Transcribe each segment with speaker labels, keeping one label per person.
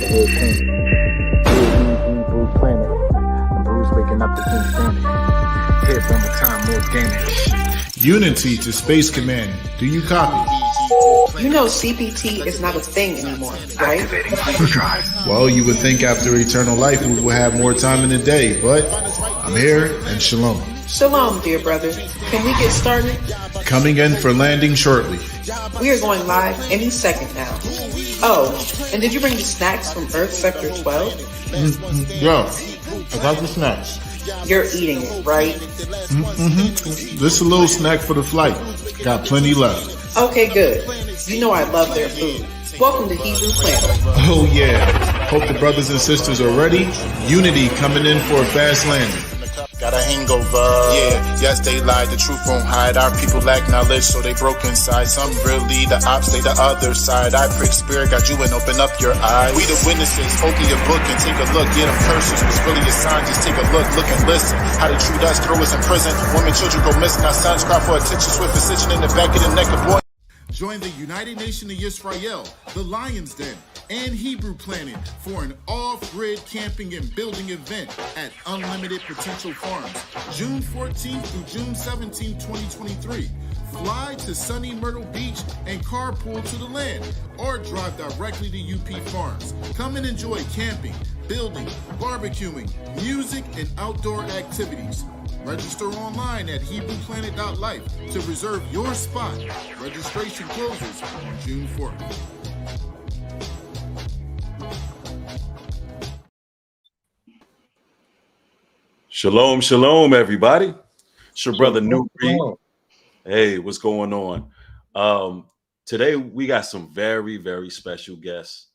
Speaker 1: head painted. Hebrew planet. The bruise waking up the King standing. Hit one more time, more damage.
Speaker 2: Unity to Space Command. Do you copy?
Speaker 3: You know CPT is not a thing anymore, right?
Speaker 2: Well, you would think after eternal life we would have more time in the day, but I'm here, and shalom.
Speaker 3: Shalom, dear brother. Can we get started?
Speaker 2: Coming in for landing shortly.
Speaker 3: We are going live any second now. Oh, and did you bring the snacks from Earth Sector 12?
Speaker 2: Yeah, I got the snacks.
Speaker 3: You're eating it, right?
Speaker 2: This is a little snack for the flight. Got plenty left.
Speaker 3: Okay, good. You know I love their food. Welcome to Hebrew Planet.
Speaker 2: Oh yeah. Hope the brothers and sisters are ready. Unity coming in for a fast landing.
Speaker 4: Got a hangover. Yeah, yes, they lied. The truth won't hide. Our people lack knowledge, so they broke inside. Some really, the ops, they the other side. I prick spirit, got you and open up your eyes. We the witnesses, open your book and take a look. Get them curses, was really a sign. Just take a look and listen. How they treat us, throw us in prison. Women, children go missing. Our sons cry for attention. Swift physician in the back of the neck of boy.
Speaker 2: Join the United Nation of Israel, the Lion's Den, and Hebrew Planet for an off-grid camping and building event at Unlimited Potential Farms, June 14th through June 17th, 2023. Fly to sunny Myrtle Beach and carpool to the land, or drive directly to UP Farms. Come and enjoy camping, building, barbecuing, music, and outdoor activities. Register online at HebrewPlanet.life to reserve your spot. Registration closes on June 4th.
Speaker 5: Shalom, shalom, everybody. It's your brother Newbie. Hey, what's going on? Today we got some very, very special guests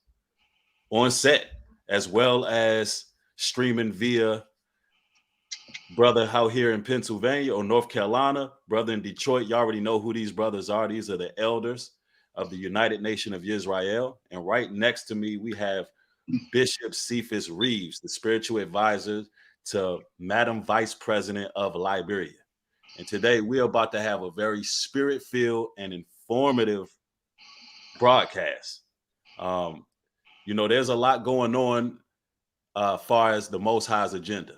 Speaker 5: on set, as well as streaming via brother out here in Pennsylvania or North Carolina, brother in Detroit. You already know who these brothers are. These are the elders of the United Nation of Israel. And right next to me, we have Bishop Cephas Reeves, the spiritual advisor to Madam Vice President of Liberia. And today we're about to have a very spirit-filled and informative broadcast. There's a lot going on far as the Most High's agenda.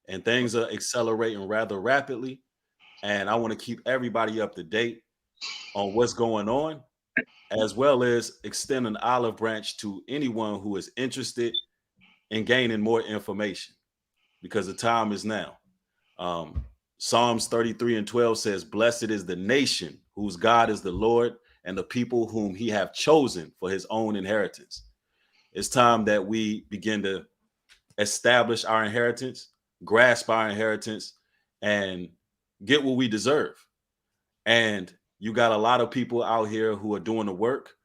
Speaker 5: And things are accelerating rather rapidly. And I want to keep everybody up to date on what's going on, as well as extend an olive branch to anyone who is interested in gaining more information, because the time is now. Psalms 33:12 says, "Blessed is the nation whose God is the Lord, and the people whom he have chosen for his own inheritance." It's time that we begin to establish our inheritance, grasp our inheritance, and get what we deserve. And you got a lot of people out here who are doing the work.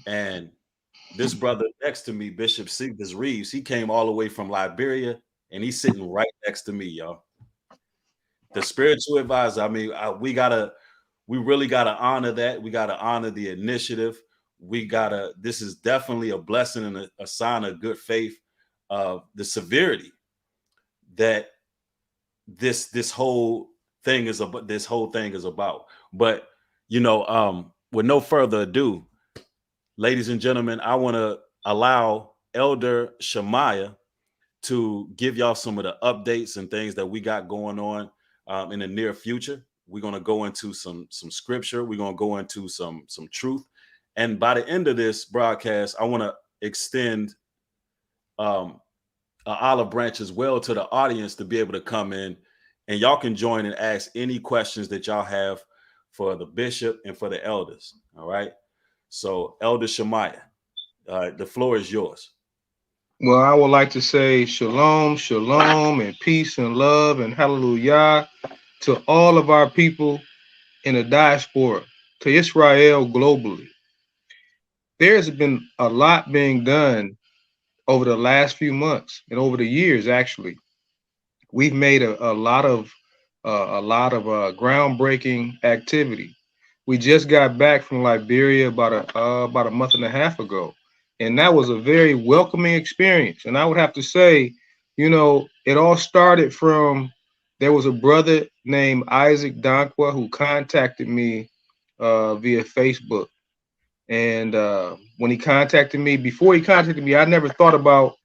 Speaker 5: And this brother next to me, Bishop Cephas Reeves, he came all the way from Liberia, and he's sitting right next to me, y'all. The spiritual advisor. I mean, we really gotta honor that. We gotta honor the initiative. This is definitely a blessing and a sign of good faith of the severity that this whole thing is about. But with no further ado, ladies and gentlemen, I want to allow Elder Shemaiah to give y'all some of the updates and things that we got going on in the near future. We're going to go into some scripture. We're going to go into some truth. And by the end of this broadcast, I want to extend an olive branch as well to the audience to be able to come in, and y'all can join and ask any questions that y'all have for the bishop and for the elders. All right. So Elder Shemaiah, the floor is yours.
Speaker 6: Well, I would like to say shalom, shalom, and peace and love and hallelujah to all of our people in the diaspora, to Israel globally. There's been a lot being done over the last few months and over the years. Actually, we've made a lot of groundbreaking activity. We just got back from Liberia about a month and a half ago, and that was a very welcoming experience. And I would have to say, it all started from, there was a brother named Isaac Dankwa who contacted me via Facebook. And when he contacted me, before he contacted me, I never thought about,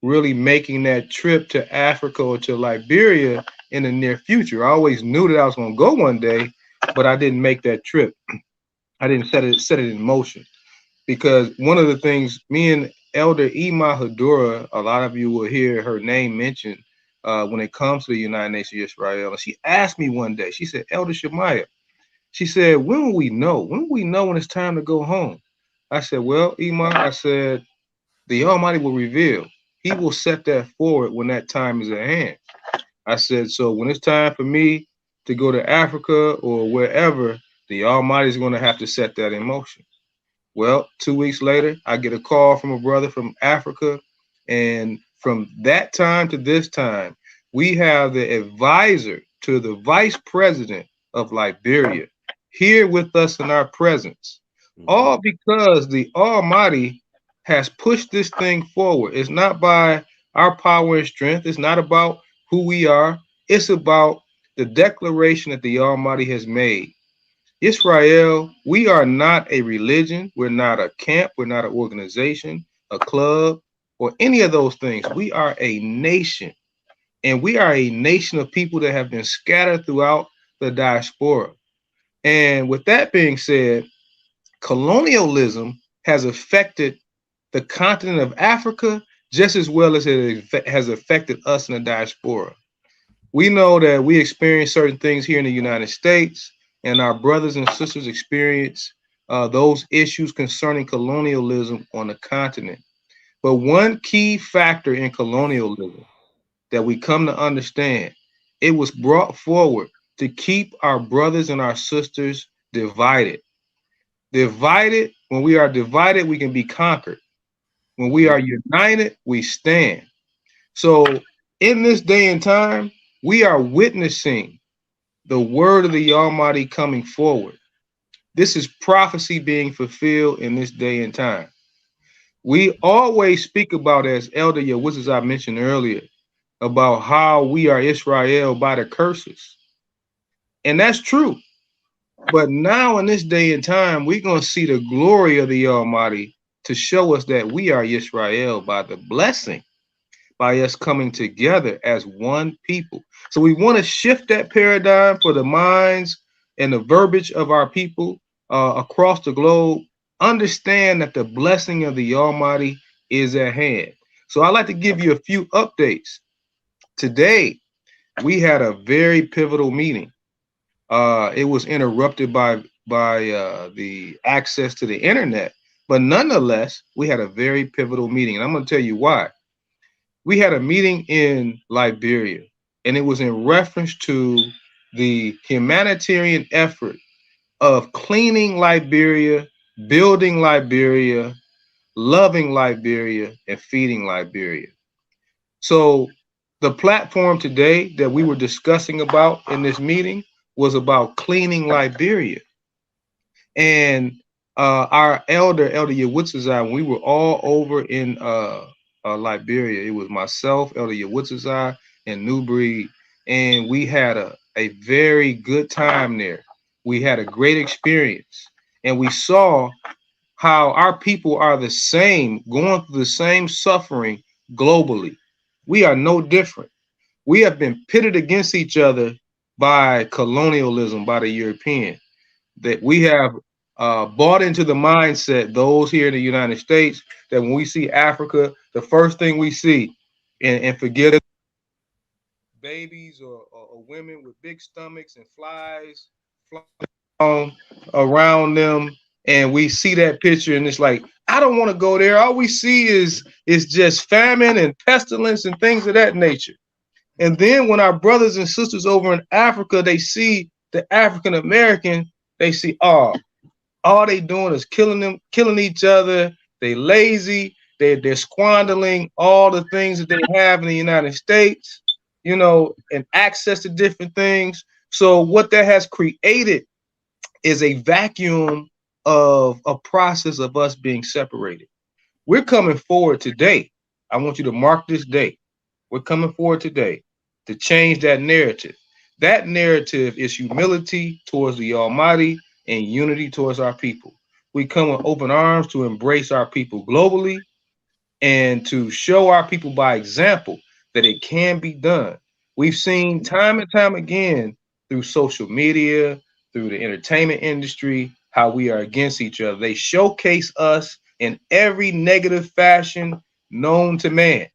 Speaker 6: really making that trip to Africa or to Liberia in the near future. I always knew that I was going to go one day, but I didn't make that trip. I didn't set it in motion, because one of the things, me and Elder Ima Hadura, a lot of you will hear her name mentioned when it comes to the United Nations of Israel. And she asked me one day, she said, Elder Shemaiah, she said, when will we know? When will we know when it's time to go home? I said, well, Ima, I said, the Almighty will reveal. He will set that forward when that time is at hand. I said, so when it's time for me to go to Africa or wherever, the Almighty is going to have to set that in motion. Well, 2 weeks later, I get a call from a brother from Africa. And from that time to this time, we have the advisor to the vice president of Liberia here with us in our presence, all because the Almighty has pushed this thing forward. It's not by our power and strength. It's not about who we are. It's about the declaration that the Almighty has made. Israel, we are not a religion. We're not a camp. We're not an organization, a club, or any of those things. We are a nation. And we are a nation of people that have been scattered throughout the diaspora. And with that being said, colonialism has affected the continent of Africa just as well as it has affected us in the diaspora. We know that we experience certain things here in the United States, and our brothers and sisters experience those issues concerning colonialism on the continent. But one key factor in colonialism that we come to understand, it was brought forward to keep our brothers and our sisters divided. Divided, when we are divided, we can be conquered. When we are united, we stand. So in this day and time, we are witnessing the word of the Almighty coming forward. This is prophecy being fulfilled in this day and time. We always speak about, as Elder Yawuzis I mentioned earlier, about how we are Israel by the curses. And that's true. But now in this day and time, we're going to see the glory of the Almighty to show us that we are Israel by the blessing, by us coming together as one people. So we want to shift that paradigm for the minds and the verbiage of our people across the globe. Understand that the blessing of the Almighty is at hand. So I'd like to give you a few updates. Today, we had a very pivotal meeting. It was interrupted by the access to the internet, but nonetheless, we had a very pivotal meeting. And I'm going to tell you why. We had a meeting in Liberia, and it was in reference to the humanitarian effort of cleaning Liberia, building Liberia, loving Liberia, and feeding Liberia. So the platform today that we were discussing about in this meeting was about cleaning Liberia. And our elder Yawuzis, we were all over in Liberia. It was myself, Elder Yawuzis, and New Breed, and we had a very good time there. We had a great experience, and we saw how our people are the same, going through the same suffering globally. We are no different. We have been pitted against each other by colonialism, by the European, that we have bought into the mindset, those here in the United States, that when we see Africa, the first thing we see, and forget it, babies or women with big stomachs and flies flying around them, and we see that picture, and it's like, I don't want to go there. All we see is just famine and pestilence and things of that nature. And then when our brothers and sisters over in Africa, they see the African American, they see, all they doing is killing each other. They lazy. They're squandering all the things that they have in the United States, and access to different things. So what that has created is a vacuum of a process of us being separated. We're coming forward today. I want you to mark this date. We're coming forward today to change that narrative. That narrative is humility towards the Almighty and unity towards our people. we come with open arms to embrace our people globally and to show our people by example that it can be done. We've seen time and time again through social media, through the entertainment industry, how we are against each other. They showcase us in every negative fashion known to man.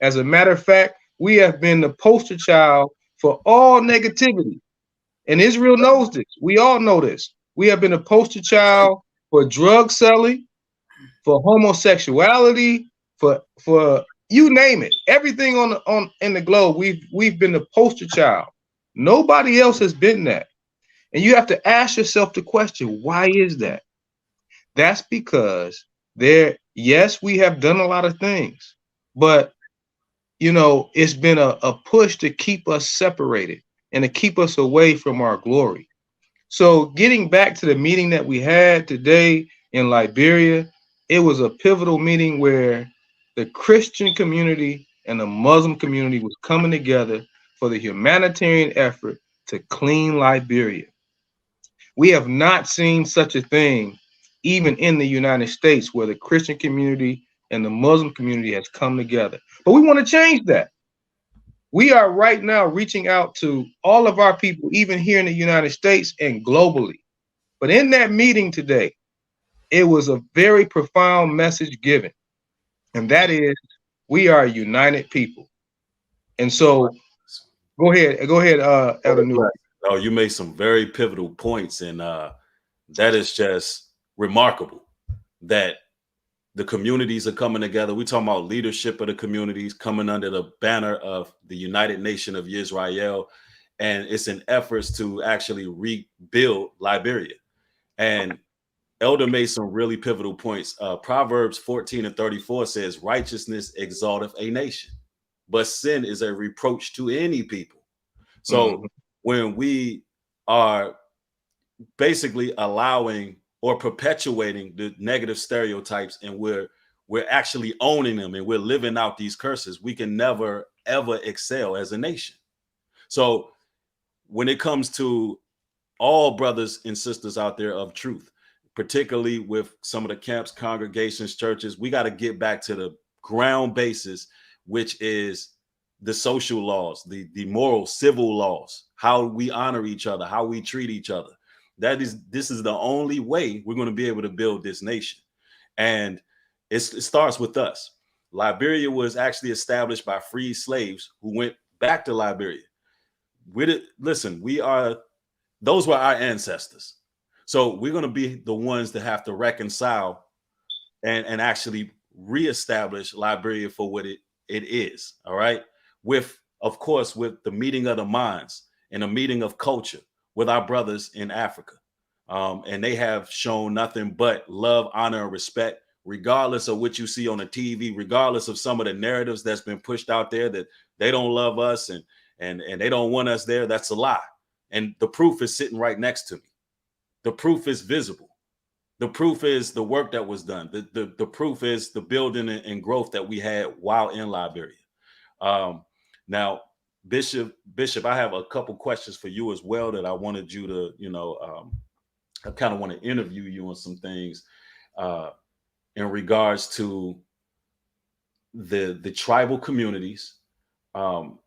Speaker 6: As a matter of fact, we have been the poster child for all negativity. And Israel knows this. We all know this. We have been a poster child for drug selling, for homosexuality, for you name it. Everything on in the globe, we've been the poster child. Nobody else has been that. And you have to ask yourself the question, why is that? That's because yes, we have done a lot of things, but it's been a push to keep us separated and to keep us away from our glory. So getting back to the meeting that we had today in Liberia, it was a pivotal meeting where the Christian community and the Muslim community was coming together for the humanitarian effort to clean Liberia. We have not seen such a thing even in the United States, where the Christian community and the Muslim community has come together. But we want to change that. We are right now reaching out to all of our people, even here in the United States and globally. But in that meeting today, it was a very profound message given. And that is, we are a united people. And so go ahead, Elder Newell.
Speaker 5: Oh, you made some very pivotal points, and that is just remarkable that the communities are coming together. We're talking about leadership of the communities coming under the banner of the United Nation of Israel, and it's an efforts to actually rebuild Liberia. And Elder made some really pivotal points. Proverbs 14:34 says, "Righteousness exalteth a nation, but sin is a reproach to any people." So when we are basically allowing or perpetuating the negative stereotypes, and we're actually owning them, and we're living out these curses, we can never ever excel as a nation. So when it comes to all brothers and sisters out there of truth, particularly with some of the camps, congregations, churches, we got to get back to the ground basis, which is the social laws, the moral, civil laws, how we honor each other, how we treat each other. This is the only way we're going to be able to build this nation. And it starts with us. Liberia was actually established by free slaves who went back to Liberia. Those were our ancestors. So we're going to be the ones that have to reconcile and actually reestablish Liberia for what it is. All right. Of course, with the meeting of the minds and a meeting of culture with our brothers in Africa. And they have shown nothing but love, honor, and respect, regardless of what you see on the TV, regardless of some of the narratives that's been pushed out there that they don't love us and they don't want us there. That's a lie. And the proof is sitting right next to me. The proof is visible. The proof is the work that was done. The proof is the building and growth that we had while in Liberia. Now, Bishop, I have a couple questions for you as well that I wanted you to, I kind of want to interview you on some things in regards to the tribal communities and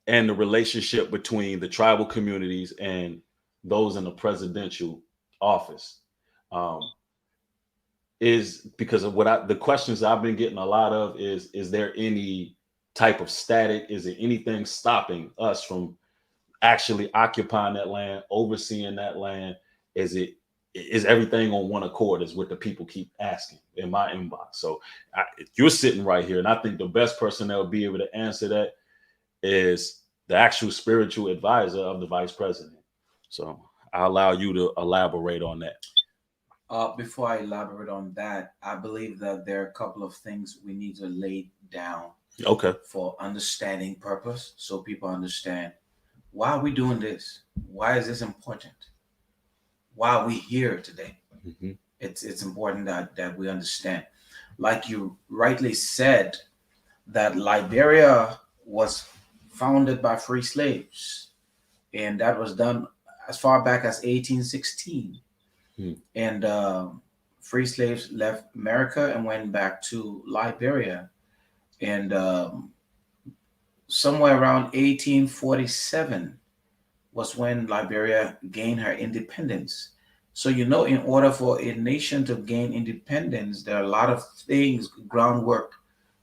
Speaker 5: the relationship between the tribal communities and those in the presidential office. Is because of the questions I've been getting a lot of is there any type of static? Is there anything stopping us from actually occupying that land, overseeing that land? Is everything on one accord is what the people keep asking in my inbox. So you're sitting right here, and I think the best person that would be able to answer that is the actual spiritual advisor of the vice president. So I'll allow you to elaborate on that.
Speaker 7: Before I elaborate on that, I believe that there are a couple of things we need to lay down for understanding purpose, so people understand why are we doing this? Why is this important? Why are we here today? Mm-hmm. It's important that we understand. Like you rightly said, that Liberia was founded by free slaves, and that was done as far back as 1816. And free slaves left America and went back to Liberia. And somewhere around 1847 was when Liberia gained her independence. So, in order for a nation to gain independence, there are a lot of things, groundwork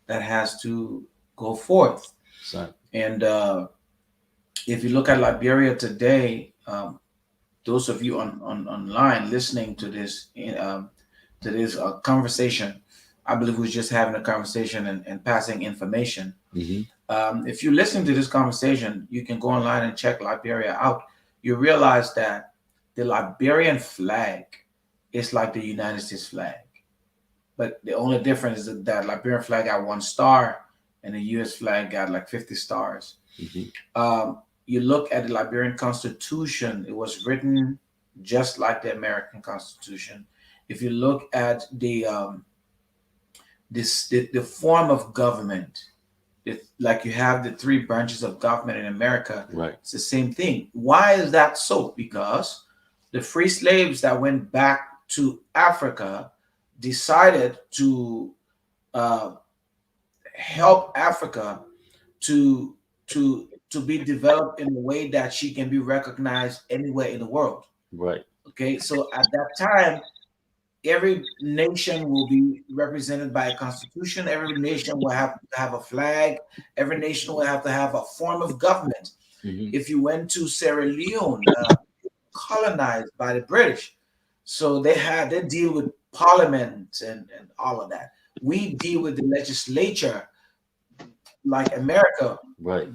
Speaker 7: that has to go forth.
Speaker 5: Exactly.
Speaker 7: And if you look at Liberia today, those of you online listening to this conversation, I believe we're just having a conversation and passing information. If you listen to this conversation, you can go online and check Liberia out. You realize that the Liberian flag is like the United States flag, but the only difference is that Liberian flag got 1 star and the U.S. flag got like 50 stars. You look at the Liberian Constitution; it was written just like the American Constitution. If you look at the form of government, like you have the 3 branches of government in America,
Speaker 5: right?
Speaker 7: It's the same thing. Why is that so? Because the free slaves that went back to Africa decided to help Africa to be developed in a way that she can be recognized anywhere in the world.
Speaker 5: Right.
Speaker 7: Okay. So at that time, every nation will be represented by a constitution. Every nation will have to have a flag. Every nation will have to have a form of government. If you went to Sierra Leone, colonized by the British, so they deal with parliament and all of that. We deal with the legislature like America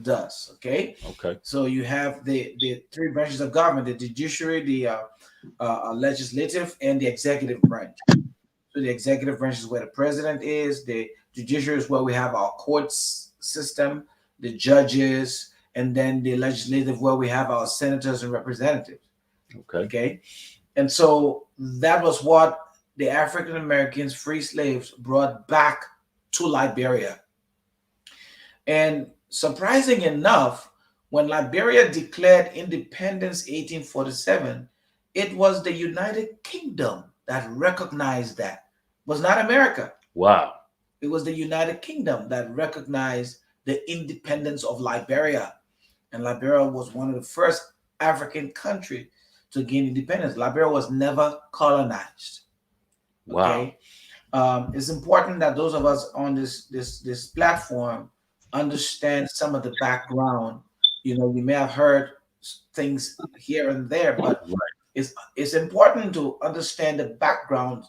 Speaker 7: does. Okay. So you have the 3 branches of government: the judiciary, the legislative, and the executive branch. So the executive branch is where the president is. The judiciary is where we have our courts system, the judges, and then the legislative where we have our senators and representatives. Okay. And so that was what the African Americans, free slaves, brought back to Liberia. And surprising enough, when Liberia declared independence 1847, it was the United Kingdom that recognized that. It was not America.
Speaker 5: Wow.
Speaker 7: It was the United Kingdom that recognized the independence of Liberia. And Liberia was one of the first African countries to gain independence. Liberia was never colonized. Okay.
Speaker 5: Wow.
Speaker 7: It's important that those of us on this platform understand some of the background. We may have heard things here and there, but it's important to understand the background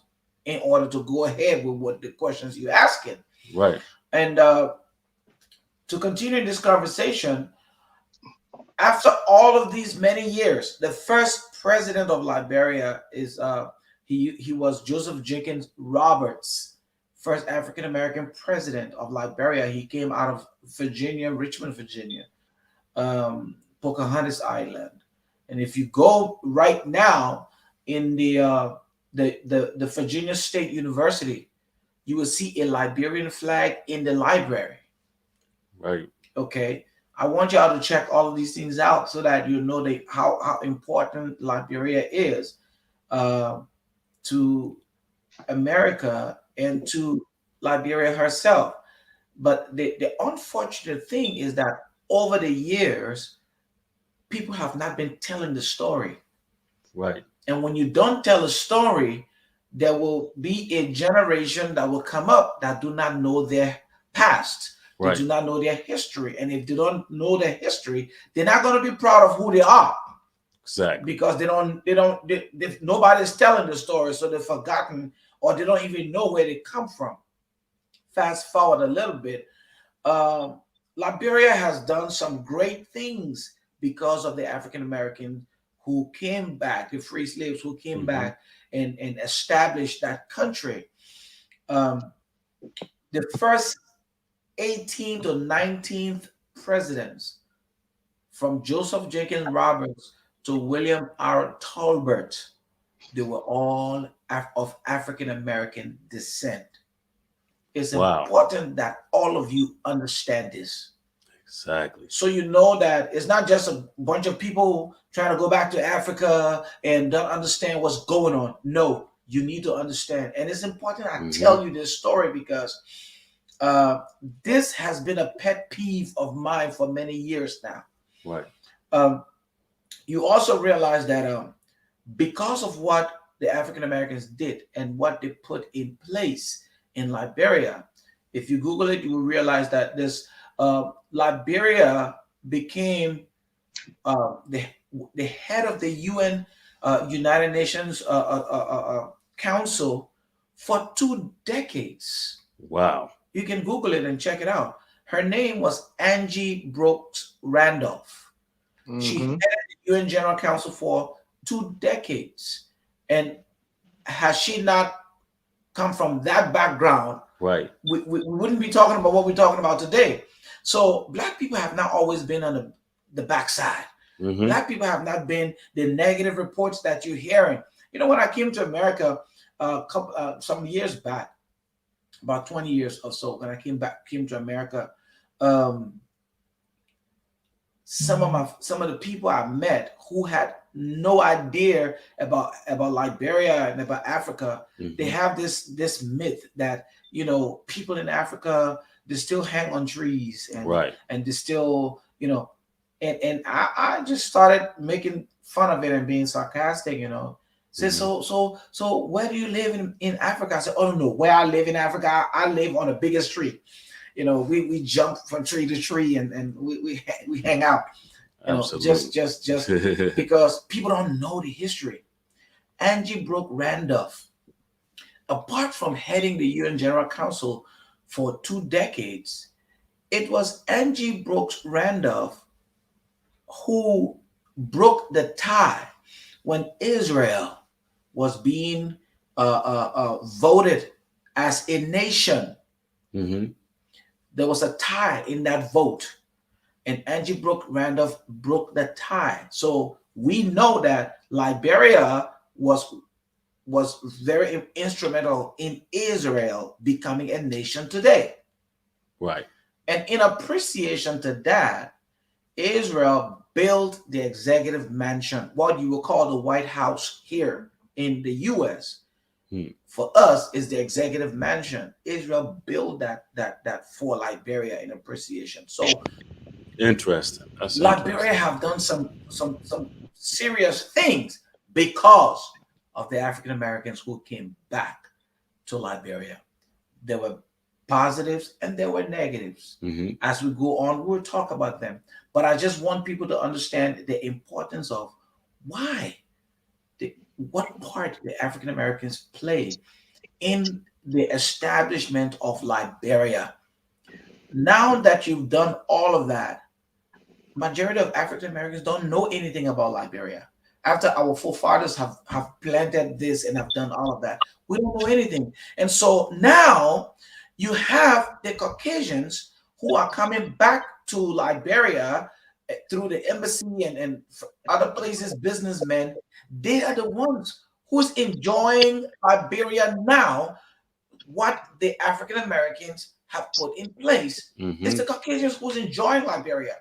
Speaker 7: in order to go ahead with what the questions you're asking.
Speaker 5: Right.
Speaker 7: And to continue this conversation, after all of these many years, the first president of Liberia is he was Joseph Jenkins Roberts, first African American president of Liberia. He came out of Virginia, Richmond, Virginia, Pocahontas Island. And if you go right now in the Virginia State University, you will see a Liberian flag in the library.
Speaker 5: Right.
Speaker 7: Okay. I want y'all to check all of these things out so that you know how important Liberia is to America and to Liberia herself. But the unfortunate thing is that over the years, people have not been telling the story.
Speaker 5: Right.
Speaker 7: And when you don't tell a story, there will be a generation that will come up that do not know their past. They do not know their history. And if they don't know their history, they're not going to be proud of who they are.
Speaker 5: Exactly.
Speaker 7: Because nobody's telling the story, so they've forgotten, or they don't even know where they come from. Fast forward a little bit. Liberia has done some great things because of the African American who came back, the free slaves who came back and established that country. The first 18th to 19th presidents, from Joseph Jenkins Roberts to William R. Tolbert, they were all of African American descent. It's important that all of you understand this.
Speaker 5: Exactly.
Speaker 7: So you know that it's not just a bunch of people trying to go back to Africa and don't understand what's going on. No, you need to understand. And it's important I tell you this story because this has been a pet peeve of mine for many years now.
Speaker 5: Right.
Speaker 7: You also realize that because of what the African Americans did and what they put in place in Liberia, if you Google it, you will realize that this Liberia became the head of the UN United Nations Council for 2 decades.
Speaker 5: Wow.
Speaker 7: You can Google it and check it out. Her name was Angie Brooks Randolph. She headed the UN General Council for 2 decades. And has she not come from that background,
Speaker 5: right,
Speaker 7: we wouldn't be talking about what we're talking about today. So Black people have not always been on the backside. Black people have not been the negative reports that you're hearing. You know, when I came to America some years back, about 20 years or so, when I came to America, some of the people I met who had no idea about Liberia and about Africa, they have this myth that, you know, people in Africa, they still hang on trees and
Speaker 5: right,
Speaker 7: and they still, you know, and I just started making fun of it and being sarcastic, you know. Say, so where do you live in Africa? I said, oh no, where I live in Africa, I live on the biggest tree. You know, we jump from tree to tree and we hang out. You know, just because people don't know the history. Angie Brooke Randolph, apart from heading the UN General Council for 2 decades, it was Angie Brooks Randolph who broke the tie when Israel was being voted as a nation. There was a tie in that vote, and Angie Brooke Randolph broke the tie. So we know that Liberia was very instrumental in Israel becoming a nation today.
Speaker 5: Right.
Speaker 7: And in appreciation to that, Israel built the executive mansion, what you will call the White House here in the US. For us, is the executive mansion. Israel built that for Liberia in appreciation. So
Speaker 5: interesting. That's
Speaker 7: Liberia have done some serious things because of the African Americans who came back to Liberia. There were positives and there were negatives. As we go on, we'll talk about them. But I just want people to understand the importance of what part the African Americans play in the establishment of Liberia. Now that you've done all of that, majority of African Americans don't know anything about Liberia. After our forefathers have planted this and have done all of that, we don't know anything. And so now you have the Caucasians who are coming back to Liberia through the embassy and other places, businessmen. They are the ones who's enjoying Liberia now, what the African Americans have put in place. It's the Caucasians who's enjoying Liberia.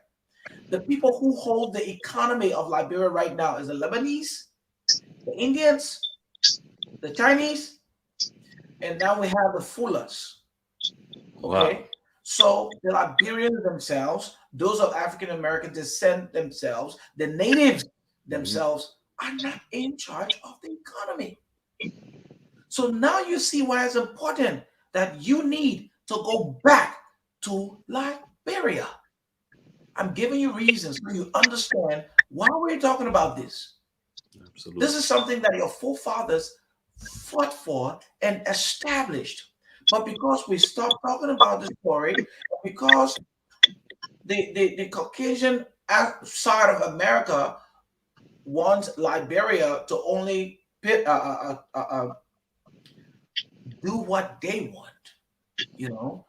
Speaker 7: The people who hold the economy of Liberia right now is the Lebanese, the Indians, the Chinese, and now we have the Fullers. Okay. Wow. So the Liberians themselves, those of African American descent themselves, the natives themselves are not in charge of the economy. So now you see why it's important that you need to go back to Liberia. I'm giving you reasons so you understand why we're talking about this. Absolutely. This is something that your forefathers fought for and established. But because we stopped talking about the story, because the Caucasian side of America wants Liberia to only do what they want, you know,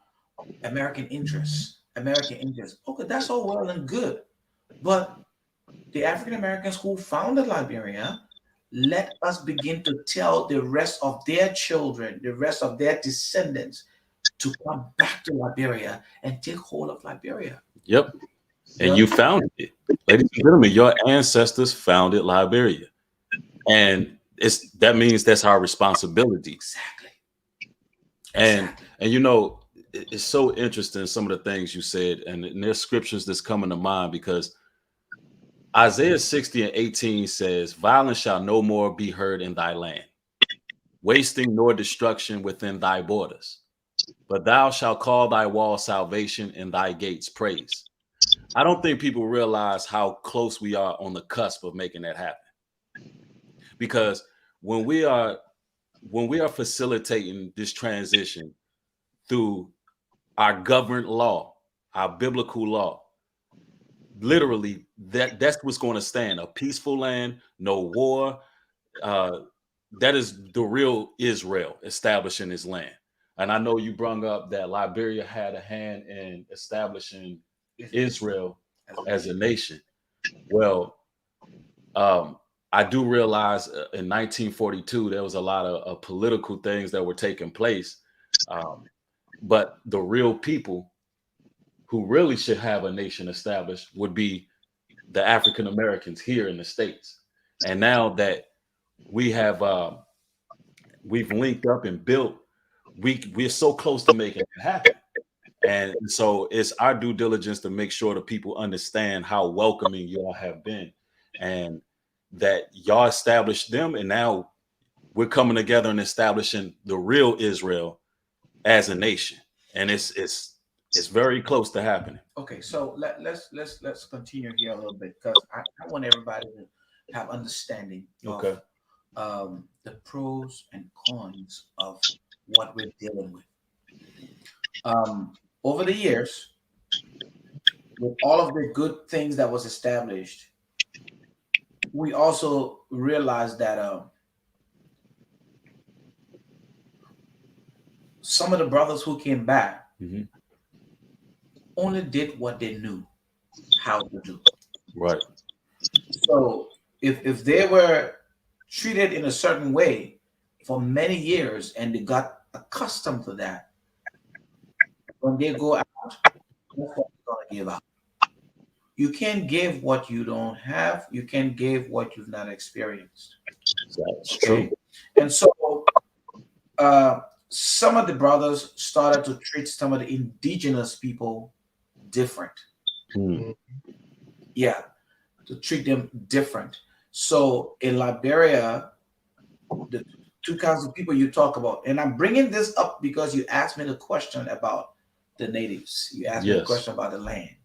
Speaker 7: American interests. Okay, that's all well and good. But the African Americans who founded Liberia, let us begin to tell the rest of their children, the rest of their descendants to come back to Liberia and take hold of Liberia.
Speaker 5: Yep. and you founded it. Ladies and gentlemen, your ancestors founded Liberia. And that means that's our responsibility.
Speaker 7: Exactly.
Speaker 5: And you know, it's so interesting, some of the things you said, and there's scriptures that's coming to mind, because Isaiah 60:18 says, violence shall no more be heard in thy land, wasting nor destruction within thy borders. But thou shalt call thy wall salvation and thy gates praise. I don't think people realize how close we are on the cusp of making that happen. Because when we are facilitating this transition through our governed law, our biblical law, literally that's what's going to stand. A peaceful land, no war. That is the real Israel establishing his land. And I know you brought up that Liberia had a hand in establishing Israel as a nation. Well, I do realize in 1942 there was a lot of political things that were taking place, but the real people who really should have a nation established would be the African Americans here in the States. And now that we have we've linked up and built, we're so close to making it happen. And so it's our due diligence to make sure the people understand how welcoming y'all have been, and that y'all established them, and now we're coming together and establishing the real Israel as a nation. And it's very close to happening.
Speaker 7: Okay, so let's continue here a little bit, because I want everybody to have understanding of the pros and cons of what we're dealing with. Over the years, with all of the good things that was established, we also realized that some of the brothers who came back only did what they knew how to do.
Speaker 5: Right.
Speaker 7: So if they were treated in a certain way for many years and they got accustomed to that, when they go out, that's what they're going to give out. You can't give what you don't have. You can't give what you've not experienced.
Speaker 5: That's true.
Speaker 7: And so some of the brothers started to treat some of the indigenous people different. Yeah, to treat them different. So in Liberia, the two kinds of people you talk about, and I'm bringing this up because you asked me the question about the natives. You asked me a question about the land.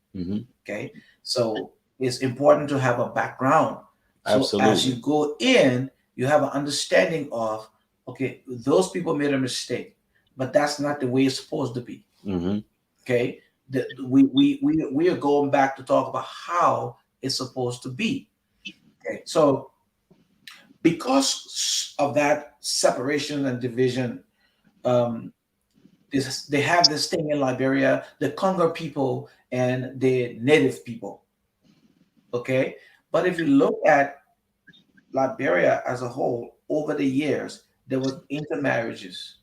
Speaker 7: Okay, so it's important to have a background. So
Speaker 5: Absolutely.
Speaker 7: as you go in, you have an understanding of, okay, those people made a mistake, but that's not the way it's supposed to be. Okay, we are going back to talk about how it's supposed to be. Okay, so because of that separation and division, they have this thing in Liberia, the Congo people and the native people. Okay, but if you look at Liberia as a whole, over the years, there was intermarriages.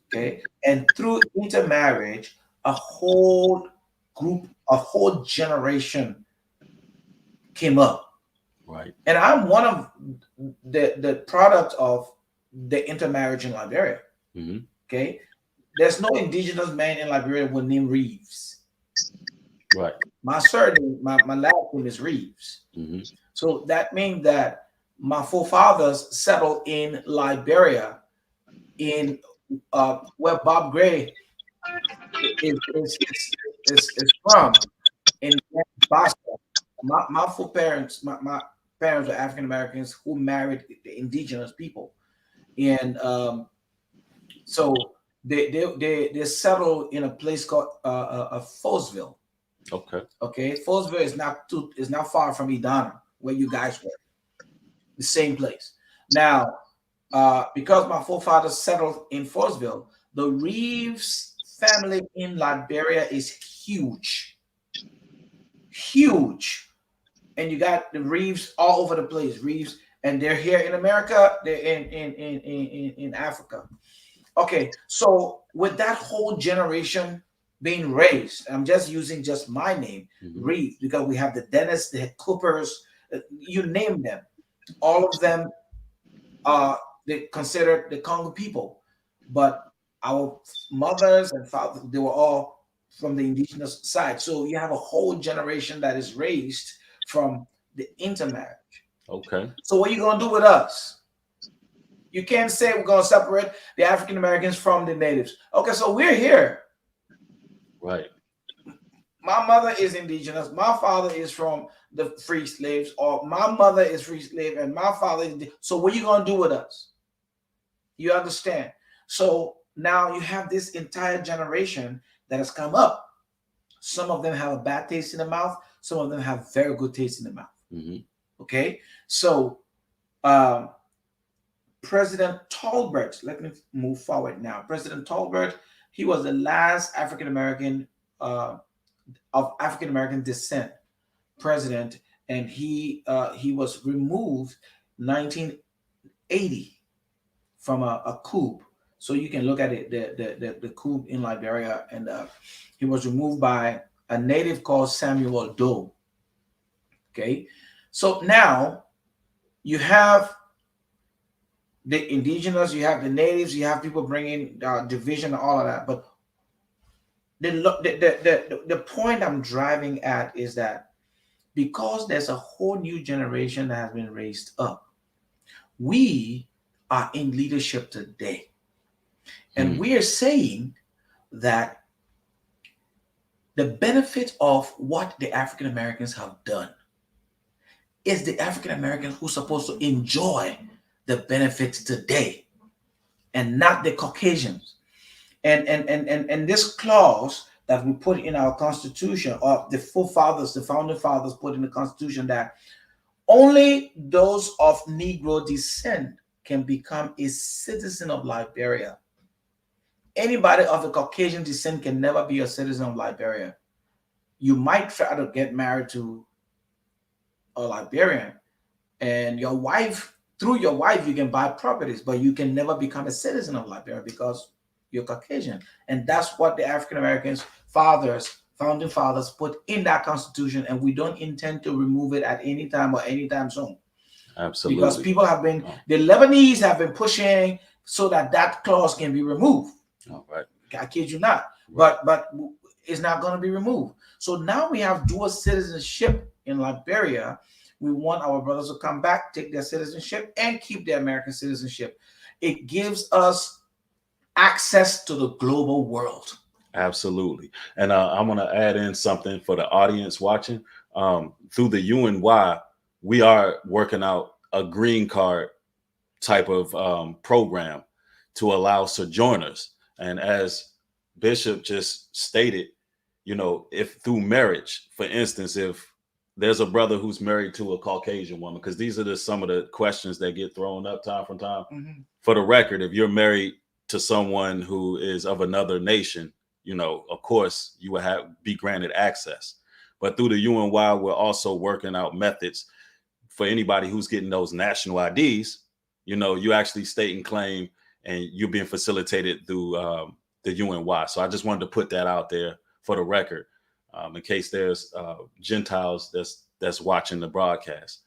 Speaker 7: Okay, and through intermarriage, a whole group, a whole generation came up.
Speaker 5: Right.
Speaker 7: And I'm one of the product of the intermarriage in Liberia. Okay, there's no indigenous man in Liberia with name Reeves.
Speaker 5: Right.
Speaker 7: My surname, my last name is Reeves. So that means that my forefathers settled in Liberia, in where Bob Gray is from, in Boston. My foreparents, my parents are African Americans who married the indigenous people, and so they settled in a place called Folesville. Okay, Folesville is not far from Edina, where you guys were, the same place. Now, because my forefathers settled in Folesville, the Reeves family in Liberia is huge, and you got the Reeves all over the place. Reeves, and they're here in America, they're in Africa. Okay, so with that whole generation being raised. I'm just using just my name, Reed, because we have the Dennis, the Coopers, you name them. All of them are they considered the Congo people, but our mothers and fathers, they were all from the indigenous side. So you have a whole generation that is raised from the intermarriage.
Speaker 5: Okay.
Speaker 7: So what are you gonna do with us? You can't say we're gonna separate the African Americans from the natives. Okay, so we're here.
Speaker 5: Right.
Speaker 7: My mother is indigenous. My father is from the free slaves, or my mother is free slave, and my father is. So what are you gonna do with us? You understand? So now you have this entire generation that has come up. Some of them have a bad taste in the mouth. Some of them have very good taste in the mouth. Okay, so President Tolbert, let me move forward now. President Tolbert, he was the last African American of African American descent president, and he was removed 1980 from a coup. So you can look at it, the coup in Liberia, and he was removed by a native called Samuel Doe. Okay, so now you have the indigenous, you have the natives, you have people bringing division and all of that. But the point I'm driving at is that because there's a whole new generation that has been raised up, we are in leadership today. And we are saying that the benefit of what the African Americans have done is the African Americans who's supposed to enjoy the benefits today, and not the Caucasians. And this clause that we put in our Constitution, or the forefathers, the founding fathers put in the Constitution, that only those of Negro descent can become a citizen of Liberia. Anybody of the Caucasian descent can never be a citizen of Liberia. You might try to get married to a Liberian, and your wife, through your wife, you can buy properties, but you can never become a citizen of Liberia because you're Caucasian. And that's what the African Americans, founding fathers put in that Constitution, and we don't intend to remove it at any time or anytime soon.
Speaker 5: Absolutely.
Speaker 7: Because people have been, the Lebanese have been pushing so that that clause can be removed.
Speaker 5: All right.
Speaker 7: I kid you not. Right. But it's not going to be removed. So now we have dual citizenship in Liberia. We want our brothers to come back, take their citizenship, and keep their American citizenship. It gives us access to the global world.
Speaker 5: Absolutely. And I'm going to add in something for the audience watching. Through the UNY, we are working out a green card type of program to allow sojourners. And as Bishop just stated, you know, if through marriage, for instance, if there's a brother who's married to a Caucasian woman, because these are some of the questions that get thrown up time from time. For the record, if you're married to someone who is of another nation, you know, of course, you will be granted access. But through the UNY, we're also working out methods for anybody who's getting those national IDs. You know, you actually state and claim, and you're being facilitated through the UNY. So I just wanted to put that out there for the record, in case there's Gentiles that's watching the broadcast.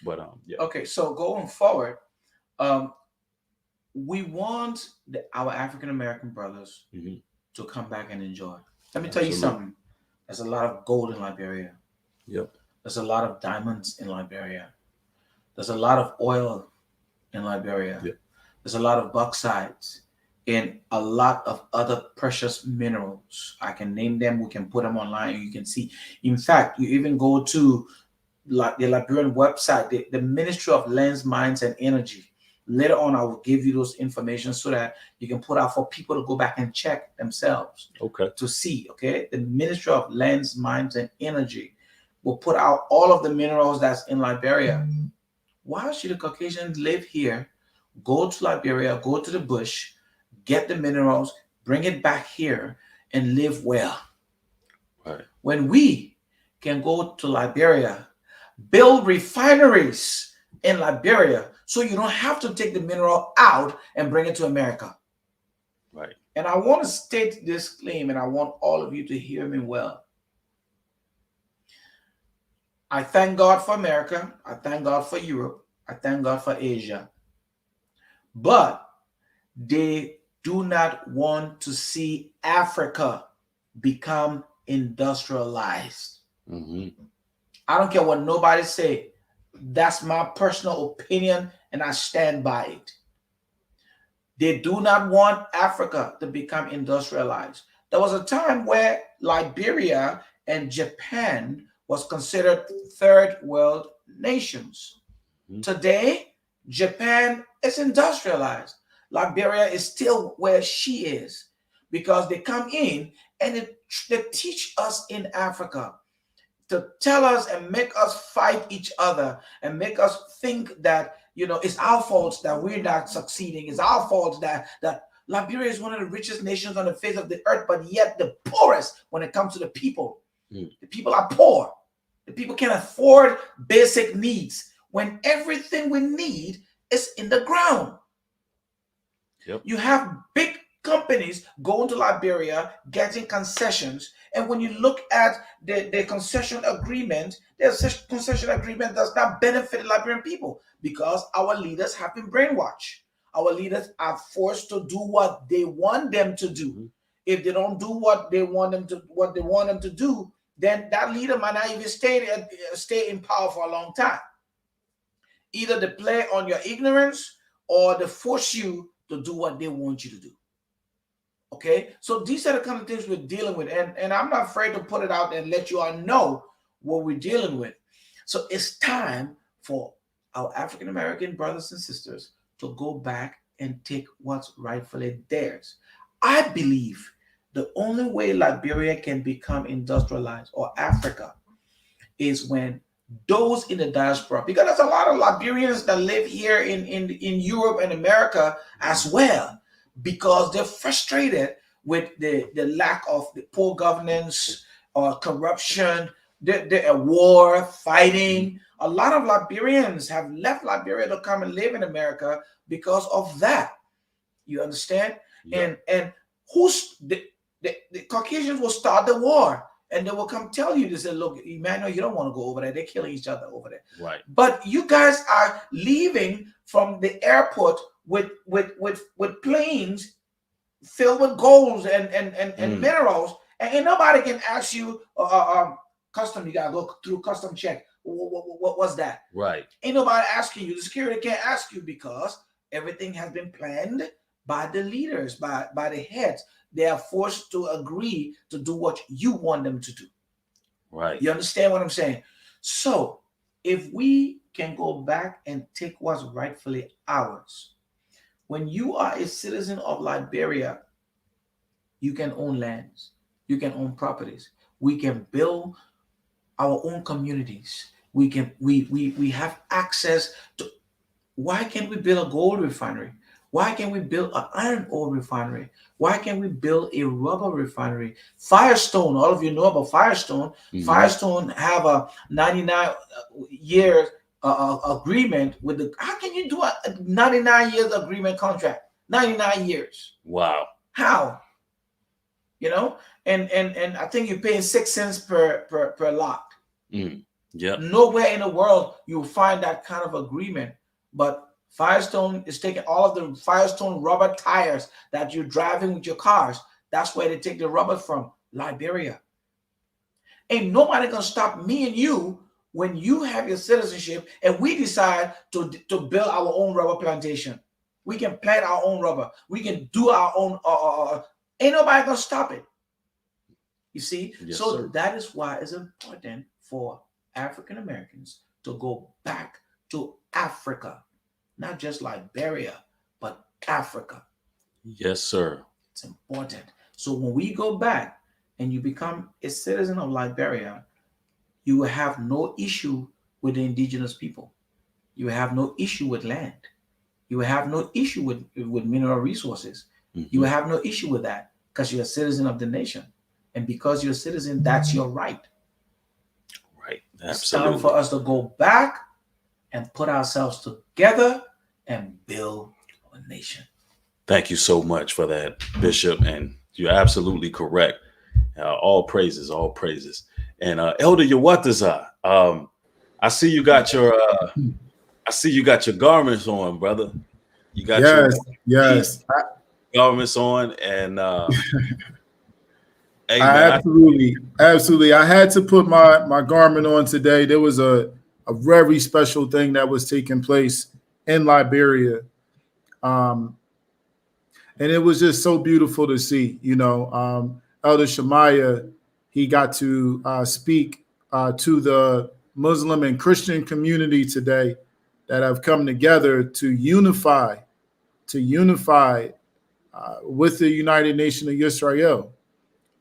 Speaker 5: But yeah.
Speaker 7: Okay, so going forward, we want our African American brothers to come back and enjoy. Let me tell you something. There's a lot of gold in Liberia.
Speaker 5: Yep.
Speaker 7: There's a lot of diamonds in Liberia. There's a lot of oil in Liberia.
Speaker 5: Yep.
Speaker 7: There's a lot of bauxite and a lot of other precious minerals. I can name them. We can put them online and you can see. In fact, you even go to the Liberian website, the Ministry of Lands, Mines, and Energy. Later on, I will give you those information so that you can put out for people to go back and check themselves.
Speaker 5: Okay.
Speaker 7: To see, okay? The Ministry of Lands, Mines, and Energy will put out all of the minerals that's in Liberia. Why should the Caucasians live here, go to Liberia, go to the bush, get the minerals, bring it back here, and live well?
Speaker 5: Right.
Speaker 7: When we can go to Liberia, build refineries in Liberia, so you don't have to take the mineral out and bring it to America.
Speaker 5: Right.
Speaker 7: And I want to state this claim, and I want all of you to hear me well. I thank God for America. I thank God for Europe. I thank God for Asia. But they do not want to see Africa become industrialized. I don't care what nobody say. That's my personal opinion, and I stand by it. They do not want Africa to become industrialized. There was a time where Liberia and Japan was considered third world nations. Today, Japan is industrialized. Liberia is still where she is because they come in and they teach us in Africa to tell us and make us fight each other and make us think that, you know, it's our fault that we're not succeeding. It's our fault that Liberia is one of the richest nations on the face of the earth, but yet the poorest when it comes to the people. The people are poor. The people can't afford basic needs when everything we need is in the ground. You have big companies going to Liberia, getting concessions. And when you look at the concession agreement, the concession agreement does not benefit the Liberian people because our leaders have been brainwashed. Our leaders are forced to do what they want them to do. If they don't do what they want them to do, then that leader might not even stay in power for a long time. Either they play on your ignorance or they force you to do what they want you to do. Okay, so these are the kind of things we're dealing with, and I'm not afraid to put it out and let you all know what we're dealing with. So it's time for our African American brothers and sisters to go back and take what's rightfully theirs. I believe the only way Liberia can become industrialized, or Africa, is when those in the diaspora, because there's a lot of Liberians that live here in Europe and America as well, because they're frustrated with the lack of the poor governance or corruption, the war, fighting. A lot of Liberians have left Liberia to come and live in America because of that. You understand? Yeah. And who's the Caucasians will start the war. And they will come tell you, they say, look, Emmanuel, you don't want to go over there. They're killing each other over there. Right. But you guys are leaving from the airport with planes filled with golds and minerals. And nobody can ask you, custom, you got to go through custom check. What was that? Right. Ain't nobody asking you. The security can't ask you because everything has been planned by the leaders, by the heads. They are forced to agree to do what you want them to do. Right. You understand what I'm saying? So if we can go back and take what's rightfully ours, when you are a citizen of Liberia, you can own lands, you can own properties, we can build our own communities. We have access to. Why can't we build a gold refinery? Why can't we build an iron ore refinery? Why can't we build a rubber refinery? Firestone, all of you know about Firestone. Firestone have a 99-year agreement with the. How can you do a 99 years agreement contract? 99 years. Wow. How? You know, and I think you're paying 6 cents per lot. Yeah. Nowhere in the world you'll find that kind of agreement, but Firestone is taking all of the Firestone rubber tires that you're driving with your cars. That's where they take the rubber from, Liberia. Ain't nobody gonna stop me and you when you have your citizenship and we decide to build our own rubber plantation. We can plant our own rubber. We can do our own. Ain't nobody gonna stop it. You see? Yes, so sir. That is why it's important for African Americans to go back to Africa. Not just Liberia, but Africa. Yes, sir. It's important. So when we go back and you become a citizen of Liberia, you will have no issue with the indigenous people. You will have no issue with land. You will have no issue with mineral resources. You will have no issue with that because you're a citizen of the nation. And because you're a citizen, that's your right. Right. Absolutely. It's time for us to go back and put ourselves together and build a nation.
Speaker 5: Thank you so much for that, Bishop. And you're absolutely correct. All praises, all praises. And Elder Yawataza, I see you got your garments on, brother. You got your garments on, and hey,
Speaker 2: absolutely. I had to put my garment on today. There was a very special thing that was taking place in Liberia. And it was just so beautiful to see, Elder Shemaiah, he got to speak to the Muslim and Christian community today that have come together to unify with the United Nation of Israel,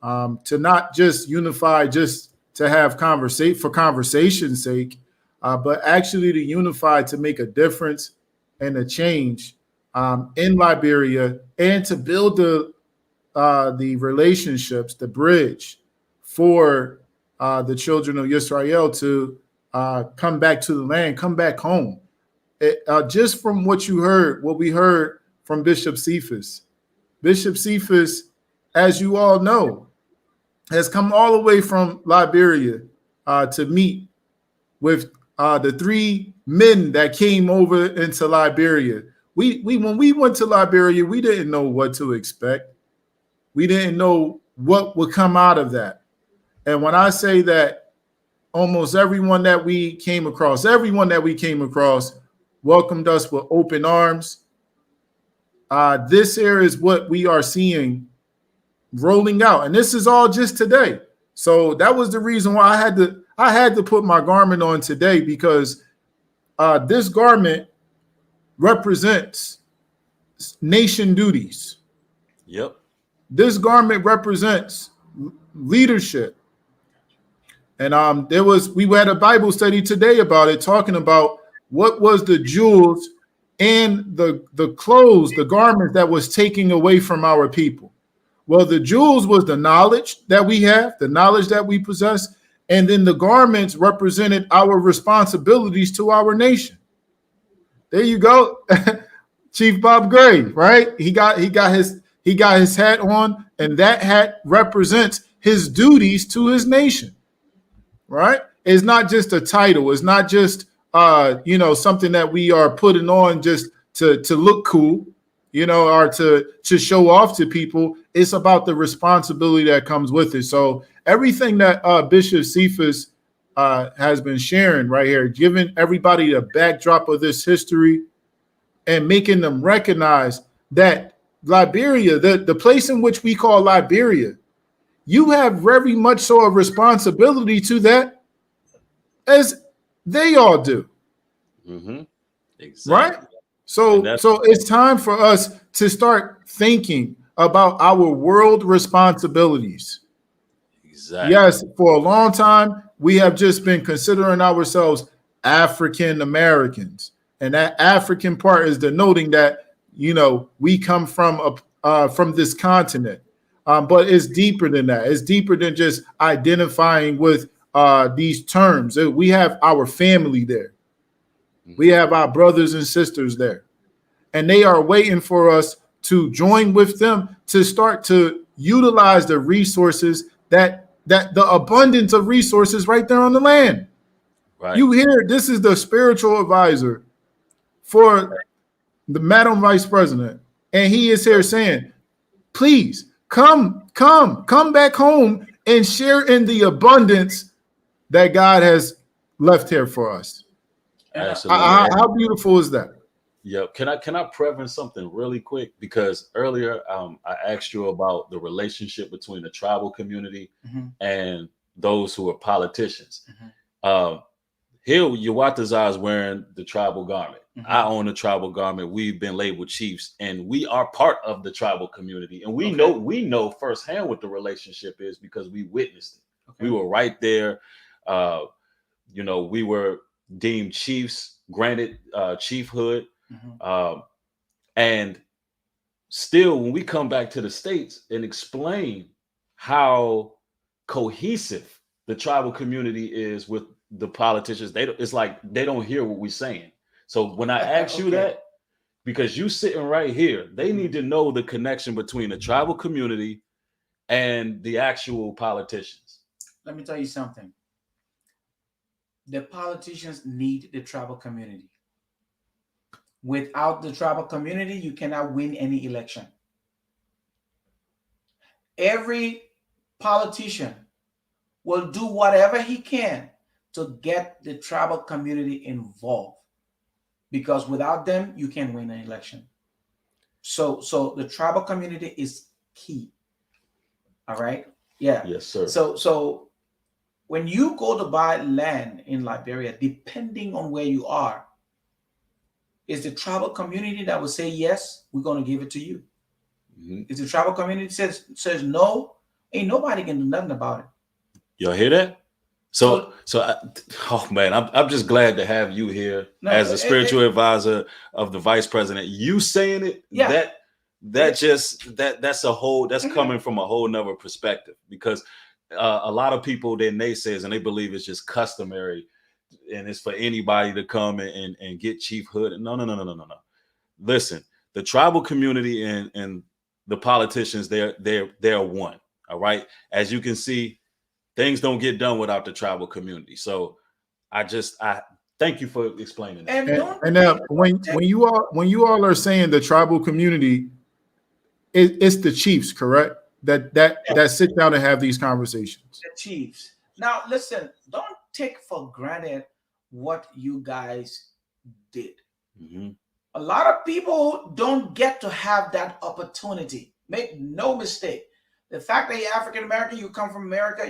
Speaker 2: to not just unify just to have for conversation's sake, but actually to unify to make a difference and a change in Liberia, and to build the relationships, the bridge for the children of Israel to come back to the land, come back home. Just from what we heard from Bishop Cephas. Bishop Cephas, as you all know, has come all the way from Liberia to meet with the 3 men that came over into Liberia. When we went to Liberia, we didn't know what to expect. We didn't know what would come out of that. And when I say that almost everyone that we came across welcomed us with open arms, this here is what we are seeing rolling out. And this is all just today. So that was the reason why I had to put my garment on today, because this garment represents nation duties.
Speaker 5: Yep.
Speaker 2: This garment represents leadership. And we had a Bible study today about it, talking about what was the jewels and the clothes, the garments that was taking away from our people. Well, the jewels was the knowledge that we have, the knowledge that we possess, and then the garments represented our responsibilities to our nation. There you go. Chief Bob Gray, right? He got his hat on, and that hat represents his duties to his nation. Right? It's not just a title. It's not just something that we are putting on just to look cool, or to show off to people. It's about the responsibility that comes with it. So everything that Bishop Cephas has been sharing right here, giving everybody the backdrop of this history and making them recognize that Liberia, the place in which we call Liberia, you have very much so a responsibility to that as they all do.
Speaker 5: Mm-hmm. Exactly.
Speaker 2: Right? So it's time for us to start thinking about our world responsibilities.
Speaker 5: Exactly.
Speaker 2: Yes, for a long time, we have just been considering ourselves African Americans. And that African part is denoting that, we come from this continent. But it's deeper than that. It's deeper than just identifying with these terms. We have our family there. We have our brothers and sisters there. And they are waiting for us to join with them to start to utilize the resources that the abundance of resources right there on the land. Right. You hear, this is the spiritual advisor for the Madam Vice President. And he is here saying, please come back home and share in the abundance that God has left here for us.
Speaker 5: Absolutely.
Speaker 2: How beautiful is that?
Speaker 5: Yep. Can I preface something really quick? Because earlier I asked you about the relationship between the tribal community and those who are politicians. Here, Yawataza is wearing the tribal garment. I own a tribal garment. We've been labeled chiefs, and we are part of the tribal community. And we know firsthand what the relationship is because we witnessed it. Okay. We were right there. We were deemed chiefs, granted chiefhood. And still, when we come back to the States and explain how cohesive the tribal community is with the politicians, it's like they don't hear what we're saying. So when I ask you that, because you sitting right here. They need to know the connection between the tribal community and the actual politicians.
Speaker 7: Let me tell you something. The politicians need the tribal community. Without the tribal community, you cannot win any election. Every politician will do whatever he can to get the tribal community involved, because without them, you can't win an election. So the tribal community is key. All right. Yeah.
Speaker 5: Yes, sir.
Speaker 7: So when you go to buy land in Liberia, depending on where you are, is the tribal community that will say yes, we're going to give it to you. If the tribal community says no, ain't nobody can do nothing about it.
Speaker 5: Y'all hear that? So oh man, I'm just glad to have you here as a spiritual advisor of the vice president. You saying it, that's a whole, that's coming from a whole nother perspective, because a lot of people, they're naysayers and they believe it's just customary and it's for anybody to come and get chiefhood. No. Listen, the tribal community and the politicians, they're one. All right. As you can see, things don't get done without the tribal community. So I thank you for explaining that.
Speaker 2: And now when you all are saying the tribal community, it's the chiefs, correct? That sit down and have these conversations.
Speaker 7: The chiefs. Now listen, don't take for granted what you guys did. A lot of people don't get to have that opportunity. Make no mistake. The fact that you're African American, you come from America,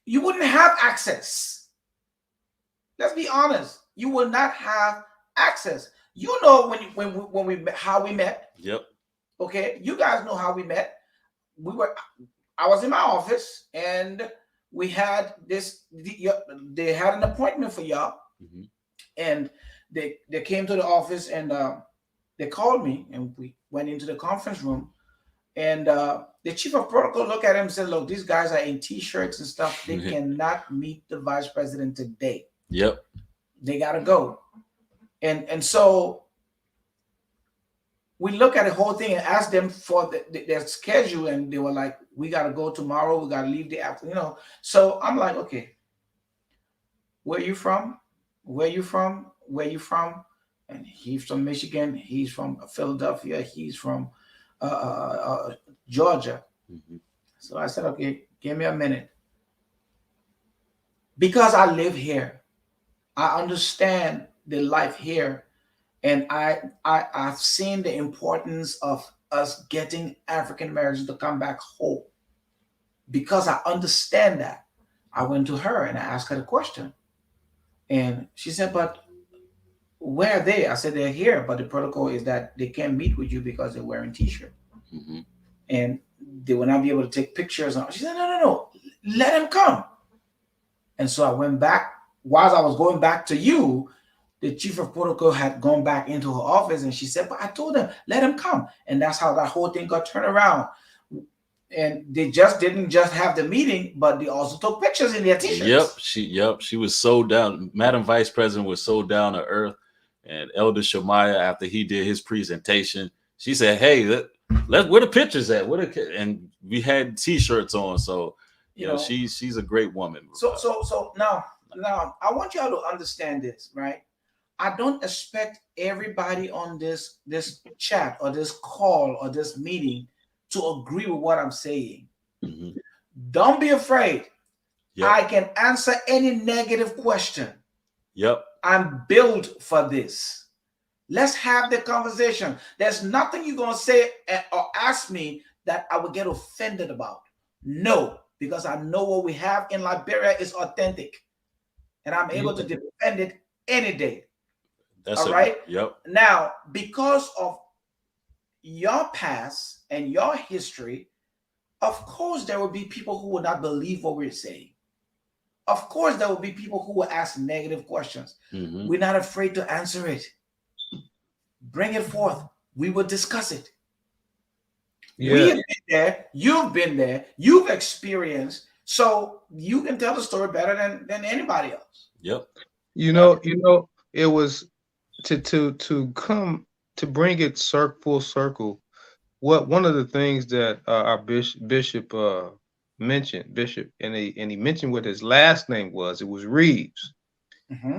Speaker 7: you wouldn't have access. Let's be honest. You will not have access. You know how we met.
Speaker 5: Yep.
Speaker 7: Okay. You guys know how we met. I was in my office and we had they had an appointment for y'all. And they came to the office and they called me and we went into the conference room, and the chief of protocol looked at him and said, look, these guys are in t-shirts and stuff. They cannot meet the vice president today.
Speaker 5: Yep.
Speaker 7: They got to go. And so we look at the whole thing and asked them for their schedule, and they were like, we got to go tomorrow. We got to leave the afternoon. So I'm like, okay, where you from? Where you from? Where you from? And he's from Michigan. He's from Philadelphia. He's from Georgia. So I said, okay, give me a minute. Because I live here, I understand the life here. And I've seen the importance of us getting African Americans to come back home. Because I understand that, I went to her and I asked her the question. And she said, but where are they? I said, they're here, but the protocol is that they can't meet with you because they're wearing t-shirt. And they will not be able to take pictures. She said, no, let them come. And so I went back. While I was going back to you, the chief of protocol had gone back into her office, and she said, but I told them, let them come. And that's how that whole thing got turned around. And they didn't just have the meeting, but they also took pictures in their t-shirts.
Speaker 5: She was so down. Madam Vice President was so down to earth. And Elder Shemaiah, after he did his presentation, she said, hey, where the pictures at? And we had t-shirts on. So, you know, she's a great woman.
Speaker 7: So now I want y'all to understand this, right? I don't expect everybody on this chat or this call or this meeting to agree with what I'm saying. Don't be afraid. I can answer any negative question. I'm built for this. Let's have the conversation. There's nothing you're going to say or ask me that I will get offended about. No, because I know what we have in Liberia is authentic. And I'm able to defend it any day. All right? Now, because of your past and your history, of course there will be people who will not believe what we're saying. Of course there will be people who will ask negative questions. We're not afraid to answer it. Bring it forth. We will discuss it. We've been there. You've been there. You've experienced. So you can tell the story better than anybody else.
Speaker 6: You know, it was to come to bring it full circle. What one of the things that our bishop mentioned, and he mentioned what his last name was. It was Reeves.
Speaker 7: Mm-hmm.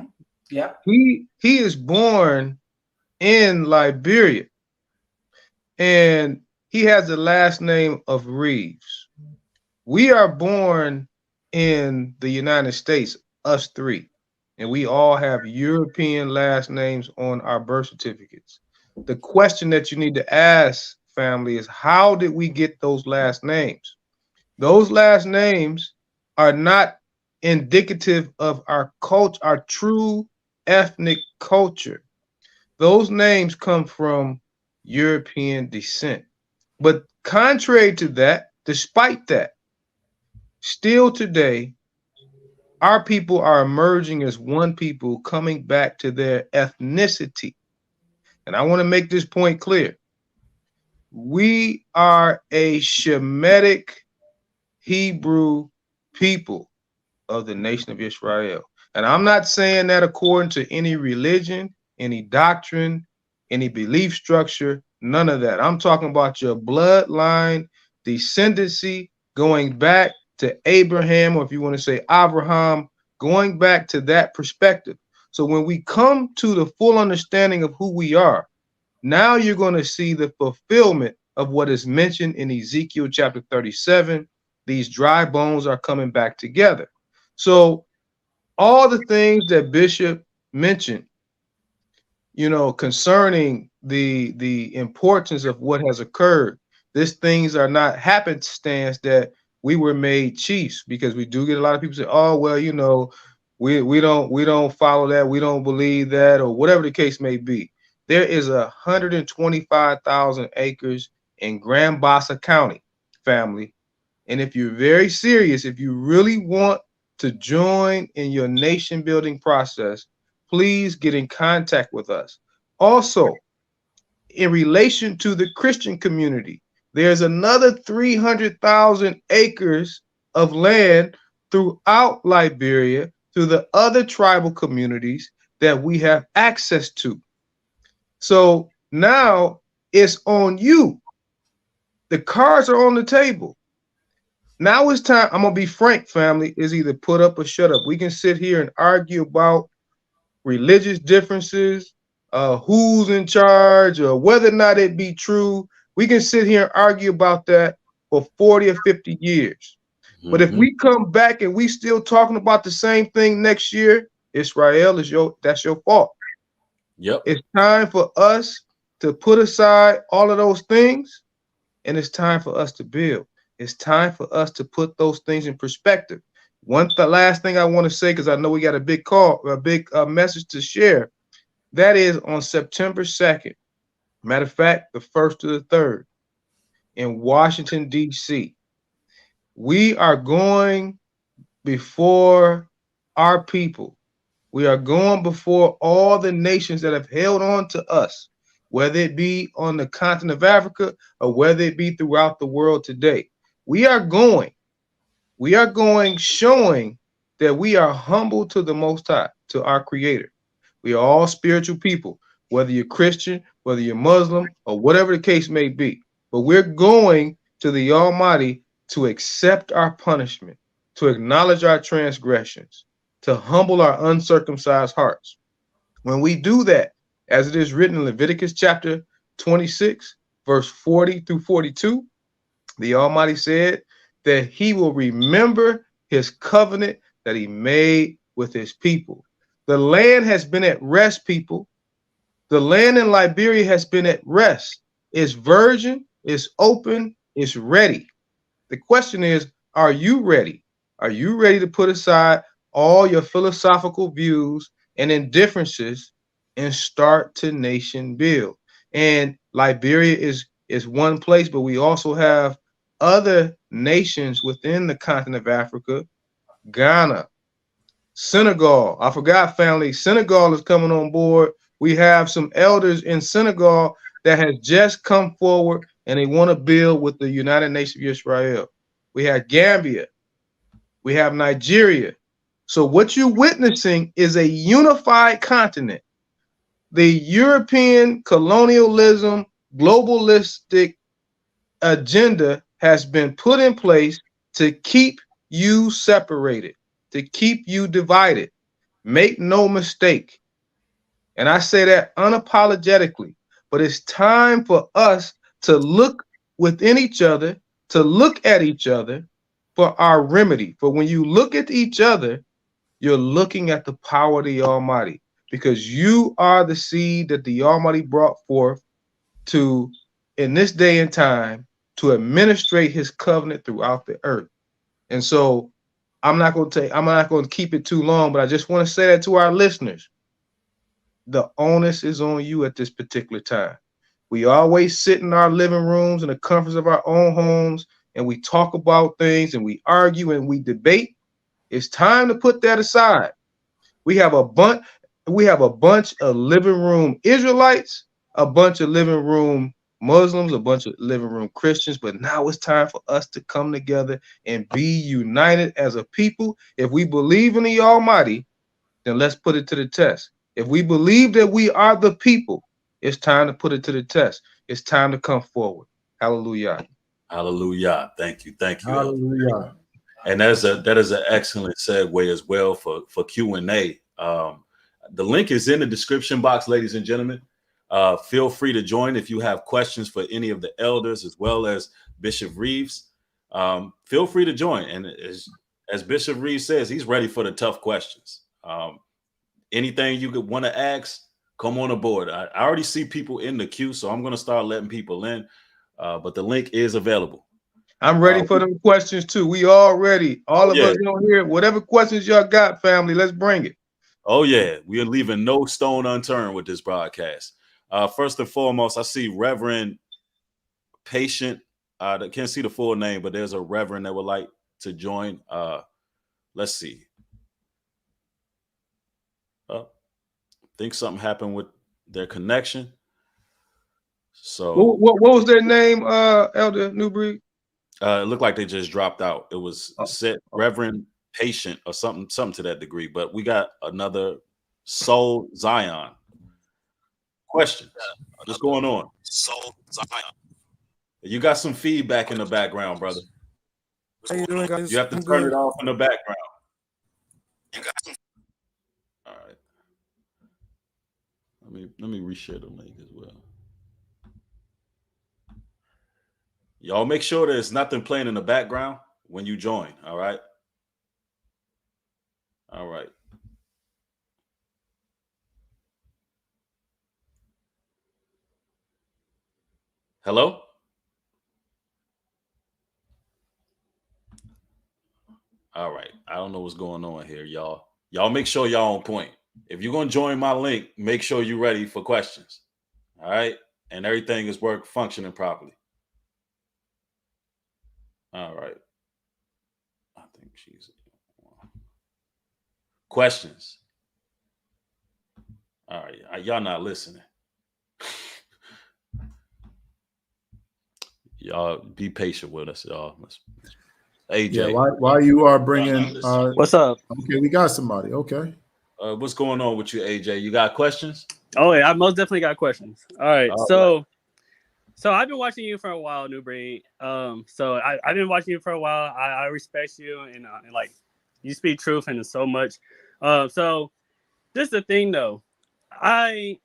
Speaker 7: Yeah.
Speaker 6: He is born in Liberia, and he has the last name of Reeves. We are born in the United States, us three, and we all have European last names on our birth certificates. The question that you need to ask, family, is how did we get those last names? Those last names are not indicative of our culture, our true ethnic culture. Those names come from European descent. But contrary to that, despite that, still today, our people are emerging as one people coming back to their ethnicity. And I want to make this point clear. We are a Shemitic Hebrew people of the nation of Israel. And I'm not saying that according to any religion, any doctrine, any belief structure, none of that. I'm talking about your bloodline, descendancy, going back to Abraham, or if you want to say Abraham, going back to that perspective. So when we come to the full understanding of who we are, now you're going to see the fulfillment of what is mentioned in Ezekiel chapter 37. These dry bones are coming back together. So all the things that Bishop mentioned, you know, concerning the importance of what has occurred, these things are not happenstance that we were made chiefs, because we do get a lot of people say, oh, well, you know, we don't follow that, we don't believe that, or whatever the case may be. There is 125,000 acres in Grand Bassa County, family. And if you're very serious, if you really want to join in your nation building process, please get in contact with us. Also, in relation to the Christian community, there's another 300,000 acres of land throughout Liberia, through the other tribal communities that we have access to. So now it's on you. The cards are on the table. Now it's time. I'm going to be frank, family, is either put up or shut up. We can sit here and argue about religious differences, who's in charge, or whether or not it be true. We can sit here and argue about that for 40 or 50 years. Mm-hmm. But if we come back and we still talking about the same thing next year, Israel, that's your fault. Yep. It's time for us to put aside all of those things, and it's time for us to build. It's time for us to put those things in perspective. The last thing I want to say, because I know we got a big message to share, that is on September 2nd. Matter of fact, the 1st to the 3rd in Washington, D.C. We are going before our people. We are going before all the nations that have held on to us, whether it be on the continent of Africa or whether it be throughout the world today. We are going showing that we are humble to the Most High, to our Creator. We are all spiritual people, whether you're Christian, whether you're Muslim, or whatever the case may be. But we're going to the Almighty to accept our punishment, to acknowledge our transgressions, to humble our uncircumcised hearts. When we do that, as it is written in Leviticus chapter 26, verse 40 through 42, the Almighty said that he will remember his covenant that he made with his people. The land has been at rest, people. The land in Liberia has been at rest. It's virgin, it's open, it's ready. The question is, are you ready? Are you ready to put aside all your philosophical views and indifferences and start to nation build? And Liberia is one place, but we also have other nations within the continent of Africa, Ghana, Senegal. I forgot, family. Senegal is coming on board. We have some elders in Senegal that has just come forward and they want to build with the United Nations of Israel. We have Gambia. We have Nigeria. So what you're witnessing is a unified continent. The European colonialism, globalistic agenda has been put in place to keep you separated, to keep you divided. Make no mistake. And I say that unapologetically, but it's time for us to look within each other, to look at each other for our remedy. For when you look at each other, you're looking at the power of the Almighty, because you are the seed that the Almighty brought forth to, in this day and time, to administrate his covenant throughout the earth. And so I'm not going to keep it too long, but I just want to say that to our listeners. The onus is on you at this particular time. We always sit in our living rooms in the comforts of our own homes, and we talk about things and we argue and we debate. It's time to put that aside. We have a bunch of living room Israelites, a bunch of living room Muslims, a bunch of living room Christians, but now it's time for us to come together and be united as a people. If we believe in the Almighty, then let's put it to the test. If we believe that we are the people, it's time to put it to the test. It's time to come forward. Hallelujah.
Speaker 5: Hallelujah. Thank you. Thank you.
Speaker 8: Hallelujah.
Speaker 5: And that is an excellent segue as well for Q&A. The link is in the description box, ladies and gentlemen. Feel free to join if you have questions for any of the elders as well as Bishop Reeves. Feel free to join. And as Bishop Reeves says, he's ready for the tough questions. Anything you could want to ask, come on aboard. I already see people in the queue, so I'm going to start letting people in. But the link is available.
Speaker 6: I'm ready for them questions too. We all ready. All of us on here, whatever questions y'all got, family, let's bring it.
Speaker 5: Oh, yeah. We are leaving no stone unturned with this broadcast. First and foremost, I see Reverend Patient. I can't see the full name, but there's a Reverend that would like to join. Let's see. I think something happened with their connection. So
Speaker 6: what was their name, Elder Newbreed?
Speaker 5: It looked like they just dropped out. It was said Reverend Patient or something to that degree. But we got another Soul Zion. Questions? What's going on?
Speaker 9: Soul Zion.
Speaker 5: You got some feedback in the background, brother.
Speaker 8: How you doing, guys?
Speaker 5: You have to turn it off in the background. All right. Let me reshare the link as well. Y'all make sure there's nothing playing in the background when you join. All right. All right. Hello? All right. I don't know what's going on here, y'all. Y'all make sure y'all on point. If you're going to join my link, make sure you're ready for questions. All right. And everything is functioning properly. All right. I think she's questions. All right. Y'all not listening. Y'all be patient with us, y'all. AJ.
Speaker 8: Yeah, while you are bringing
Speaker 10: what's up?
Speaker 8: Okay, we got somebody. Okay.
Speaker 5: What's going on with you, AJ? You got questions?
Speaker 10: Oh yeah, I most definitely got questions. All right. So I've been watching you for a while, Newbreed. So I've been watching you for a while. I respect you and like you speak truth and so much. So this is the thing though. I've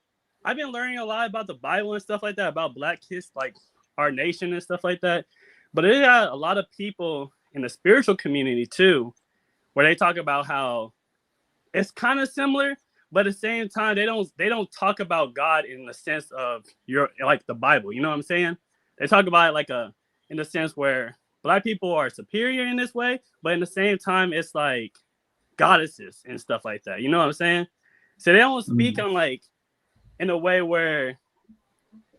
Speaker 10: been learning a lot about the Bible and stuff like that, about Black kids, like our nation and stuff like that. But it got a lot of people in the spiritual community too, where they talk about how it's kind of similar, but at the same time, they don't talk about God in the sense of like the Bible. You know what I'm saying? They talk about it like in the sense where Black people are superior in this way, but in the same time, it's like goddesses and stuff like that. You know what I'm saying? So they don't speak on like in a way where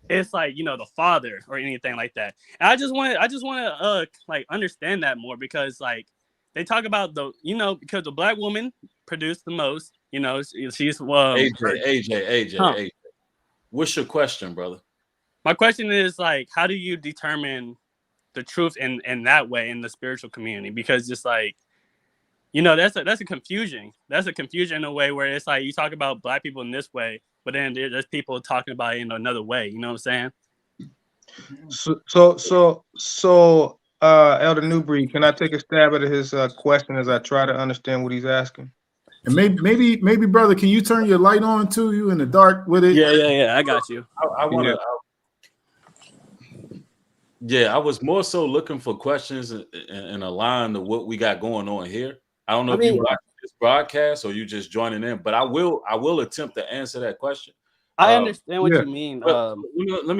Speaker 10: it's like, the Father or anything like that. And I just want to like understand that more, because like they talk about because the Black woman produced the most, she's
Speaker 5: AJ. What's your question, brother?
Speaker 10: My question is like, how do you determine the truth in that way in the spiritual community? Because just like, you know, that's a confusion. That's a confusion in a way where it's like you talk about black people in this way, but then there's people talking about it in another way. You know what I'm saying?
Speaker 6: So, Elder Newbreed, can I take a stab at his question as I try to understand what he's asking?
Speaker 8: And maybe, brother, can you turn your light on too? You in the dark with it?
Speaker 10: Yeah. I got you.
Speaker 5: I want to. Yeah, I was more so looking for questions and align to what we got going on here. I don't know if you watch this broadcast or you just joining in, but I will attempt to answer that question.
Speaker 10: I understand what you mean.
Speaker 5: Let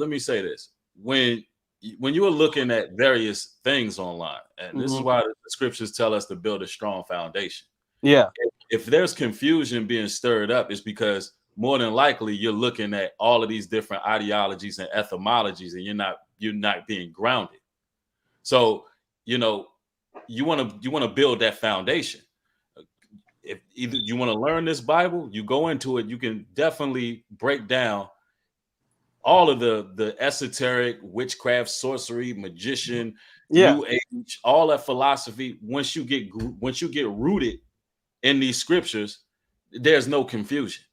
Speaker 5: me say this: when you are looking at various things online, and this is why the scriptures tell us to build a strong foundation.
Speaker 10: Yeah.
Speaker 5: If there's confusion being stirred up, it's because more than likely you're looking at all of these different ideologies and etymologies, and you're not being grounded. So, you know, you want to build that foundation. If either you want to learn this Bible, you go into it, you can definitely break down all of the esoteric, witchcraft, sorcery, magician, new age, all that philosophy. Once you get rooted in these scriptures, there's no confusion.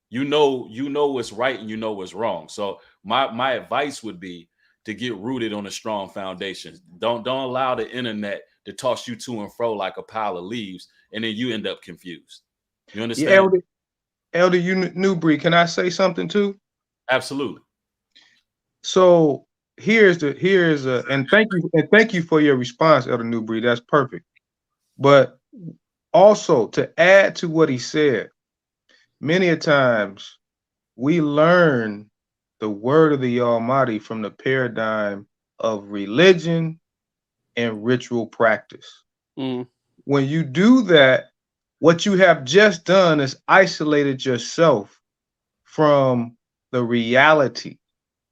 Speaker 5: You know what's right and you know what's wrong. So my advice would be to get rooted on a strong foundation. Don't allow the internet to toss you to and fro like a pile of leaves, and then you end up confused. You understand?
Speaker 6: Yeah, Elder Newbreed, can I say something too?
Speaker 5: Absolutely.
Speaker 6: So and thank you for your response, Elder Newbreed. That's perfect. But also to add to what he said, many a times we learn the word of the Almighty from the paradigm of religion and ritual practice. When you do that, what you have just done is isolated yourself from the reality.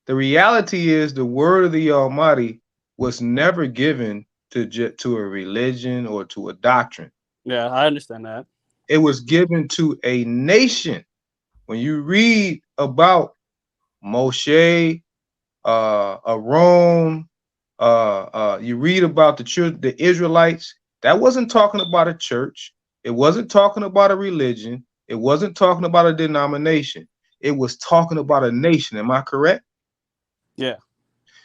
Speaker 6: The reality is the word of the Almighty was never given to a religion or to a doctrine.
Speaker 10: Yeah, I understand that.
Speaker 6: It was given to a nation. When you read about Moshe, Aaron, you read about the Israelites, that wasn't talking about a church. It wasn't talking about a religion. It wasn't talking about a denomination. It was talking about a nation. Am I correct?
Speaker 10: Yeah.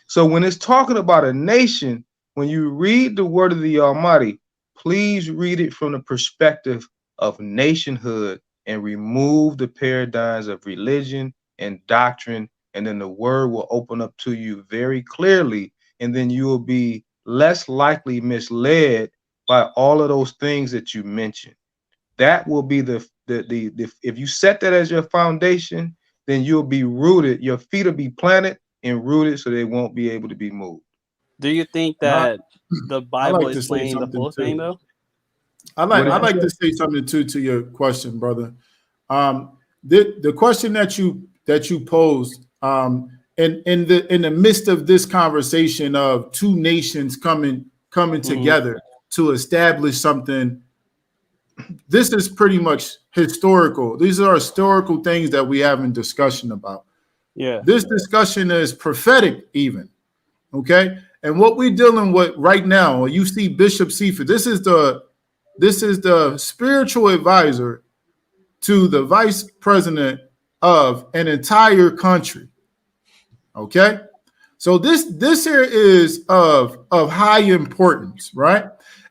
Speaker 6: So when it's talking about a nation, when you read the word of the Almighty, please read it from the perspective of nationhood and remove the paradigms of religion and doctrine, and then the word will open up to you very clearly, and then you will be less likely misled by all of those things that you mentioned. That will be the if you set that as your foundation, then you'll be rooted. Your feet will be planted and rooted, so they won't be able to be moved.
Speaker 10: Do you think that the Bible is saying the full thing, though?
Speaker 8: I'd like to say something too to your question, brother. The question that you posed, in the midst of this conversation of two nations coming together to establish something, this is pretty much historical. These are historical things that we have in discussion about.
Speaker 10: Yeah.
Speaker 8: This discussion is prophetic even. Okay. And what we're dealing with right now, you see Bishop Seifert, this is the spiritual advisor to the vice president of an entire country. Okay. So this here is of high importance, right?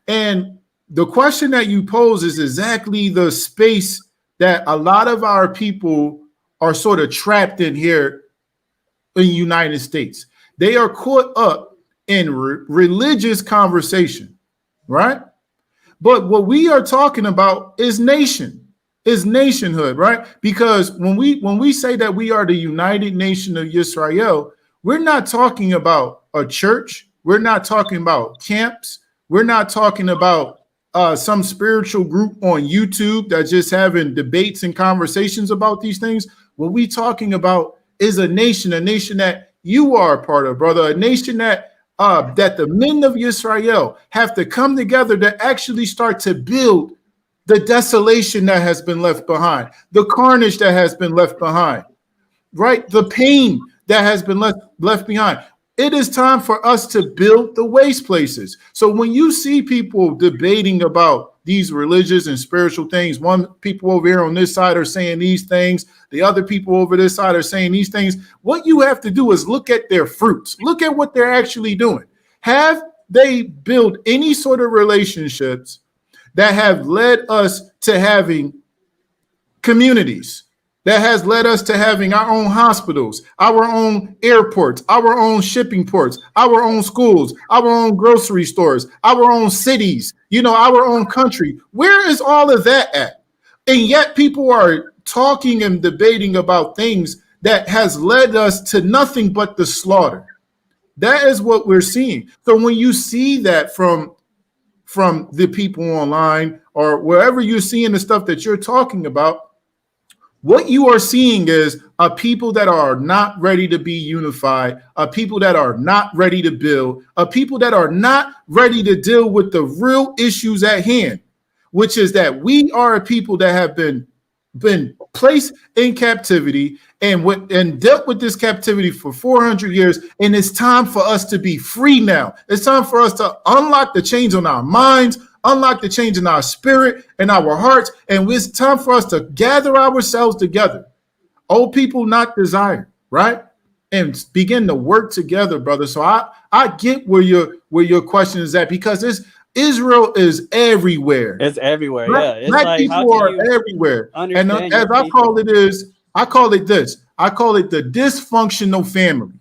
Speaker 8: And the question that you pose is exactly the space that a lot of our people are sort of trapped in here in the United States. They are caught up in religious conversation, right? But what we are talking about is nationhood, right? Because when we say that we are the United Nation of Israel, we're not talking about a church. We're not talking about camps. We're not talking about some spiritual group on YouTube that's just having debates and conversations about these things. What we're talking about is a nation that you are a part of, brother, a nation that the men of Israel have to come together to actually start to build the desolation that has been left behind, the carnage that has been left behind, right? The pain that has been left behind. It is time for us to build the waste places. So when you see people debating about these religious and spiritual things. One people over here on this side are saying these things. The other people over this side are saying these things. What you have to do is look at their fruits. Look at what they're actually doing. Have they built any sort of relationships that have led us to having communities, that has led us to having our own hospitals, our own airports, our own shipping ports, our own schools, our own grocery stores, our own cities, our own country? Where is all of that at? And yet people are talking and debating about things that has led us to nothing but the slaughter. That is what we're seeing. So when you see that from the people online or wherever you're seeing the stuff that you're talking about, what you are seeing is a people that are not ready to be unified, a people that are not ready to build, a people that are not ready to deal with the real issues at hand, which is that we are a people that have been placed in captivity and dealt with this captivity for 400 years. And it's time for us to be free now. It's time for us to unlock the chains on our minds, unlock the change in our spirit and our hearts. And it's time for us to gather ourselves together. Old people not desired, right? And begin to work together, brother. So I get where your question is at, because Israel is everywhere.
Speaker 10: It's everywhere. It's
Speaker 8: Black
Speaker 10: like,
Speaker 8: people are everywhere. And as I call it this. I call it the dysfunctional family.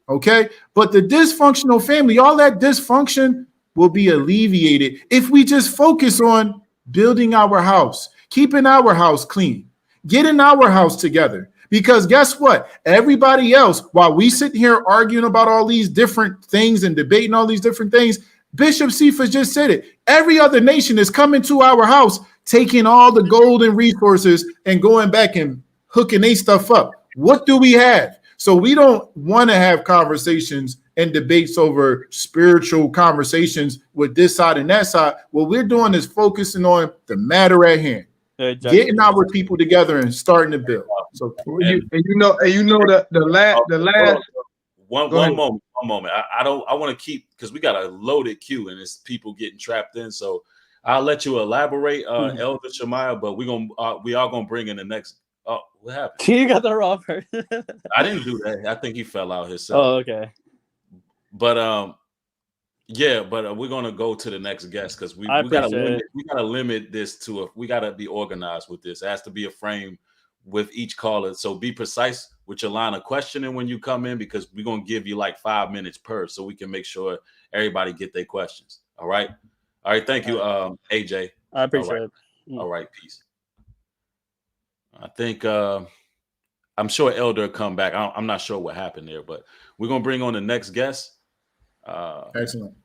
Speaker 8: Okay? But the dysfunctional family, all that dysfunction will be alleviated if we just focus on building our house, keeping our house clean, getting our house together. Because guess what? Everybody else, while we sit here arguing about all these different things and debating all these different things, Bishop Cephas just said it. Every other nation is coming to our house, taking all the gold and resources and going back and hooking their stuff up. What do we have? So we don't want to have conversations and debates over spiritual conversations with this side and that side. What we're doing is focusing on the matter at hand, getting our people together and starting to build. So
Speaker 6: the last.
Speaker 5: One moment. I want to keep, because we got a loaded queue and it's people getting trapped in. So I'll let you elaborate, Elder Shemaiah, but we are gonna bring in the next. Oh, what happened?
Speaker 10: You got the wrong person.
Speaker 5: I didn't do that. I think he fell out himself.
Speaker 10: Oh, okay.
Speaker 5: But we're gonna go to the next guest, because we gotta limit this to we gotta be organized with this. It has to be a frame with each caller. So be precise with your line of questioning when you come in, because we're gonna give you like 5 minutes per, so we can make sure everybody get their questions. All right. Thank you, AJ.
Speaker 10: I appreciate it.
Speaker 5: All right, peace. I think I'm sure Elder will come back. I'm not sure what happened there, but we're gonna bring on the next guest.
Speaker 8: Excellent.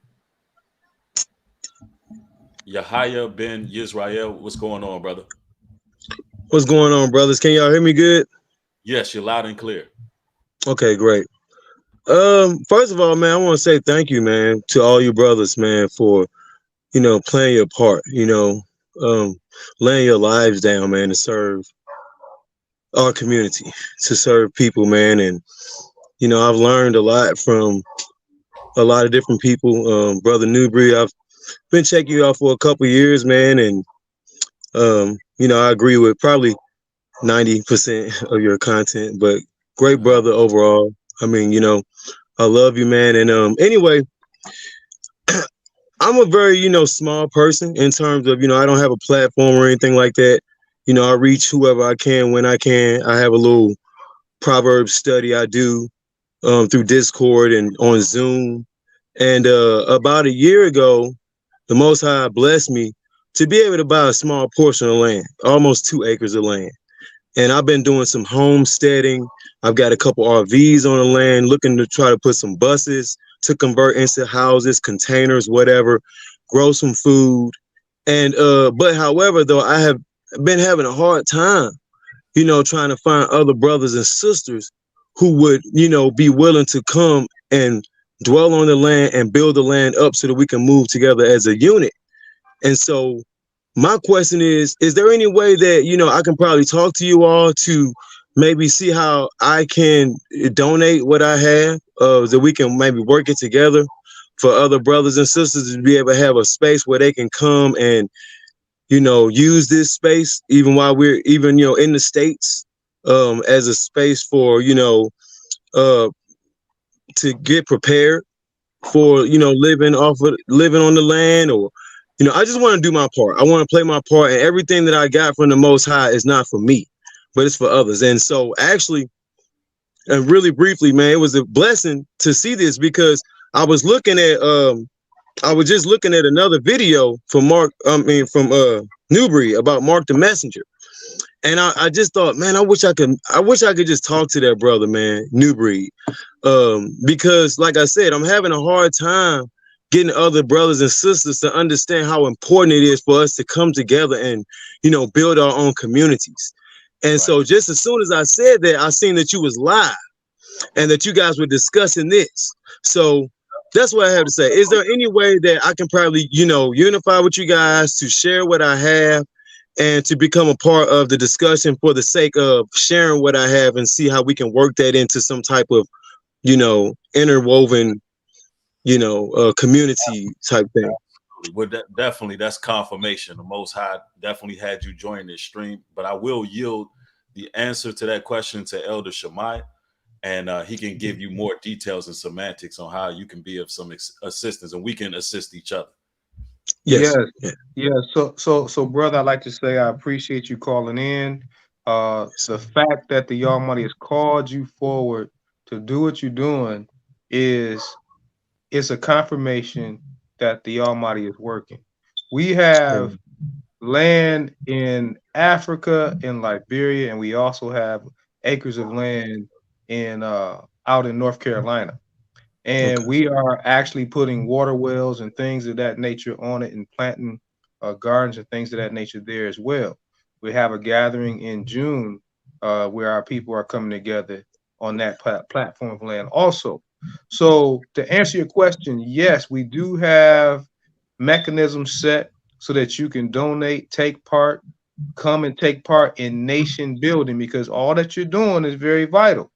Speaker 5: Yahya Ben Yisrael, what's going on, brother?
Speaker 9: What's going on, brothers? Can y'all hear me good?
Speaker 5: Yes, you're loud and clear.
Speaker 9: Okay, great. First of all, man, I want to say thank you, man, to all you brothers, man, for playing your part, laying your lives down, man, to serve our community, to serve people, man. And I've learned a lot from a lot of different people. Brother Newbury, I've been checking you out for a couple years, man, and I agree with probably 90% of your content, but great brother overall. I mean, I love you, man. And anyway, I'm a very, small person in terms of, I don't have a platform or anything like that. I reach whoever I can when I can. I have a little Proverbs study I do through Discord and on Zoom. And about a year ago, the Most High blessed me to be able to buy a small portion of land, almost 2 acres of land. And I've been doing some homesteading. I've got a couple RVs on the land, looking to try to put some buses to convert into houses, containers, whatever, grow some food. And but however, though, I have been having a hard time, trying to find other brothers and sisters who would, be willing to come and dwell on the land and build the land up so that we can move together as a unit. And so my question is there any way that, I can probably talk to you all to maybe see how I can donate what I have, that we can maybe work it together for other brothers and sisters to be able to have a space where they can come and use this space even while we're even, in the States, as a space for, to get prepared for, living on the land, or, I just want to do my part. I want to play my part, and everything that I got from the Most High is not for me, but it's for others. And so actually, and really briefly, man, it was a blessing to see this, because I was just looking at another video from Newbury about Mark the Messenger. And I just thought, man, I wish I could just talk to that brother, man, Newbury. Because like I said, I'm having a hard time getting other brothers and sisters to understand how important it is for us to come together and, build our own communities. And so just as soon as I said that, I seen that you was live and that you guys were discussing this. So that's what I have to say. Is there any way that I can probably, unify with you guys to share what I have and to become a part of the discussion for the sake of sharing what I have, and see how we can work that into some type of, interwoven, community type thing?
Speaker 5: Well, definitely, that's confirmation. The Most High definitely had you join this stream, but I will yield the answer to that question to Elder Shammai, and he can give you more details and semantics on how you can be of some assistance, and we can assist each other.
Speaker 6: Yes. So, brother, I'd like to say I appreciate you calling in. The fact that the Almighty has called you forward to do what you're doing is a confirmation that the Almighty is working. We have land in Africa, in Liberia, and we also have acres of land out in North Carolina. And we are actually putting water wells and things of that nature on it, and planting gardens and things of that nature there as well. We have a gathering in June where our people are coming together on that platform of land also. So to answer your question, yes, we do have mechanisms set so that you can donate, take part, come and take part in nation building, because all that you're doing is very vital.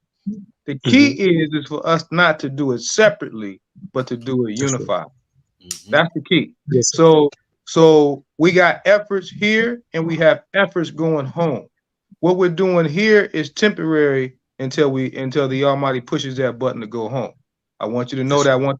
Speaker 6: The key is for us not to do it separately, but to do it unified. That's the key. So we got efforts here and we have efforts going home. What we're doing here is temporary until the Almighty pushes that button to go home. I want you to know that. I want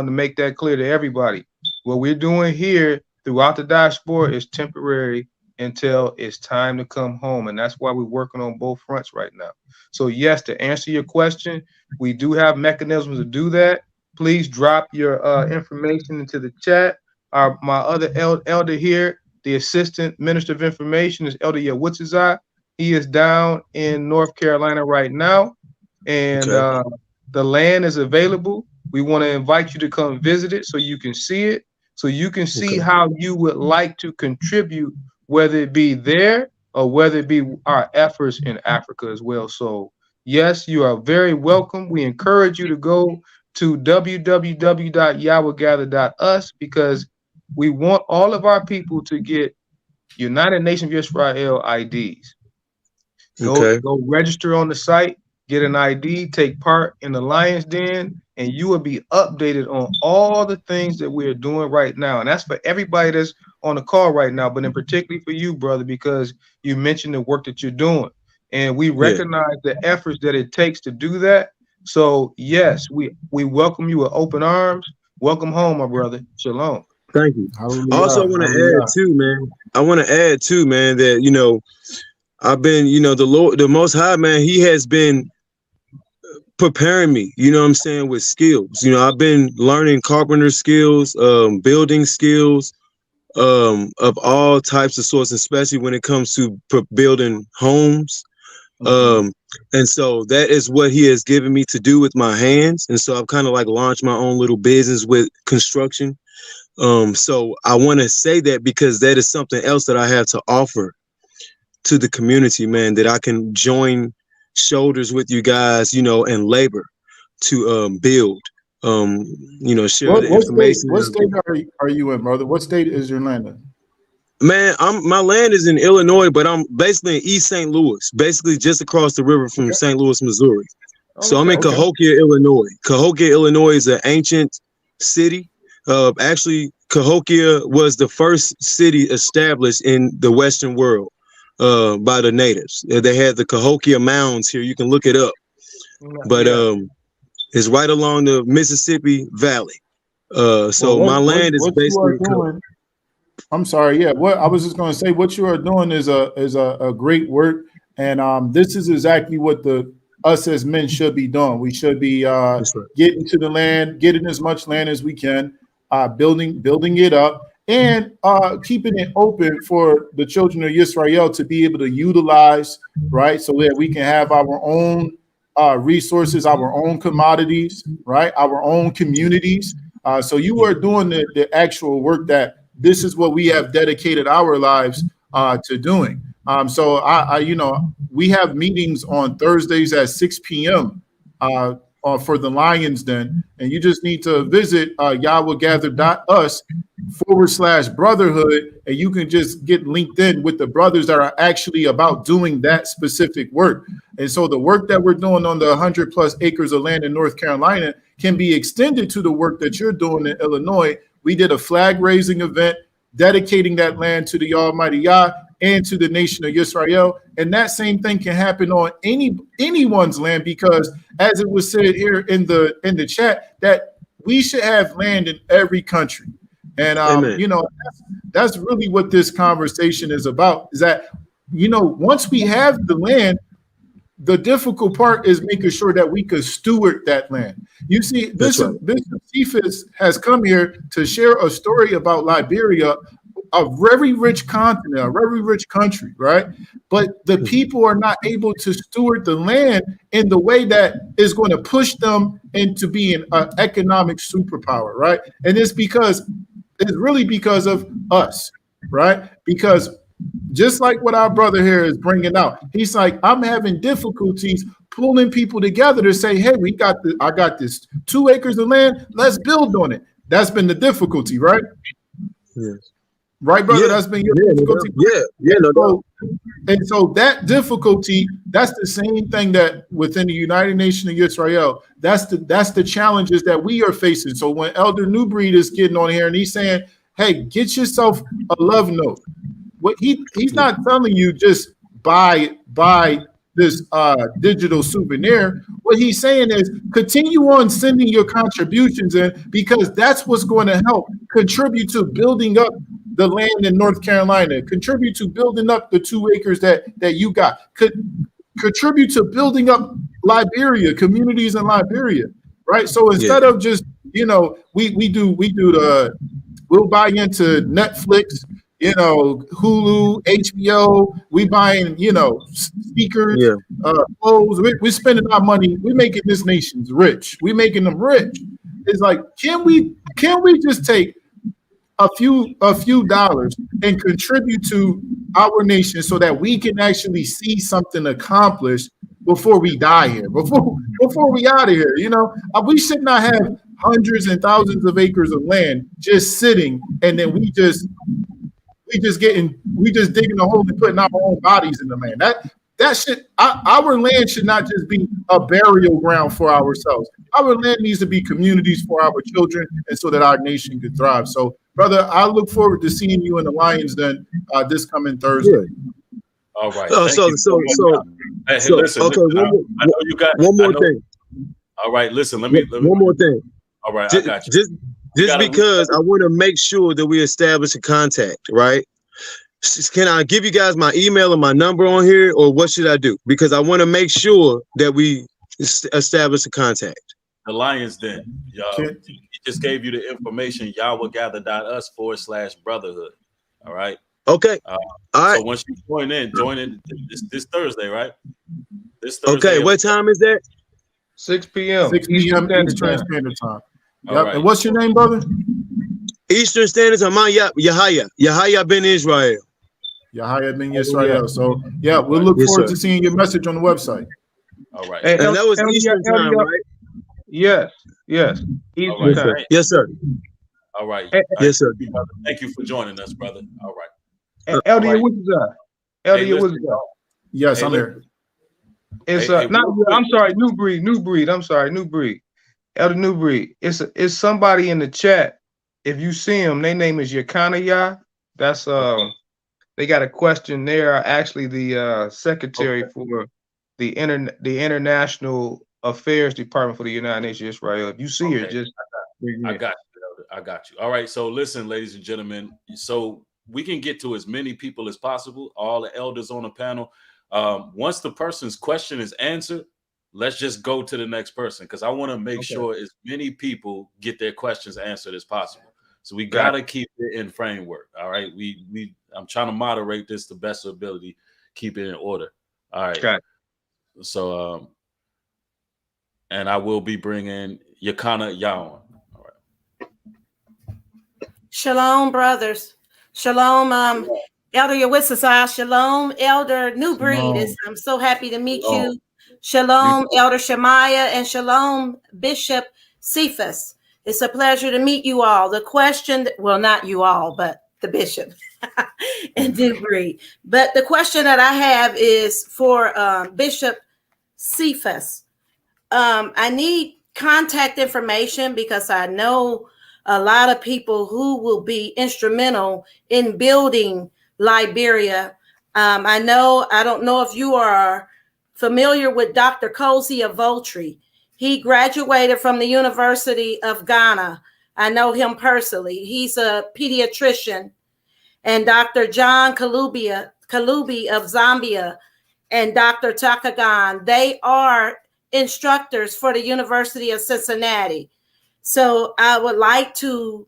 Speaker 6: to make that clear to everybody. What we're doing here throughout the diaspora is temporary until it's time to come home. And that's why we're working on both fronts right now. So yes, to answer your question, we do have mechanisms to do that. Please drop your information into the chat. My other elder here, the Assistant Minister of Information, is Elder Yawitzazai. He is down in North Carolina right now, and the land is available. We want to invite you to come visit it so you can see it, so you can see how you would like to contribute, whether it be there or whether it be our efforts in Africa as well. So yes, you are very welcome. We encourage you to go to www.yahwehgather.us, because we want all of our people to get United Nation of Israel IDs. Go register on the site, get an ID, take part in the Lion's Den, and you will be updated on all the things that we're doing right now. And that's for everybody that's on the call right now, but in particularly for you, brother, because you mentioned the work that you're doing. And we recognize the efforts that it takes to do that. So yes, we welcome you with open arms. Welcome home, my brother. Shalom.
Speaker 9: Thank you. Also, I want to add too, man, that, I've been, the Most High, man, he has been preparing me, with skills. I've been learning carpenter skills, building skills, of all types of sorts, especially when it comes to building homes. And so that is what he has given me to do with my hands. And so I've kind of like launched my own little business with construction. So I want to say that because that is something else that I have to offer to the community, man, that I can join shoulders with you guys, and labor to build, share the information.
Speaker 8: What state are you in, brother? What state is your land in?
Speaker 9: Man, my land is in Illinois, but I'm basically in East St. Louis, basically just across the river from St. Louis, Missouri. So I'm in Cahokia, Illinois. Cahokia, Illinois is an ancient city. Actually, Cahokia was the first city established in the Western world by the natives. They had the Cahokia mounds here. You can look it up. But it's right along the Mississippi Valley. So my land is basically.
Speaker 8: I'm sorry. Yeah, what I was just going to say, what you are doing is a great work, and this is exactly what us as men should be doing. We should be getting to the land, getting as much land as we can, building it up, and keeping it open for the children of Israel to be able to utilize, right, so that we can have our own resources, our own commodities, right, our own communities. So you are doing the actual work that this is what we have dedicated our lives to doing. So I we have meetings on Thursdays at 6 p.m. For the Lions Den, and you just need to visit YahwehGather.us/brotherhood, and you can just get linked in with the brothers that are actually about doing that specific work. And so the work that we're doing on the 100+ acres of land in North Carolina can be extended to the work that you're doing in Illinois. We did a flag raising event dedicating that land to the Almighty Yah and to the nation of Israel. And that same thing can happen on anyone's land, because as it was said here in the chat, that we should have land in every country. And that's really what this conversation is about, is that once we have the land, the difficult part is making sure that we could steward that land. You see, Bishop Cephas has come here to share a story about Liberia, a very rich continent, a very rich country, right? But the people are not able to steward the land in the way that is going to push them into being an economic superpower, right? And it's really because of us, right? Because just like what our brother here is bringing out, he's like, I'm having difficulties pulling people together to say, hey, I got this 2 acres of land, let's build on it. That's been the difficulty, right?
Speaker 9: Yes.
Speaker 8: Right, brother? That's been your difficulty. And so that difficulty, that's the same thing that within the United Nations of Israel, that's the challenges that we are facing. So when Elder Newbreed is getting on here and he's saying, hey, get yourself a love note. What he's not telling you just buy this digital souvenir. What he's saying is continue on sending your contributions in, because that's what's going to help contribute to building up the land in North Carolina, contribute to building up the 2 acres that you got, contribute to building up Liberia, communities in Liberia, right? So instead of just, we'll buy into Netflix, Hulu, HBO, we buying, speakers, clothes. We're spending our money. We're making this nation rich. We're making them rich. It's like, can we just take a few dollars and contribute to our nation so that we can actually see something accomplished before we die here, before we out of here? We should not have hundreds and thousands of acres of land just sitting, and then we just digging a hole and putting our own bodies in the land. Our land should not just be a burial ground for ourselves. Our land needs to be communities for our children, and so that our nation could thrive. So, brother, I look forward to seeing you in the Lions Den this coming Thursday.
Speaker 5: Yeah. All right.
Speaker 9: Listen,
Speaker 5: I know you got
Speaker 9: one more thing.
Speaker 5: All right, listen. Let me.
Speaker 9: One more thing.
Speaker 5: All right, I got you.
Speaker 9: Just because I want to make sure that we establish a contact, right? Can I give you guys my email and my number on here, or what should I do? Because I want to make sure that we establish a contact.
Speaker 5: The Lions Den. He just gave you the information, YahwehGather.us/brotherhood. All right.
Speaker 9: Okay. All right.
Speaker 5: So once you join in this Thursday, right? This Thursday.
Speaker 9: Okay. What time is that?
Speaker 6: 6 p.m.
Speaker 8: 6 p.m. Eastern Standard Time. Yep. Right. And what's your name, brother?
Speaker 9: Eastern Standard Time. Yahya Ben Israel.
Speaker 8: Yahya Ben Israel. So yeah, we'll look forward to seeing your message on the website.
Speaker 5: All right.
Speaker 9: And that was Eastern Time, right?
Speaker 6: Yes. Eastern Time.
Speaker 9: Yes, sir.
Speaker 5: All right.
Speaker 9: Yes, sir.
Speaker 5: Thank you for joining us, brother. All right.
Speaker 6: Elder, what's that?
Speaker 8: Yes, I'm here.
Speaker 6: It's I'm sorry, New Breed. I'm sorry, New Breed. Elder New Breed. It's somebody in the chat if you see them, their name is Yakanaya. That's they got a question there. Actually, the secretary for the International Affairs Department for the United Nations Israel. If you see her, just
Speaker 5: I got you, Elder. I got you. All right. So listen, ladies and gentlemen. So we can get to as many people as possible. All the elders on the panel. Once the person's question is answered, let's just go to the next person because I want to make sure as many people get their questions answered as possible. So we gotta keep it in framework. All right. I'm trying to moderate this to best ability, keep it in order. All right.
Speaker 6: Okay.
Speaker 5: So and I will be bringing Yakana Yawan. All right.
Speaker 11: Shalom, brothers. Shalom, Elder Yawisasai. Shalom, Elder New Breed. I'm so happy to meet you. Shalom, Elder Shemaiah, and shalom, Bishop Cephas. It's a pleasure to meet you all. The question, well, not you all, but the bishop and New Breed. But the question that I have is for Bishop Cephas. I need contact information because I know a lot of people who will be instrumental in building Liberia. I don't know if you are familiar with Dr. Cozy of Voltri. He graduated from the University of Ghana. I know him personally. He's a pediatrician. And Dr. John Kalubi of Zambia and Dr. Takagan, they are instructors for the University of Cincinnati. So I would like to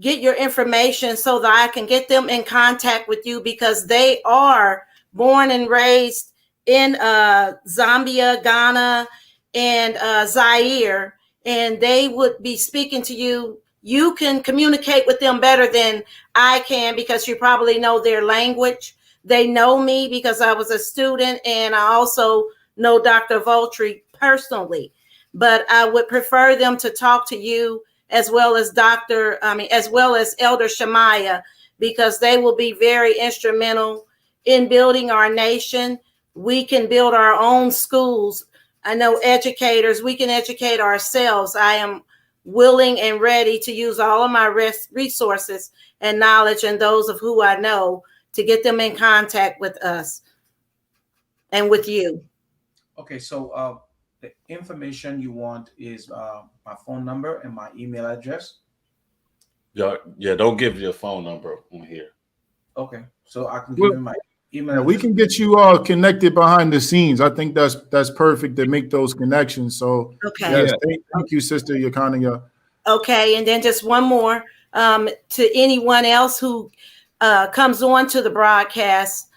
Speaker 11: get your information so that I can get them in contact with you because they are born and raised in Zambia, Ghana, and Zaire, and they would be speaking to you. You can communicate with them better than I can because you probably know their language. They know me because I was a student, and I also know Dr. Voltri personally. But I would prefer them to talk to you as well as as well as Elder Shemaiah, because they will be very instrumental in building our nation. We can build our own schools. I know educators, we can educate ourselves. I am willing and ready to use all of my resources and knowledge and those of who I know to get them in contact with us and with you.
Speaker 7: Okay, so the information you want is my phone number and my email address.
Speaker 5: Yeah, don't give your phone number on here.
Speaker 7: Okay, so I can give you my email address.
Speaker 8: We can get you all connected behind the scenes. I think that's perfect to make those connections. So
Speaker 11: okay,
Speaker 8: yes, thank you, Sister Yakania.
Speaker 11: Okay, and then just one more to anyone else who comes on to the broadcast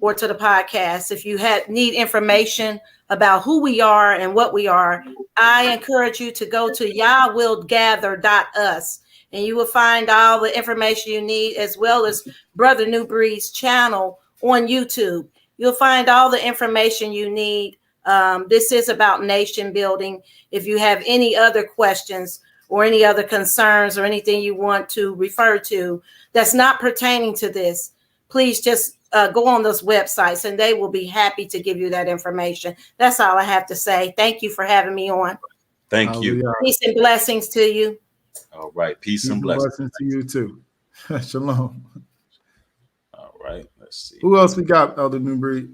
Speaker 11: or to the podcast. If you need information about who we are and what we are, I encourage you to go to yahwillgather.us, and you will find all the information you need, as well as Brother New Breed's channel on YouTube. You'll find all the information you need. This is about nation building. If you have any other questions or any other concerns or anything you want to refer to that's not pertaining to this, please just go on those websites and they will be happy to give you that information. That's all I have to say. Thank you for having me on.
Speaker 5: Thank you.
Speaker 11: Peace and blessings to you.
Speaker 5: All right. Peace and blessings
Speaker 8: to you too. Shalom.
Speaker 5: All right. Let's see.
Speaker 8: Who else we got, Elder New Breed?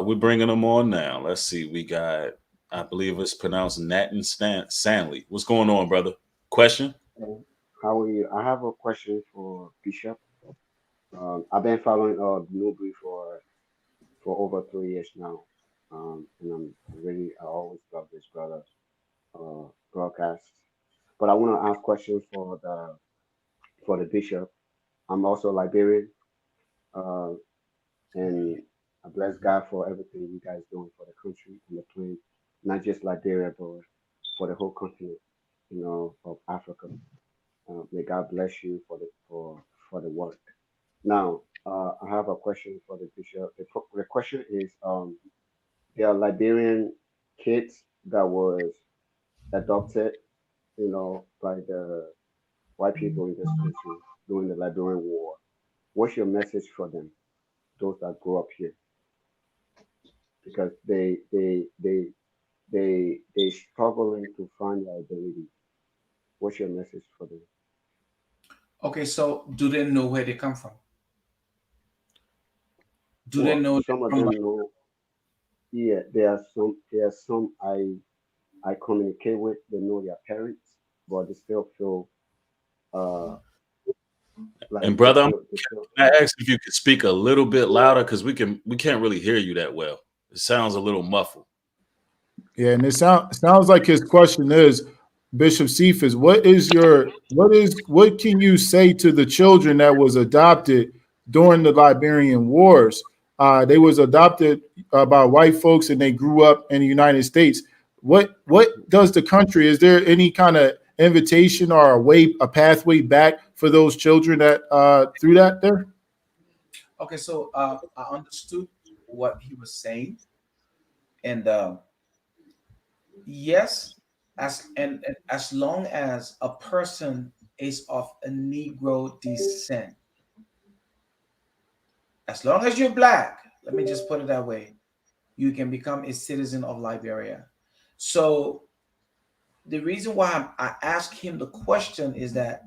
Speaker 5: We're bringing them on now. Let's see. We got, I believe it's pronounced Nathan Stanley. What's going on, brother? Question?
Speaker 12: How are you? I have a question for Bishop. I've been following New Breed for over 3 years now, and I always love this brother broadcast. But I want to ask questions for the Bishop. I'm also Liberian, and I bless God for everything you guys doing for the country and the planet, not just Liberia, but for the whole continent, of Africa. May God bless you for the work. Now, I have a question for the Bishop. The question is, there are Liberian kids that was adopted, by the white people in this country during the Liberian War. What's your message for them, those that grew up here? Because they struggling to find their identity. What's your message for them?
Speaker 7: Okay, so do they know where they come from? Do they
Speaker 12: Well,
Speaker 7: know
Speaker 12: some of
Speaker 7: from
Speaker 12: them
Speaker 7: like,
Speaker 12: know. Yeah, there are some I communicate with. They know their parents, but they still feel uh
Speaker 5: And
Speaker 12: like
Speaker 5: brother,
Speaker 12: they feel.
Speaker 5: I ask if you could speak a little bit louder because we can't really hear you that well. It sounds a little muffled.
Speaker 8: Yeah, and it sounds like his question is, Bishop Cephas, what can you say to the children that was adopted during the Liberian Wars? They was adopted by white folks and they grew up in the United States. What does the country? Is there any kind of invitation or a pathway back for those children that through that there?
Speaker 7: okay, so I understood what he was saying, and yes, and as long as a person is of a Negro descent, as long as you're black, let me just put it that way, you can become a citizen of Liberia. So the reason why I asked him the question is that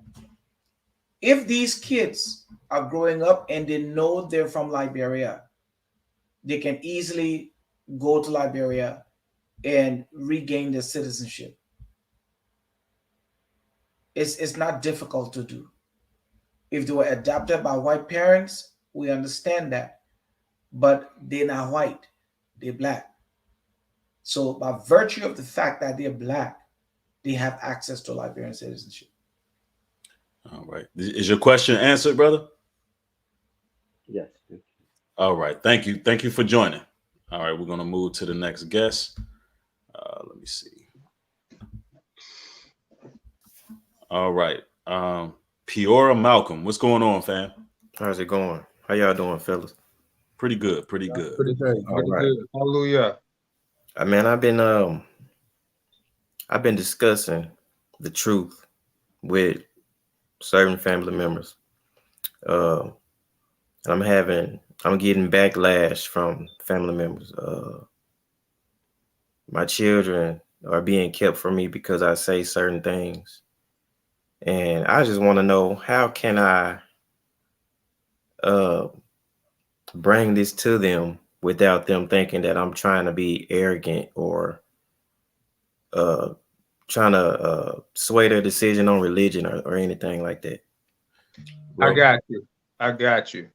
Speaker 7: if these kids are growing up and they know they're from Liberia, they can easily go to Liberia and regain their citizenship. It's not difficult to do. If they were adopted by white parents, we understand that, but they're not white, they're black. So by virtue of the fact that they're black, they have access to Liberian citizenship.
Speaker 5: All right. Is your question answered, brother?
Speaker 12: Yes. Thank you.
Speaker 5: All right. Thank you. Thank you for joining. All right. We're going to move to the next guest. Let me see. All right. Peora Malcolm. What's going on, fam?
Speaker 13: How's it going? How y'all doing, fellas?
Speaker 5: Pretty good. Pretty good.
Speaker 6: Pretty good.
Speaker 13: All right.
Speaker 6: Good. Hallelujah.
Speaker 13: I mean, I've been discussing the truth with certain family members. I'm getting backlash from family members. My children are being kept from me because I say certain things. And I just want to know, how can I bring this to them without them thinking that I'm trying to be arrogant or trying to sway their decision on religion or anything like that.
Speaker 6: I got you.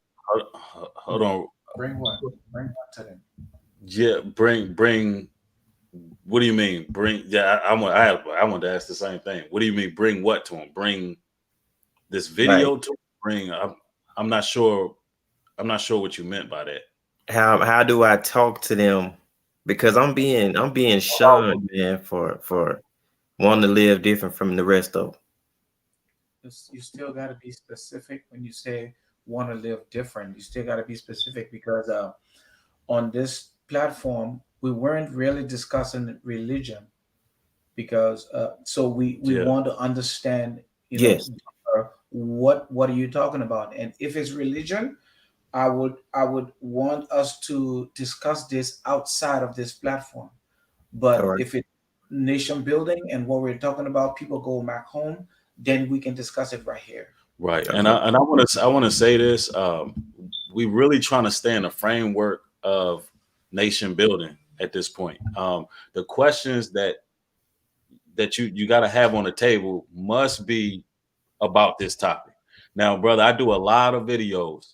Speaker 5: Hold on.
Speaker 7: Bring what? Bring what to them?
Speaker 5: Yeah, bring. What do you mean? Bring? Yeah, I want to ask the same thing. What do you mean? Bring what to them? Bring this video to them? Bring. I'm not sure. I'm not sure what you meant by that.
Speaker 13: How do I talk to them? Because I'm being shunned, man, for wanting to live different from the rest of them.
Speaker 7: You still got to be specific when you say want to live different. You still got to be specific because on this platform we weren't really discussing religion because so we want to understand what are you talking about, and if it's religion, I would want us to discuss this outside of this platform. But if it's nation building and what we're talking about, people go back home, then we can discuss it right here.
Speaker 5: Right. And I want to say this. We really trying to stay in the framework of nation building at this point. The questions that you got to have on the table must be about this topic. Now, brother, I do a lot of videos.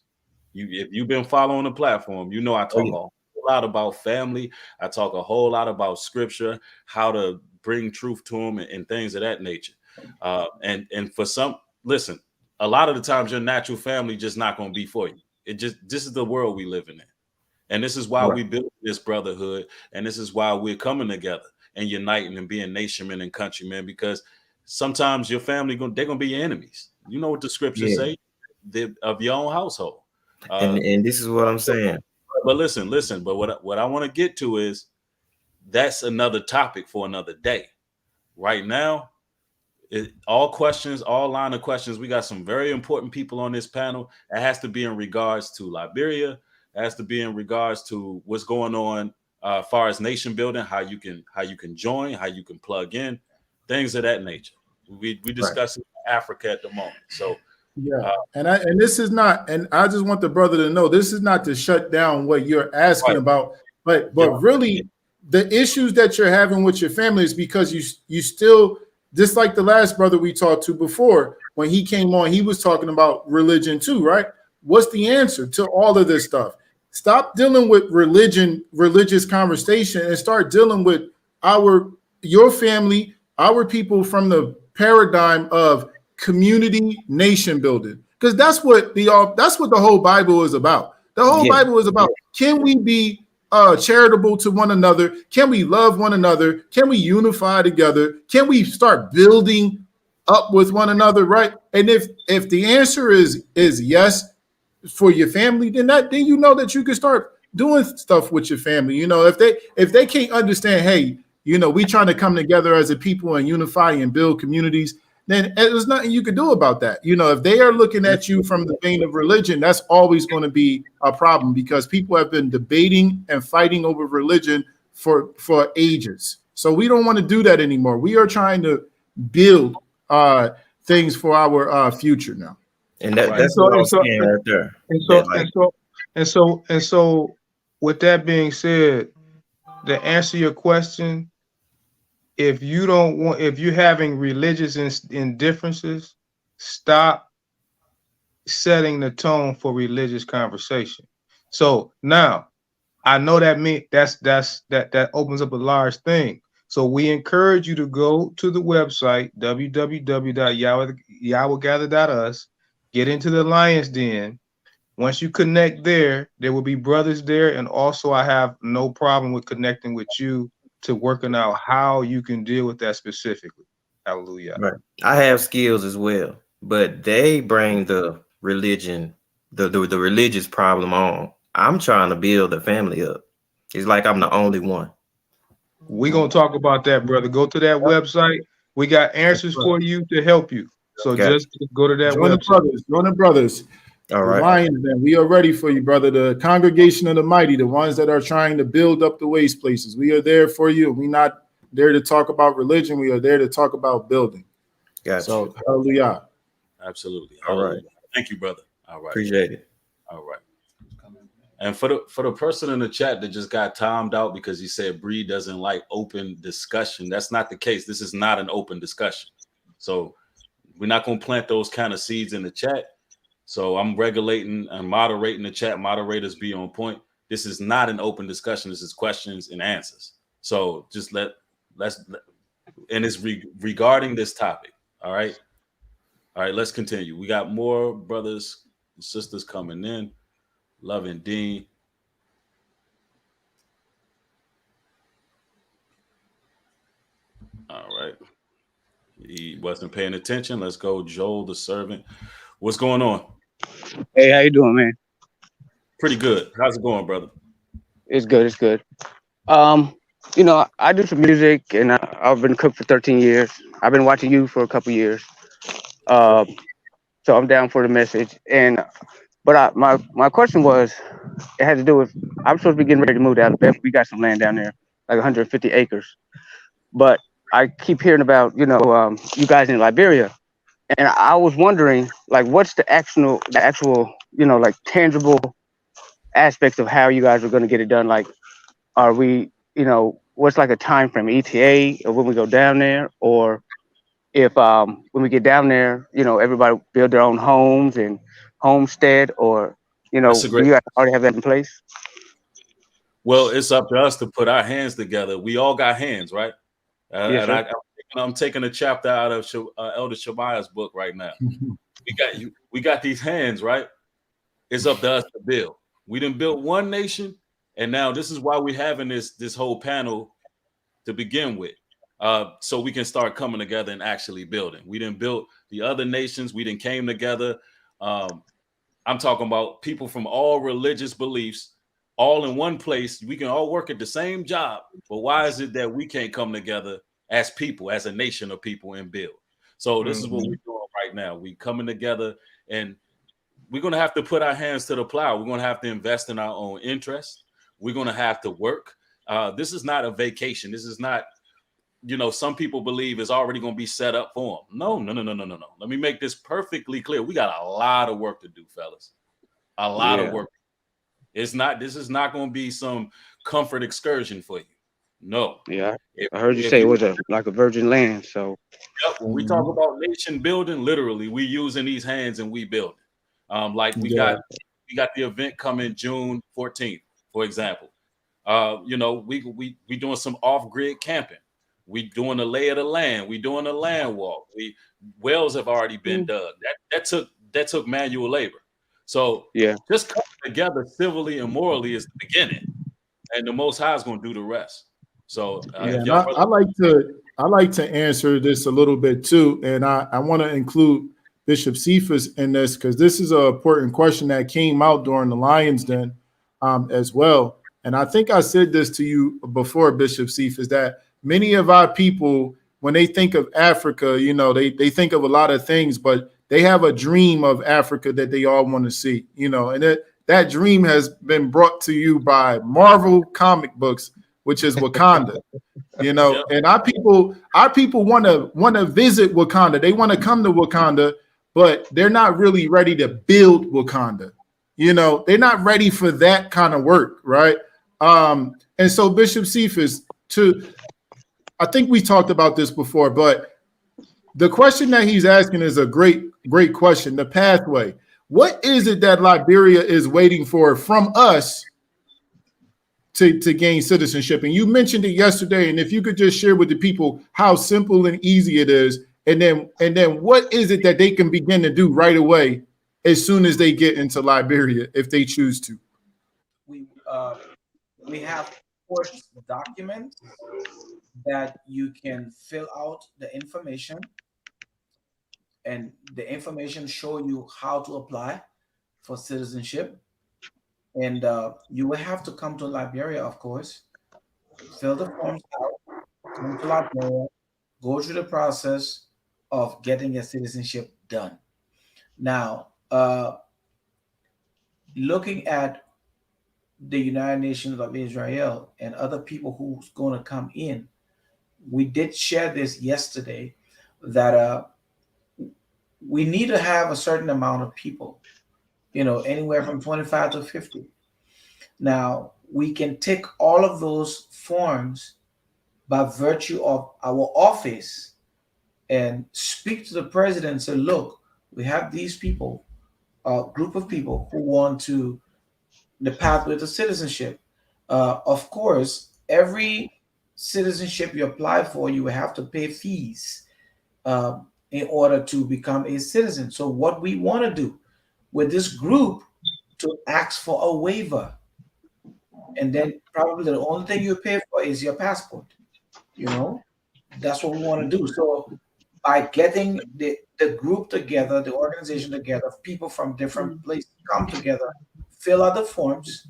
Speaker 5: If you've been following the platform, you know I talk a whole lot about family. I talk a whole lot about scripture, how to bring truth to them, and things of that nature. And for some, listen, a lot of the times your natural family just not going to be for you. This is the world we living in. And this is why we build this brotherhood. And this is why we're coming together and uniting and being nationmen and countrymen, because sometimes your family, they're going to be your enemies. You know what the scriptures say of your own household.
Speaker 13: And this is what I'm saying.
Speaker 5: But listen. But what I want to get to is that's another topic for another day. Right now, all line of questions. We got some very important people on this panel. It has to be in regards to Liberia. It has to be in regards to what's going on as far as nation building, how you can join, how you can plug in, things of that nature. We discussing Africa at the moment. So
Speaker 8: Yeah, and this is not, and I just want the brother to know this is not to shut down what you're asking about, but really the issues that you're having with your family is because you still, just like the last brother we talked to before, when he came on, he was talking about religion too, right? What's the answer to all of this stuff? Stop dealing with religious conversation, and start dealing with your family, our people, from the paradigm of community nation building, because that's what the whole Bible is about. The whole Bible is about, can we be charitable to one another? Can we love one another? Can we unify together? Can we start building up with one another, right? And if the answer is yes for your family, then you know that you can start doing stuff with your family. You know, if they can't understand, hey, you know, we trying to come together as a people and unify and build communities, then there's nothing you can do about that. You know, if they are looking at you from the vein of religion, that's always going to be a problem, because people have been debating and fighting over religion for ages. So we don't want to do that anymore. We are trying to build things for our future now.
Speaker 13: And that's what I was saying right there.
Speaker 6: And so with that being said, to answer your question, if you're having religious indifferences, stop setting the tone for religious conversation. So now I know that opens up a large thing. So we encourage you to go to the website www.yahwehgather.us, get into the Lion's Den. Once you connect there will be brothers there, and also I have no problem with connecting with you to working out how you can deal with that specifically. Hallelujah.
Speaker 13: Right. I have skills as well, but they bring the religion, the religious problem on. I'm trying to build a family up. It's like I'm the only one.
Speaker 6: We're going to talk about that, brother. Go to that website. We got answers for you to help you. So just go to that website.
Speaker 8: Join the brothers.
Speaker 13: All right.
Speaker 8: Lions, man, we are ready for you, brother. The congregation of the mighty, the ones that are trying to build up the waste places. We are there for you. We're not there to talk about religion. We are there to talk about building.
Speaker 13: Gotcha.
Speaker 8: So, hallelujah.
Speaker 5: Absolutely.
Speaker 13: All right.
Speaker 5: Thank you, brother. All right.
Speaker 13: Appreciate it.
Speaker 5: All right. And for the person in the chat that just got timed out because he said Bree doesn't like open discussion, that's not the case. This is not an open discussion. So we're not going to plant those kind of seeds in the chat. So I'm regulating and moderating the chat. Moderators be on point. This is not an open discussion. This is questions and answers. So just and it's regarding this topic. All right. All right, let's continue. We got more brothers and sisters coming in. Love and Dean. All right. He wasn't paying attention. Let's go, Joel the servant. What's going on?
Speaker 14: Hey, how you doing, man?
Speaker 5: Pretty good. How's it going, brother?
Speaker 14: It's good. It's good. You know, I do some music, and I've been cook for 13 years. I've been watching you for a couple years. So I'm down for the message. But my question was, it had to do with, I'm supposed to be getting ready to move to Alabama. We got some land down there, like 150 acres. But I keep hearing about, you know, you guys in Liberia. And I was wondering, like, what's the actual, you know, like tangible aspects of how you guys are going to get it done? Like, are we, you know, what's like a time frame, ETA, or when we go down there, or if when we get down there, you know, everybody build their own homes and homestead, or, you know, do you guys already have that in place?
Speaker 5: Well, it's up to us to put our hands together. We all got hands, right?
Speaker 14: Yes,
Speaker 5: and I'm taking a chapter out of Elder Shemaya's book right now. We got these hands, right? It's up to us to build. We done built one nation, and now this is why we're having this whole panel to begin with, so we can start coming together and actually building. We done built the other nations. We done came together. I'm talking about people from all religious beliefs, all in one place. We can all work at the same job, but why is it that we can't come together as people, as a nation of people, and build? So this is what we're doing right now. We coming together, and we're going to have to put our hands to the plow. We're going to have to invest in our own interests. We're going to have to work. This is not a vacation. This is not you know, some people believe is already going to be set up for them. No. Let me make this perfectly clear. We got a lot of work to do, fellas. A lot of work. This is not going to be some comfort excursion for you. No.
Speaker 14: Yeah, I heard you say it was like a virgin land. So
Speaker 5: when we talk about nation building, literally, we using these hands and we building. Like we got the event coming June 14th, for example. You know, we doing some off-grid camping. We doing the lay of the land. We doing a land walk. Wells have already been dug. That took manual labor. So just coming together civilly and morally is the beginning, and the Most High is going to do the rest. So
Speaker 8: I like to answer this a little bit too, and I want to include Bishop Cephas in this because this is an important question that came out during the Lions Den as well. And I think I said this to you before, Bishop Cephas, that many of our people, when they think of Africa, you know, they think of a lot of things, but they have a dream of Africa that they all want to see, you know, and that dream has been brought to you by Marvel comic books, which is Wakanda, you know, and our people want to visit Wakanda. They want to come to Wakanda, but they're not really ready to build Wakanda. You know, they're not ready for that kind of work, right? And so Bishop Cephas, I think we talked about this before, but the question that he's asking is a great question. The pathway. What is it that Liberia is waiting for from us to gain citizenship? And you mentioned it yesterday, and if you could just share with the people how simple and easy it is, and then what is it that they can begin to do right away as soon as they get into Liberia, if they choose to?
Speaker 7: We have course documents that you can fill out the information, and the information show you how to apply for citizenship. And you will have to come to Liberia, of course, fill the forms out, come to Liberia, go through the process of getting your citizenship done. Now, looking at the United Nations of Israel and other people who's going to come in, we did share this yesterday that we need to have a certain amount of people, you know, anywhere from 25 to 50. Now, we can take all of those forms by virtue of our office and speak to the president and say, look, we have these people, a group of people who want to the pathway to citizenship. Of course, every citizenship you apply for, you will have to pay fees in order to become a citizen. So what we want to do with this group to ask for a waiver, and then probably the only thing you pay for is your passport. You know, that's what we want to do. So by getting the group together, the organization together, people from different places come together, fill out the forms,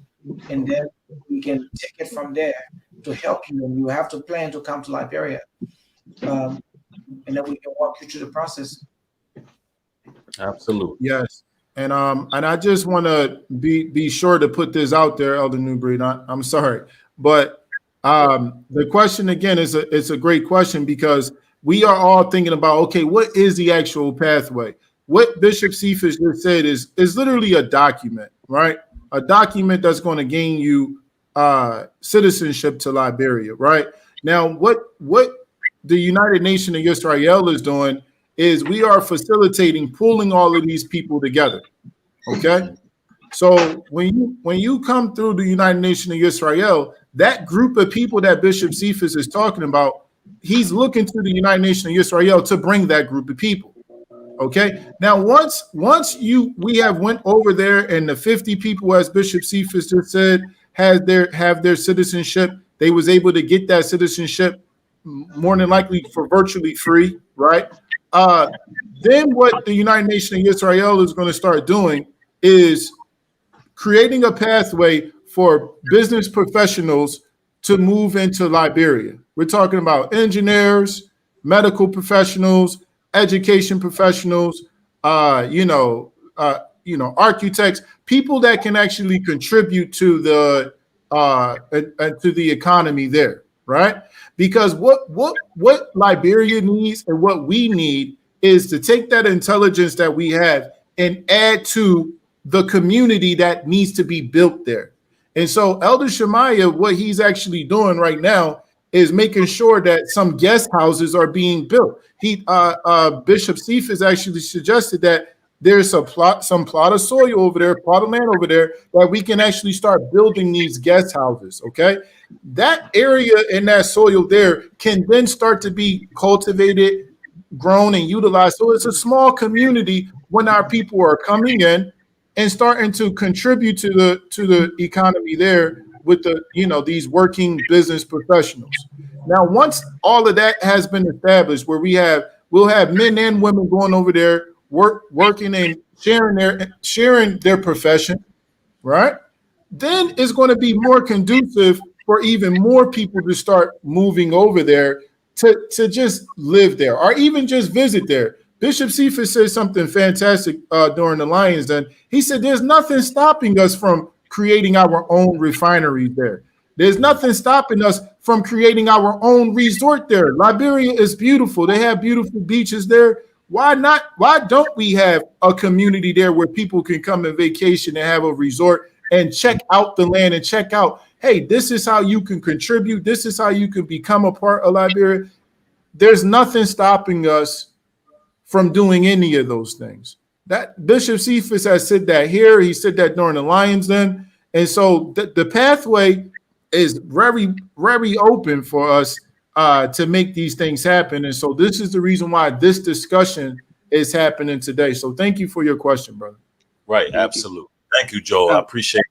Speaker 7: and then we can take it from there to help you. And you have to plan to come to Liberia, and then we can walk you through the process.
Speaker 5: Absolutely.
Speaker 8: Yes. And I just want to be sure to put this out there, Elder Newbreed. I'm sorry, but the question again is it's a great question because we are all thinking about, okay, what is the actual pathway? What Bishop Cephas just said is literally a document, right? A document that's going to gain you citizenship to Liberia, right? Now, what the United Nations of Israel is doing is we are facilitating pulling all of these people together, okay? So when you come through the United Nations of Israel, that group of people that Bishop Cephas is talking about, he's looking to the United Nations of Israel to bring that group of people. Okay. Now, once we have went over there and the 50 people, as Bishop Cephas just said, have their citizenship, they was able to get that citizenship more than likely for virtually free, right? Then what the United Nations of Israel is going to start doing is creating a pathway for business professionals to move into Liberia. We're talking about engineers, medical professionals, education professionals, architects, people that can actually contribute to the economy there, right? Because what Liberia needs and what we need is to take that intelligence that we have and add to the community that needs to be built there. And so Elder Shemaiah, what he's actually doing right now is making sure that some guest houses are being built. Bishop Cephas actually suggested that there's some plot of soil over there, plot of land over there, that we can actually start building these guest houses, okay? That area in that soil there can then start to be cultivated, grown, and utilized. So it's a small community when our people are coming in and starting to contribute to the economy there with these working business professionals. Now, once all of that has been established, where we'll have men and women going over there, working and sharing their profession, right? Then it's going to be more conducive for even more people to start moving over there to just live there or even just visit there. Bishop Cephas said something fantastic during the Lions Den. He said there's nothing stopping us from creating our own refineries there. There's nothing stopping us from creating our own resort there. Liberia is beautiful. They have beautiful beaches there. Why not? Why don't we have a community there where people can come and vacation and have a resort and check out the land and check out, hey, this is how you can contribute. This is how you can become a part of Liberia. There's nothing stopping us from doing any of those things. That Bishop Cephas has said that here. He said that during the Lions Den. And so the pathway is very, very open for us to make these things happen. And so this is the reason why this discussion is happening today. So thank you for your question, brother.
Speaker 5: Right. Absolutely. Thank you, Joel. I appreciate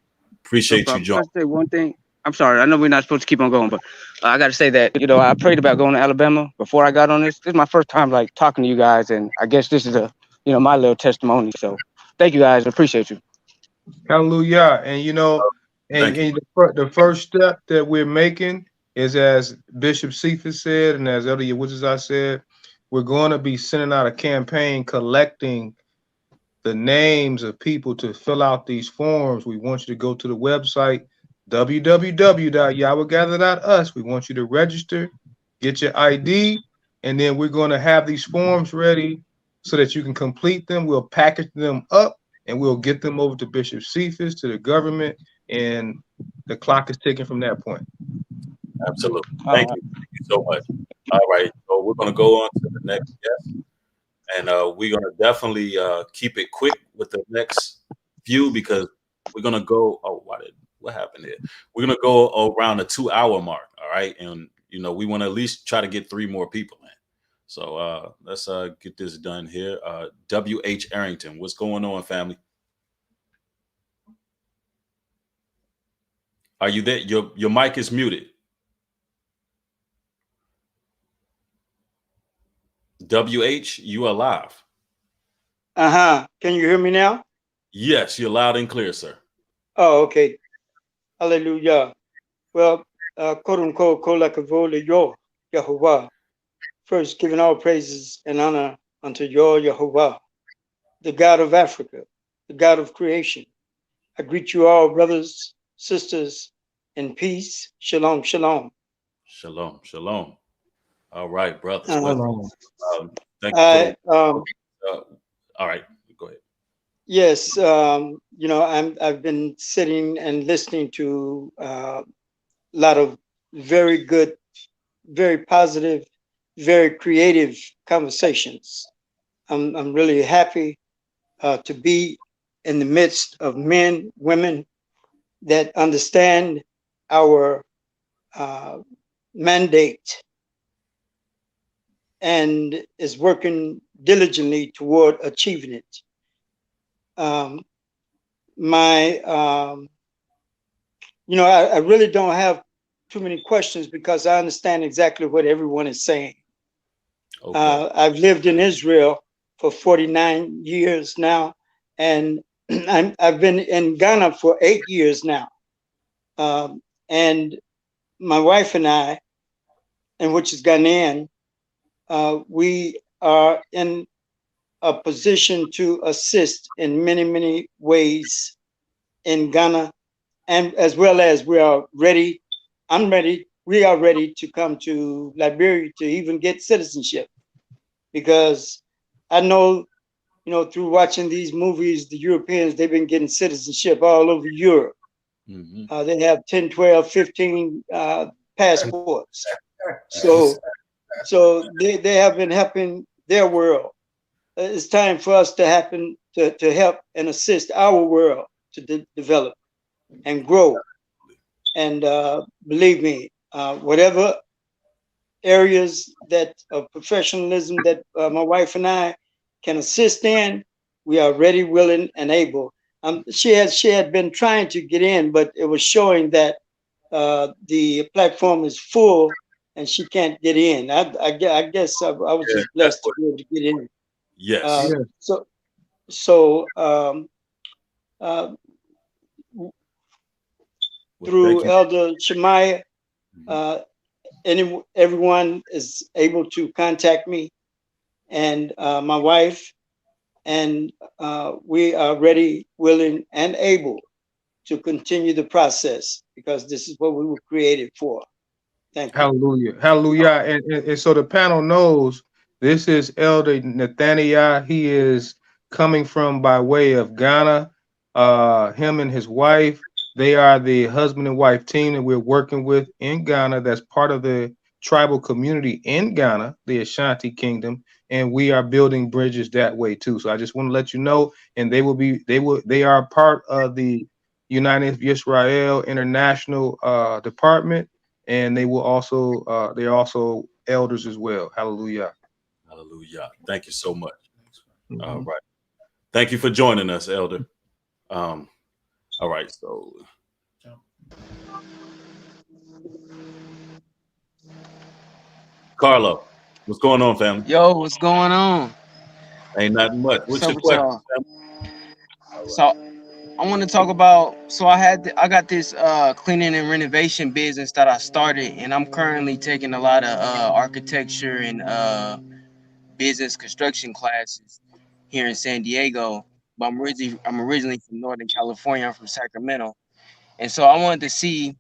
Speaker 5: you, Joel.
Speaker 14: I'll say one thing. I'm sorry. I know we're not supposed to keep on going, but I got to say that, I prayed about going to Alabama before I got on this. This is my first time talking to you guys. And I guess this is my little testimony. So thank you guys. I appreciate you.
Speaker 6: Hallelujah. And, the first step that we're making is, as Bishop Cephas said, and as Elder Yawuzazai said, we're going to be sending out a campaign collecting the names of people to fill out these forms. We want you to go to the website, www.yahwehgather.us. We want you to register, get your ID, and then we're going to have these forms ready so that you can complete them. We'll package them up and we'll get them over to Bishop Cephas, to the government, and the clock is ticking from that point.
Speaker 5: Absolutely. Thank you so much. All right. So we're going to go on to the next guest. And we're going to definitely keep it quick with the next few because we're going to go. Oh, what happened here? We're going to go around the 2-hour mark. All right. And, we want to at least try to get 3 more people in. So let's get this done here. W.H. Arrington, what's going on, family? Are you there? Your mic is muted. WH, you are live.
Speaker 15: Can you hear me now?
Speaker 5: Yes, you're loud and clear, sir.
Speaker 15: Oh, okay. Hallelujah. Well, quote-unquote, Yahuwah. First, giving all praises and honor unto Yahuwah, the God of Africa, the God of creation. I greet you all, brothers, sisters, in peace. Shalom, shalom.
Speaker 5: Shalom, shalom. All right, brothers.
Speaker 15: Thank you.
Speaker 5: All right, go ahead.
Speaker 15: Yes, I've been sitting and listening to a lot of very good, very positive, very creative conversations. I'm really happy to be in the midst of men, women that understand our mandate and is working diligently toward achieving it. I really don't have too many questions because I understand exactly what everyone is saying. Okay. I've lived in Israel for 49 years now, and I've been in Ghana for 8 years now. And my wife and I, and which is Ghanaian, we are in a position to assist in many, many ways in Ghana, and as well as we are ready. I'm ready. we are ready to come to Liberia to even get citizenship, because I know, you know, through watching these movies, the Europeans, they've been getting citizenship all over Europe. They have 10, 12, 15 passports. So they have been helping their world. It's time for us to help and assist our world to develop and grow. And believe me, whatever areas that of professionalism that my wife and I can assist in, we are ready, willing, and able. She had been trying to get in, but it was showing that the platform is full and she can't get in. I guess I was just blessed to be able to get in.
Speaker 5: Yes.
Speaker 15: Through Elder Shemaiah, everyone is able to contact me and my wife, and we are ready, willing, and able to continue the process, because this is what we were created for. Thank you.
Speaker 6: Hallelujah. Hallelujah. And so the panel knows this is Elder Nathaniel. He is coming from by way of Ghana. Him and his wife, they are the husband and wife team that we're working with in Ghana. That's part of the tribal community in Ghana, the Ashanti Kingdom, and we are building bridges that way too. So I just want to let you know, and they are part of the United Israel International Department, and they will also they're also elders as well. Hallelujah.
Speaker 5: Hallelujah. Thank you so much. All right. Thank you for joining us, Elder. All right, so Carlo, what's going on, family?
Speaker 16: Yo, what's going on?
Speaker 5: Ain't nothing much. What's your question?
Speaker 16: So I want to talk about, I got this cleaning and renovation business that I started, and I'm currently taking a lot of architecture and business construction classes here in San Diego. But I'm originally from Northern California. I'm from Sacramento, and so I wanted to see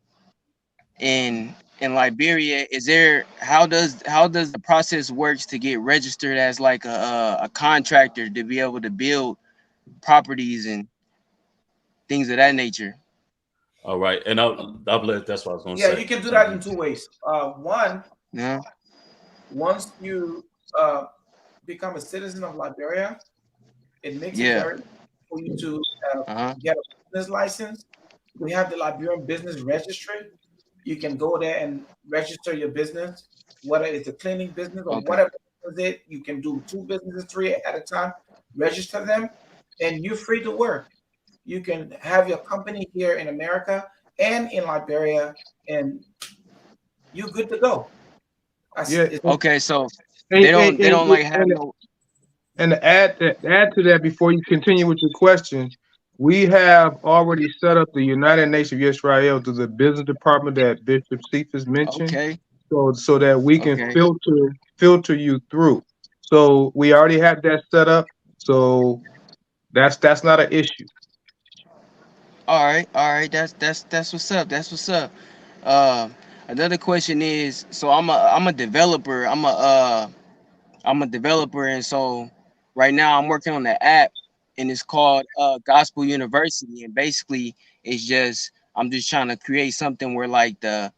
Speaker 16: in Liberia, how does the process works to get registered as like a contractor to be able to build properties and things of that nature?
Speaker 5: All right, and I'll let. That's what I was going to say.
Speaker 7: Yeah, you can do that in two ways. One, once you become a citizen of Liberia, it makes it very for you to get a business license. We have the Liberian Business Registry. You can go there and register your business, whether it's a cleaning business or whatever it is. You can do 2 businesses, 3 at a time, register them, and you're free to work. You can have your company here in America and in Liberia, and you're good to go.
Speaker 16: Okay, so they don't like have no.
Speaker 6: And to add to that, before you continue with your question, we have already set up the United Nations of Israel through the business department that Bishop Cephas mentioned.
Speaker 16: Okay.
Speaker 6: So that we can filter you through. So we already have that set up. So that's not an issue.
Speaker 16: All right. That's what's up. That's what's up. Another question is, so I'm a developer. I'm a developer, and so right now I'm working on the app, and it's called Gospel University, and basically I'm just trying to create something where like the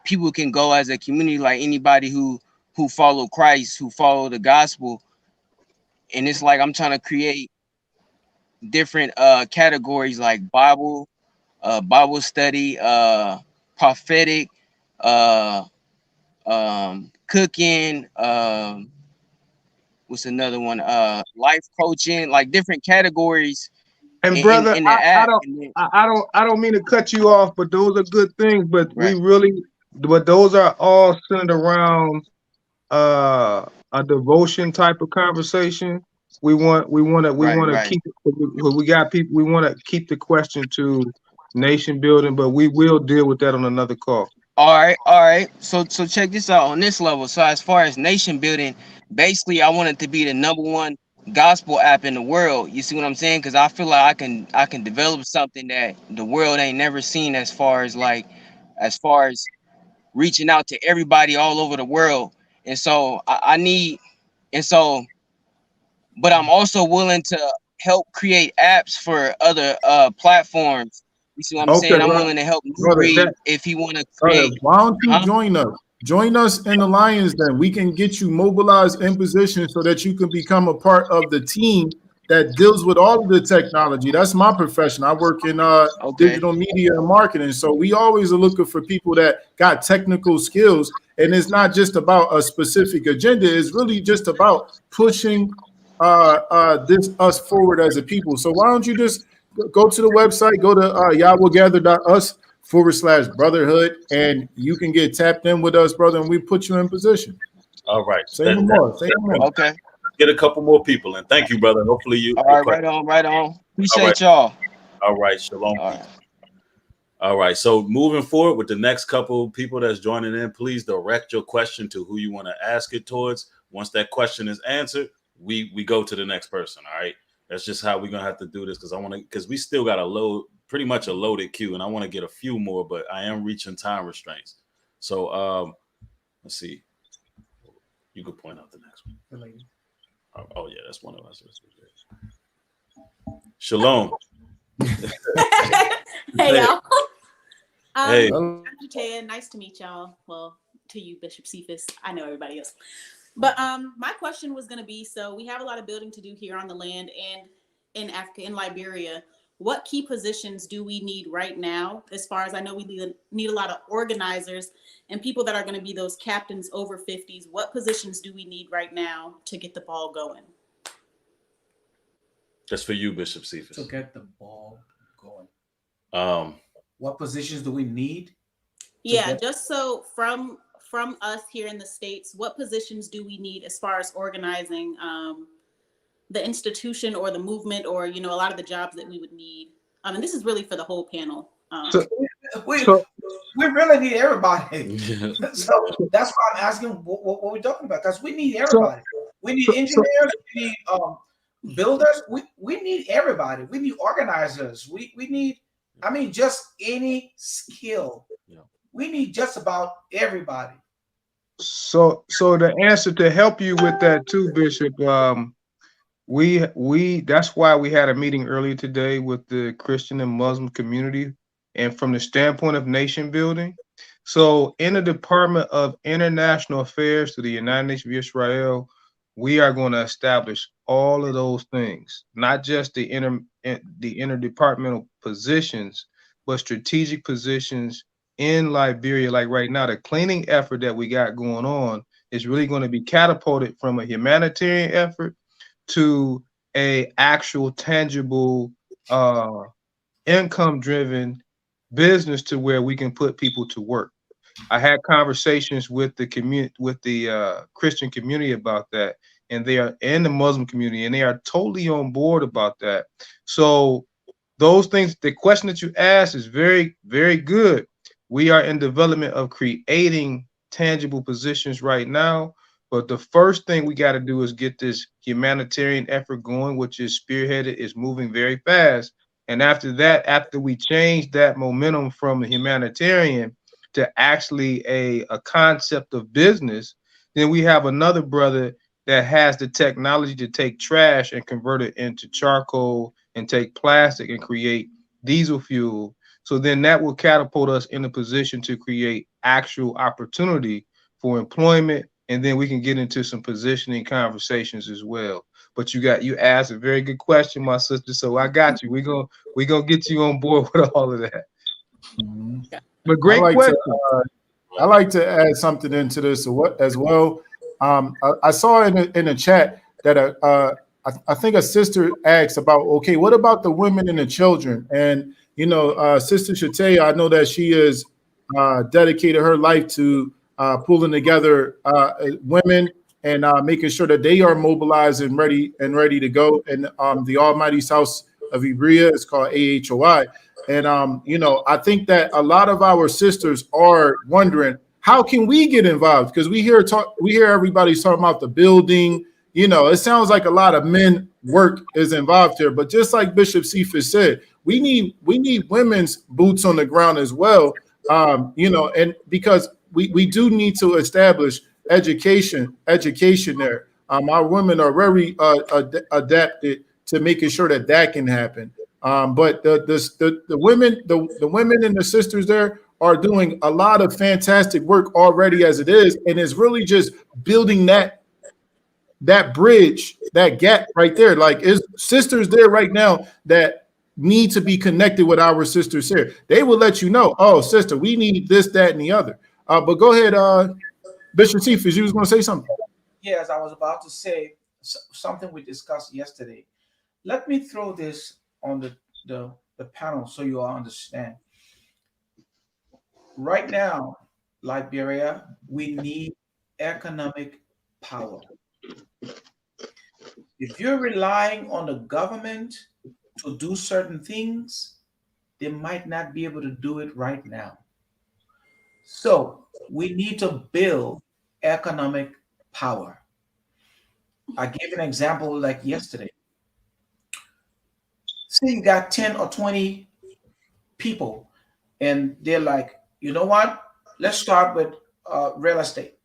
Speaker 16: people can go as a community, like anybody who follow Christ, who follow the gospel, and it's like I'm trying to create different categories like Bible study, prophetic, cooking, what's another one? Life coaching, like different categories.
Speaker 6: And brother, I don't mean to cut you off, but those are good things. But but those are all centered around a devotion type of conversation. We want to keep it. We got people. We want to keep the question to nation building, but we will deal with that on another call.
Speaker 16: All right. So check this out on this level. So as far as nation building, basically I want it to be the #1 gospel app in the world. You see what I'm saying? Because I feel like I can develop something that the world ain't never seen as far as like as far as reaching out to everybody all over the world. And so I need, and so, but I'm also willing to help create apps for other platforms. You see what I'm saying? I'm willing to help Breed if he want to create.
Speaker 8: Why don't you join us? Join us in the Lions Den. We can get you mobilized in position so that you can become a part of the team that deals with all of the technology. That's my profession. I work in digital media and marketing. So we always are looking for people that got technical skills. And it's not just about a specific agenda. It's really just about pushing us forward as a people. So why don't you just go to the website, go to yahwillgather.us/brotherhood, and you can get tapped in with us, brother, and we put you in position.
Speaker 5: All right.
Speaker 8: Say no more. Say no more.
Speaker 16: Okay.
Speaker 5: Get a couple more people in. Thank you, brother. Hopefully you.
Speaker 16: All right, right on, right on. Appreciate y'all.
Speaker 5: All right, shalom. All right. So moving forward with the next couple people that's joining in, please direct your question to who you want to ask it towards. Once that question is answered, we go to the next person. All right. That's just how we're gonna have to do this because we still got pretty much a loaded queue, and I want to get a few more, but I am reaching time restraints. So let's see. You could point out the next one. Oh yeah, that's one of us. Shalom.
Speaker 17: Hey y'all.
Speaker 5: Hey.
Speaker 17: I'm Ted. Nice to meet y'all. Well, to you, Bishop Cephas. I know everybody else. But my question was going to be, so we have a lot of building to do here on the land and in Africa, in Liberia. What key positions do we need right now? As far as I know, we need a lot of organizers and people that are going to be those captains over 50s. What positions do we need right now to get the ball going?
Speaker 5: That's for you, Bishop Cephas.
Speaker 7: To get the ball going.
Speaker 5: What
Speaker 7: positions do we need?
Speaker 17: Yeah, just so from us here in the States, what positions do we need as far as organizing the institution or the movement, or a lot of the jobs that we would need? And this is really for the whole panel.
Speaker 7: We really need everybody. So that's why I'm asking what we're talking about, because we need everybody. We need engineers, we need builders, we need everybody. We need organizers. We need, just any skill. We need just about everybody.
Speaker 6: So the answer to help you with that too, Bishop, we that's why we had a meeting earlier today with the Christian and Muslim community, and from the standpoint of nation building. So in the Department of International Affairs to the United Nations of Israel, we are going to establish all of those things, not just the interdepartmental positions, but strategic positions in Liberia. Like right now, the cleaning effort that we got going on is really going to be catapulted from a humanitarian effort to a actual tangible income-driven business to where we can put people to work. I had conversations with the Christian community about that, and they are in the Muslim community, and they are totally on board about that. So those things, the question that you asked is very, very good. We are in development of creating tangible positions right now, but the first thing we got to do is get this humanitarian effort going, which is spearheaded, is moving very fast. And after that, after we change that momentum from a humanitarian to actually a concept of business, then we have another brother that has the technology to take trash and convert it into charcoal and take plastic and create diesel fuel. So then that will catapult us in a position to create actual opportunity for employment. And then we can get into some positioning conversations as well. But you asked a very good question, my sister. So I got you. We're gonna get you on board with all of that.
Speaker 8: Mm-hmm.
Speaker 6: But great question.
Speaker 8: I like to add something into this as well. I saw in the chat that I think a sister asked about, okay, what about the women and the children? And Sister Shatea, I know that she has dedicated her life to pulling together women and making sure that they are mobilized and ready to go. And the Almighty's House of Liberian is called AHOI. And I think that a lot of our sisters are wondering, how can we get involved? Because we hear everybody talking about the building. It sounds like a lot of men work is involved here, but just like Bishop Cephas said, we need women's boots on the ground as well, You know, and because we do need to establish education there. Our women are very adapted to making sure that that can happen. But the women and the sisters there are doing a lot of fantastic work already as it is, and it's really just building that bridge, that gap right there. Like, is sisters there right now that need to be connected with our sisters here. They will let you know, oh, sister, we need this, that, and the other. But go ahead, Bishop Cephas, you was going to say something.
Speaker 7: Yes, I was about to say something we discussed yesterday. Let me throw this on the panel so you all understand. Right now, Liberia, we need economic power. If you're relying on the government to do certain things, they might not be able to do it right now. So we need to build economic power. I gave an example like yesterday. Say you got 10 or 20 people and they're like, you know what? Let's start with real estate.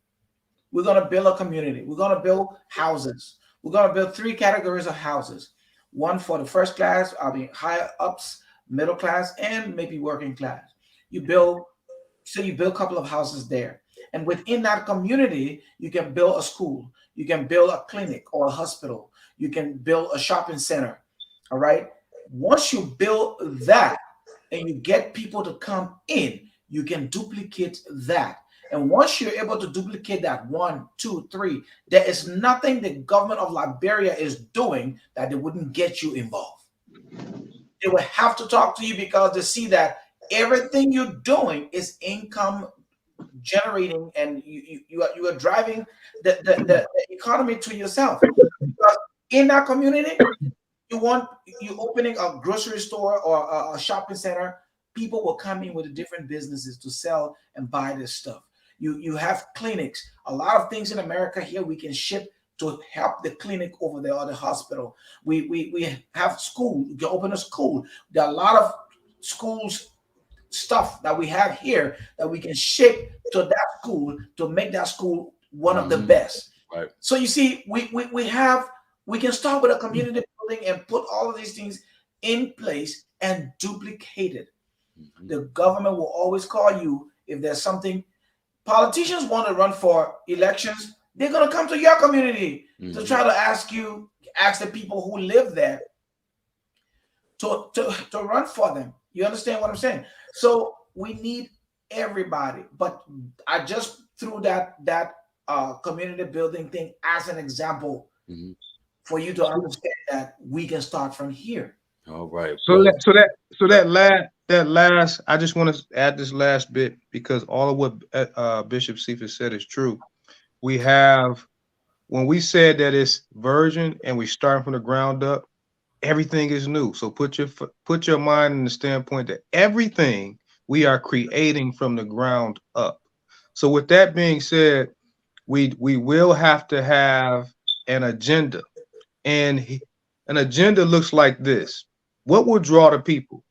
Speaker 7: We're going to build a community. We're going to build houses. We're going to build 3 categories of houses. One for the first class, higher ups, middle class, and maybe working class. You build a couple of houses there. And within that community, you can build a school. You can build a clinic or a hospital. You can build a shopping center. All right. Once you build that and you get people to come in, you can duplicate that. And once you're able to duplicate that 1, 2, 3, there is nothing the government of Liberia is doing that they wouldn't get you involved. They will have to talk to you because they see that everything you're doing is income generating, and you are driving the economy to yourself. Because in that community, you opening a grocery store or a shopping center, people will come in with different businesses to sell and buy this stuff. You have clinics. A lot of things in America here we can ship to help the clinic over there or the hospital. We have school. You can open a school. There are a lot of schools stuff that we have here that we can ship to that school to make that school one of the best.
Speaker 5: Right.
Speaker 7: So you see, we can start with a community building and put all of these things in place and duplicate it. The government will always call you if there's something. Politicians want to run for elections. They're going to come to your community to try to ask the people who live there to run for them. You understand what I'm saying? So we need everybody. But I just threw that community building thing as an example for you to understand that we can start from here.
Speaker 5: All right.
Speaker 6: So that last, I just want to add this last bit because all of what Bishop Cephas said is true. We have, when we said that it's version and we start from the ground up, everything is new. So put your mind in the standpoint that everything we are creating from the ground up. So with that being said, we will have to have an agenda, and an agenda looks like this. What will draw the people?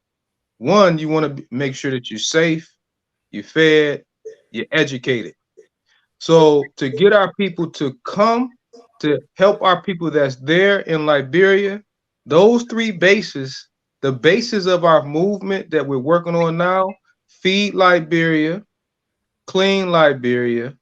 Speaker 6: One, you want to make sure that you're safe, you're fed, you're educated. So to get our people to come, to help our people that's there in Liberia, those 3 bases, the bases of our movement that we're working on now: feed Liberia, clean Liberia,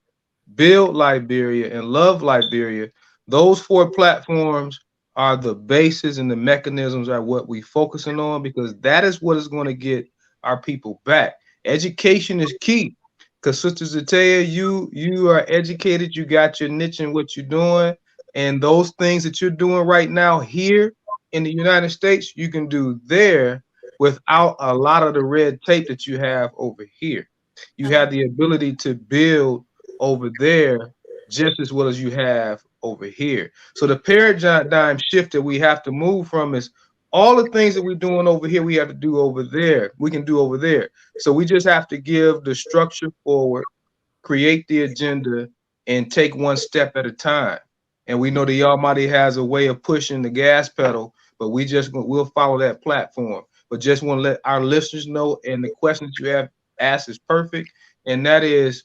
Speaker 6: build Liberia, and love Liberia. Those 4 platforms are the bases, and the mechanisms are what we're focusing on, because that is what is going to get our people back. Education is key, because Sister Zatea, you are educated, you got your niche in what you're doing, and those things that you're doing right now here in the United States, you can do there without a lot of the red tape that you have over here. You have the ability to build over there just as well as you have over here. So the paradigm shift that we have to move from is all the things that we're doing over here, we have to do over there. We can do over there. So we just have to give the structure forward, create the agenda, and take one step at a time. And we know the Almighty has a way of pushing the gas pedal, but we'll follow that platform. But just want to let our listeners know, and the questions you have asked is perfect, and that is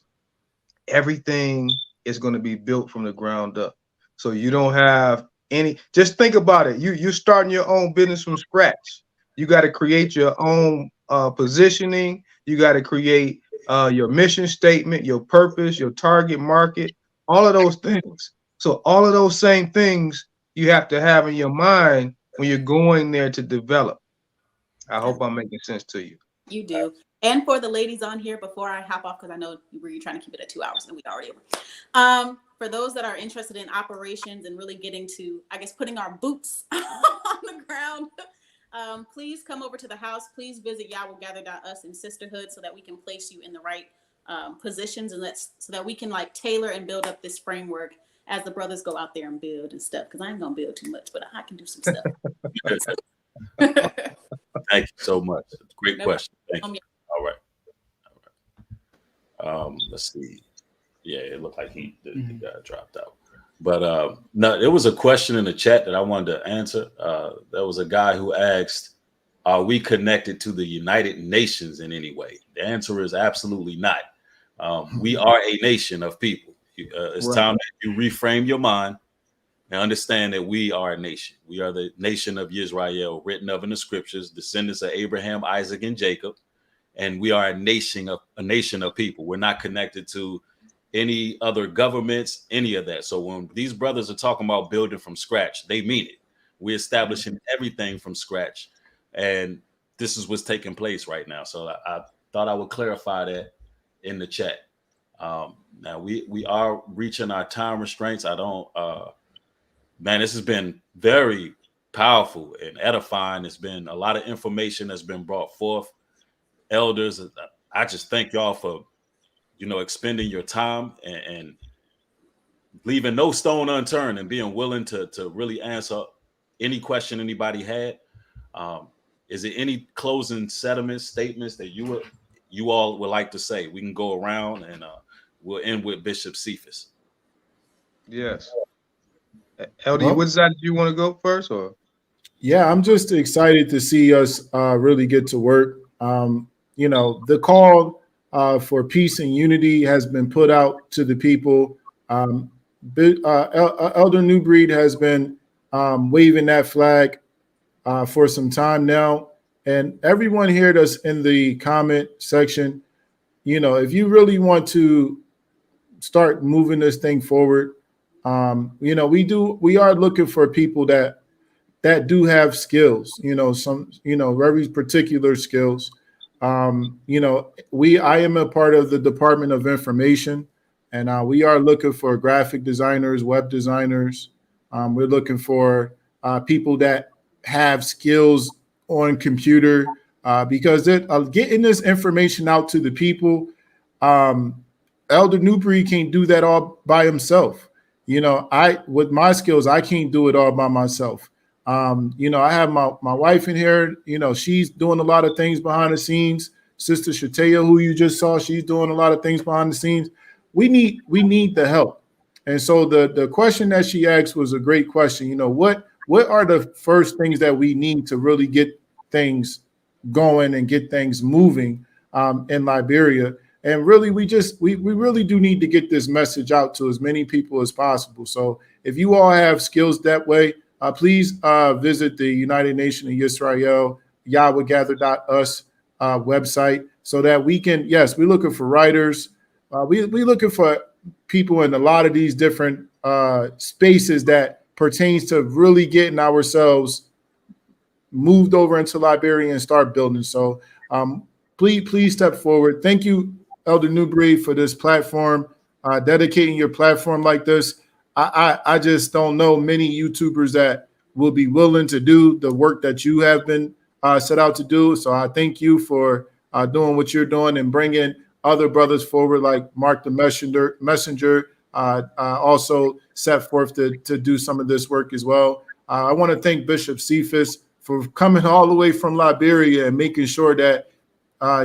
Speaker 6: everything is going to be built from the ground up. So you don't have any, just think about it. You're starting your own business from scratch. You got to create your own positioning. You got to create your mission statement, your purpose, your target market, all of those things. So all of those same things you have to have in your mind when you're going there to develop. I hope I'm making sense to you.
Speaker 17: You do. And for the ladies on here, before I hop off, because I know you're trying to keep it at 2 hours and we already over. For those that are interested in operations and really getting to, I guess, putting our boots on the ground, please come over to the house. Please visit YahWillGather.us in Sisterhood so that we can place you in the right positions, and so that we can like tailor and build up this framework as the brothers go out there and build and stuff. Because I ain't gonna build too much, but I can do some stuff.
Speaker 5: Thank you so much. Great question. Thank you. All right. Let's see. Yeah, it looked like he got dropped out. But no, there was a question in the chat that I wanted to answer. There was a guy who asked, are we connected to the United Nations in any way? The answer is absolutely not. We are a nation of people. It's time that you reframe your mind and understand that we are a nation. We are the nation of Israel, written of in the scriptures, descendants of Abraham, Isaac, and Jacob. And we are a nation of people. We're not connected to any other governments, any of that. So when these brothers are talking about building from scratch, they mean it. We're establishing everything from scratch. And this is what's taking place right now. So I thought I would clarify that in the chat. Now we are reaching our time restraints. Man, this has been very powerful and edifying. It's been a lot of information that's been brought forth. Elders, I just thank y'all for, expending your time and leaving no stone unturned and being willing to really answer any question anybody had. Is there any closing statements that you all would like to say? We can go around and we'll end with Bishop Cephas.
Speaker 6: Yes. LD, what side do you want to go first, or?
Speaker 8: Yeah, I'm just excited to see us really get to work. The call for peace and unity has been put out to the people. Elder New Breed has been waving that flag for some time now. And everyone here that's in the comment section, if you really want to start moving this thing forward, we are looking for people that do have skills, some very particular skills. I am a part of the Department of Information, and we are looking for graphic designers, web designers. We're looking for people that have skills on computer, because getting this information out to the people, Elder Newbury can't do that all by himself. With my skills, I can't do it all by myself. I have my wife in here. She's doing a lot of things behind the scenes. Sister Shatea, who you just saw, she's doing a lot of things behind the scenes. We need the help. And so the question that she asked was a great question. What are the first things that we need to really get things going and get things moving in Liberia? And really, we really do need to get this message out to as many people as possible. So if you all have skills that way, please visit the United Nation of Israel, YahWillGather.us website, so that we can, we're looking for writers. We're looking for people in a lot of these different spaces that pertains to really getting ourselves moved over into Liberia and start building. So please step forward. Thank you, Elder Newbury, for this platform, dedicating your platform like this. I just don't know many YouTubers that will be willing to do the work that you have been set out to do. So I thank you for doing what you're doing and bringing other brothers forward, like Mark the Messenger, also set forth to do some of this work as well. I want to thank Bishop Cephas for coming all the way from Liberia and making sure that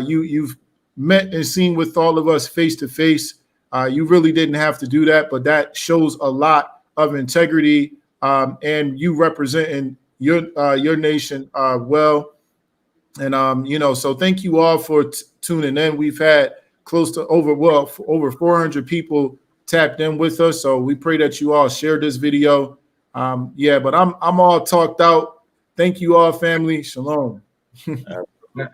Speaker 8: you've met and seen with all of us face to face. You really didn't have to do that, but that shows a lot of integrity, and you representing your nation well. And so thank you all for tuning in. We've had close to over 400 people tapped in with us. So we pray that you all share this video. But I'm all talked out. Thank you all, family. Shalom.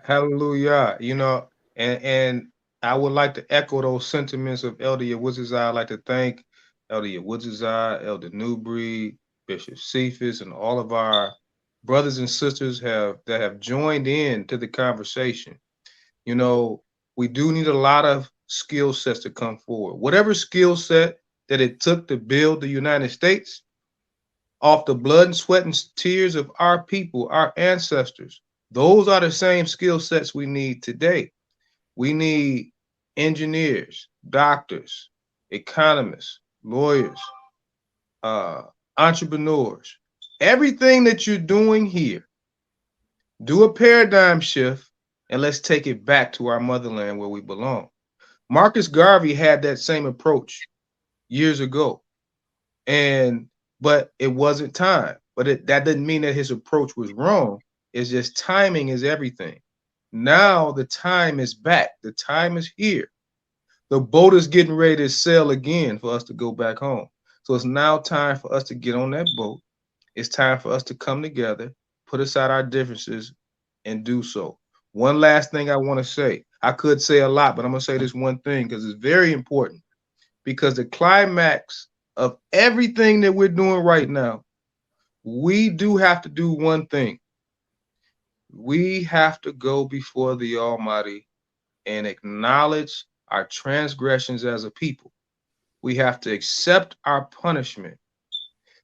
Speaker 6: Hallelujah. You know, and I would like to echo those sentiments of Elder Yawuzazai. I'd like to thank Elder Yawuzazai, Elder Newbreed, Bishop Cephas, and all of our brothers and sisters that have joined in to the conversation. You know, we do need a lot of skill sets to come forward. Whatever skill set that it took to build the United States, off the blood and sweat and tears of our people, our ancestors, those are the same skill sets we need today. We need engineers, doctors, economists, lawyers, entrepreneurs. Everything that you're doing here, do a paradigm shift and let's take it back to our motherland where we belong. Marcus Garvey had that same approach years ago, but it wasn't time. But that didn't mean that his approach was wrong. It's just timing is everything. Now the time is back. The time is here. The boat is getting ready to sail again for us to go back home. So it's now time for us to get on that boat. It's time for us to come together, put aside our differences, and do so. One last thing I want to say. I could say a lot, but I'm going to say this one thing because it's very important. Because the climax of everything that we're doing right now, we do have to do one thing. We have to go before the Almighty and acknowledge our transgressions as a people. We have to accept our punishment.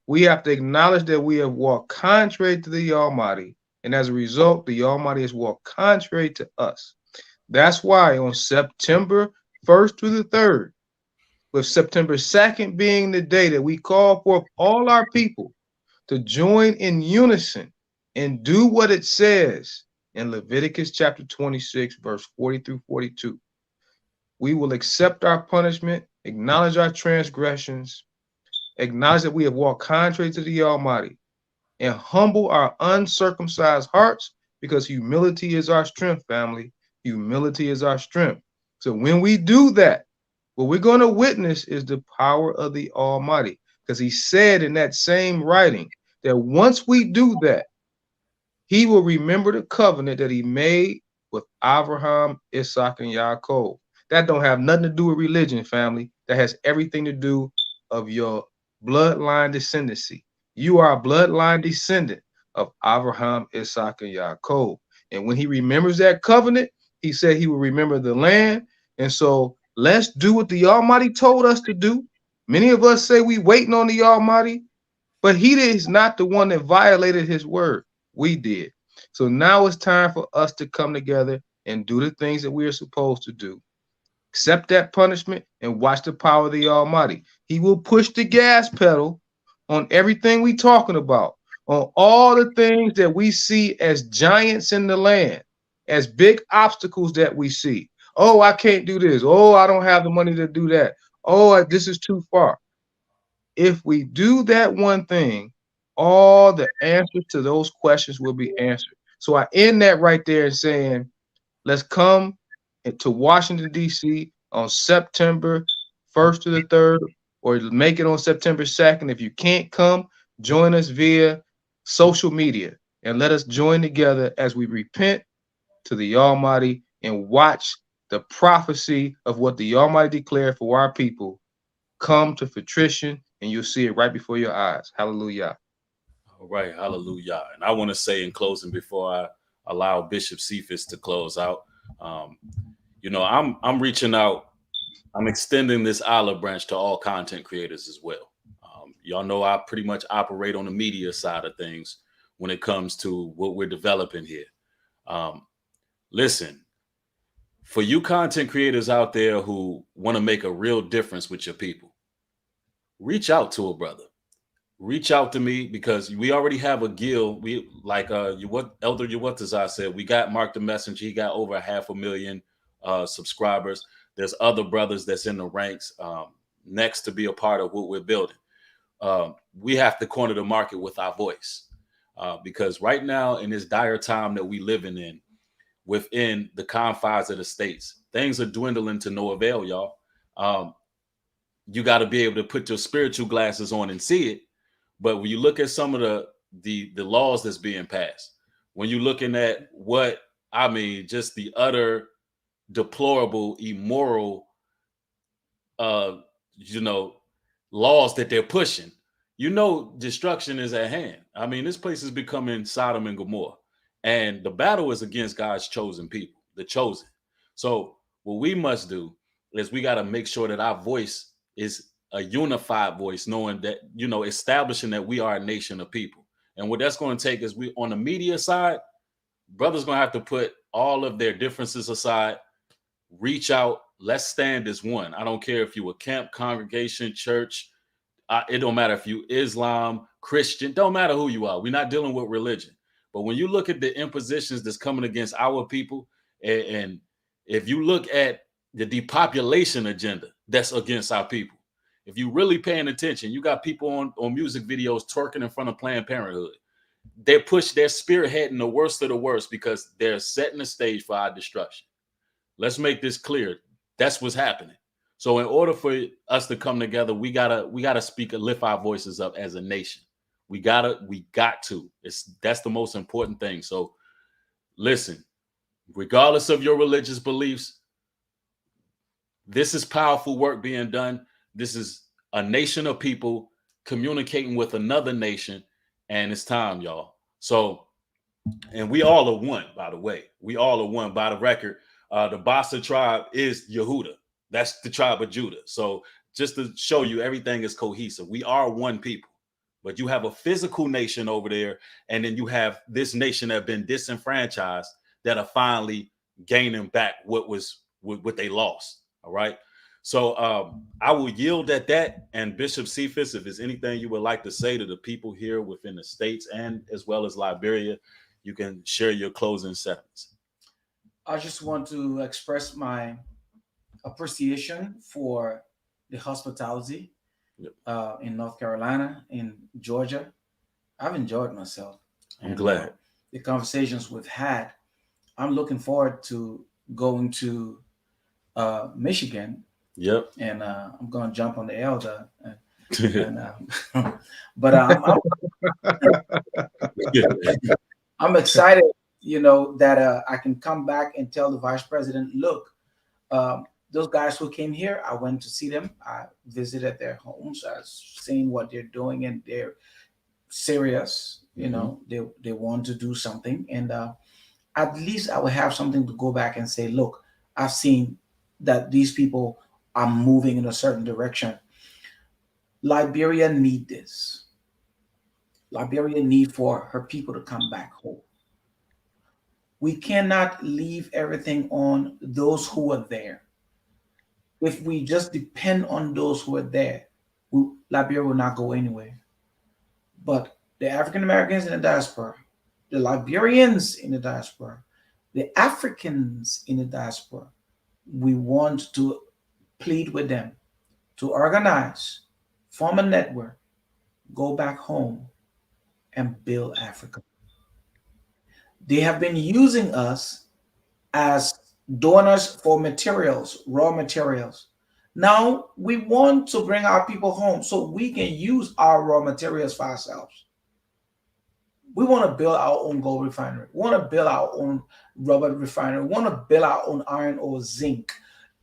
Speaker 6: We have to acknowledge that we have walked contrary to the Almighty, and as a result, the Almighty has walked contrary to us. That's why on September 1st through the 3rd, with September 2nd being the day that we call forth all our people to join in unison and do what it says in Leviticus chapter 26, verse 40 through 42. We will accept our punishment, acknowledge our transgressions, acknowledge that we have walked contrary to the Almighty, and humble our uncircumcised hearts, because humility is our strength, family. Humility is our strength. So when we do that, what we're going to witness is the power of the Almighty, because he said in that same writing that once we do that, he will remember the covenant that he made with Abraham, Isaac, and Yaakov. That don't have nothing to do with religion, family. That has everything to do of your bloodline descendancy. You are a bloodline descendant of Abraham, Isaac, and Yaakov. And when he remembers that covenant, he said he will remember the land. And so let's do what the Almighty told us to do. Many of us say we waiting on the Almighty, but he is not the one that violated his word. We did. So now it's time for us to come together and do the things that we are supposed to do. Accept that punishment and watch the power of the Almighty. He will push the gas pedal on everything we talking about, on all the things that we see as giants in the land, as big obstacles that we see. Oh, I can't do this. Oh, I don't have the money to do that. Oh, this is too far. If we do that one thing, all the answers to those questions will be answered. So I end that right there and saying, let's come to Washington, D.C. on September 1st to the 3rd, or make it on September 2nd. If you can't come, join us via social media and let us join together as we repent to the Almighty and watch the prophecy of what the Almighty declared for our people come to fruition, and you'll see it right before your eyes. Hallelujah.
Speaker 5: All right, hallelujah. And I want to say in closing, before I allow Bishop Cephas to close out, I'm reaching out. I'm extending this olive branch to all content creators as well. Y'all know I pretty much operate on the media side of things when it comes to what we're developing here. Listen, for you content creators out there who want to make a real difference with your people, reach out to a brother. Reach out to me, because we already have a guild. We like Elder Yawuzazai said, we got Mark the Messenger. He got over 500,000 subscribers. There's other brothers that's in the ranks next to be a part of what we're building. We have to corner the market with our voice, because right now in this dire time that we living in, within the confines of the states. Things are dwindling to no avail, y'all. You got to be able to put your spiritual glasses on and see it. But when you look at some of the laws that's being passed, when you're looking at what I mean, just the utter deplorable, immoral, laws that they're pushing, destruction is at hand. I mean, this place is becoming Sodom and Gomorrah, and the battle is against God's chosen people, the chosen. So what we must do is we got to make sure that our voice is a unified voice, knowing that, establishing that we are a nation of people. And what that's going to take is, we, on the media side, brothers going to have to put all of their differences aside, reach out. Let's stand as one. I don't care if you a camp, congregation, church. It don't matter if you Islam, Christian. Don't matter who you are. We're not dealing with religion. But when you look at the impositions that's coming against our people, and if you look at the depopulation agenda that's against our people, if you really paying attention, you got people on music videos twerking in front of Planned Parenthood. They're spearheading the worst of the worst because they're setting the stage for our destruction. Let's make this clear. That's what's happening. So in order for us to come together, we gotta speak and lift our voices up as a nation. We got to. That's the most important thing. So listen, regardless of your religious beliefs, this is powerful work being done. This is a nation of people communicating with another nation, and it's time, y'all. So, and we all are one, by the way. We all are one. By the record, the Bassa tribe is Yehuda. That's the tribe of Judah. So just to show you, everything is cohesive. We are one people. But you have a physical nation over there, and then you have this nation that have been disenfranchised that are finally gaining back what they lost. All right. So I will yield at that. And Bishop Cephas, if there's anything you would like to say to the people here within the States and as well as Liberia, you can share your closing sentences.
Speaker 7: I just want to express my appreciation for the hospitality in North Carolina, in Georgia. I've enjoyed myself.
Speaker 5: I'm glad.
Speaker 7: The conversations we've had. I'm looking forward to going to Michigan.
Speaker 5: Yep.
Speaker 7: And I'm going to jump on the elder. I'm excited, that I can come back and tell the vice president, look, those guys who came here, I went to see them. I visited their homes. I was seeing what they're doing, and they're serious. They want to do something. And at least I will have something to go back and say, look, I've seen that these people are moving in a certain direction. Liberia need this. Liberia need for her people to come back home. We cannot leave everything on those who are there. If we just depend on those who are there, Liberia will not go anywhere. But the African Americans in the diaspora, the Liberians in the diaspora, the Africans in the diaspora, we want to plead with them to organize, form a network, go back home, and build Africa. They have been using us as donors for materials, raw materials. Now we want to bring our people home so we can use our raw materials for ourselves. We want to build our own gold refinery. We want to build our own rubber refinery. We want to build our own iron or zinc.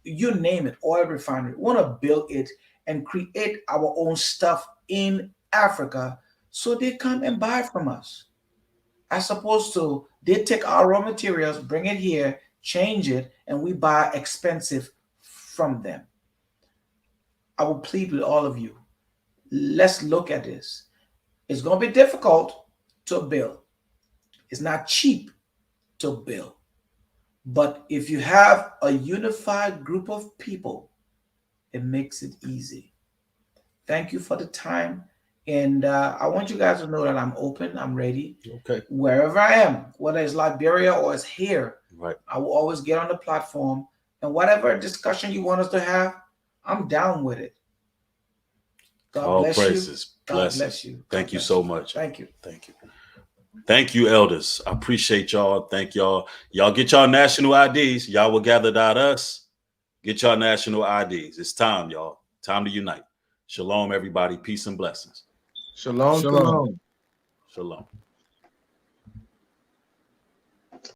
Speaker 7: You name it, oil refinery. We want to build it and create our own stuff in Africa so they come and buy from us. As opposed to they take our raw materials, bring it here, change it, and we buy expensive from them. I will plead with all of you. Let's look at this. It's going to be difficult to build. It's not cheap to build. But if you have a unified group of people, it makes it easy. Thank you for the time. And I want you guys to know that I'm open. I'm ready.
Speaker 5: Okay.
Speaker 7: Wherever I am, whether it's Liberia or it's here,
Speaker 5: right,
Speaker 7: I will always get on the platform. And whatever discussion you want us to have, I'm down with it. God
Speaker 5: All
Speaker 7: bless
Speaker 5: praises.
Speaker 7: you. God bless you.
Speaker 5: Thank you so much.
Speaker 7: Thank you.
Speaker 5: Thank you. Thank you, elders. I appreciate y'all. Thank y'all. Y'all get y'all national IDs. Y'all will gather.us. Get y'all national IDs. It's time, y'all. Time to unite. Shalom, everybody. Peace and blessings.
Speaker 6: Shalom,
Speaker 8: Shalom.
Speaker 6: shalom.
Speaker 5: Shalom.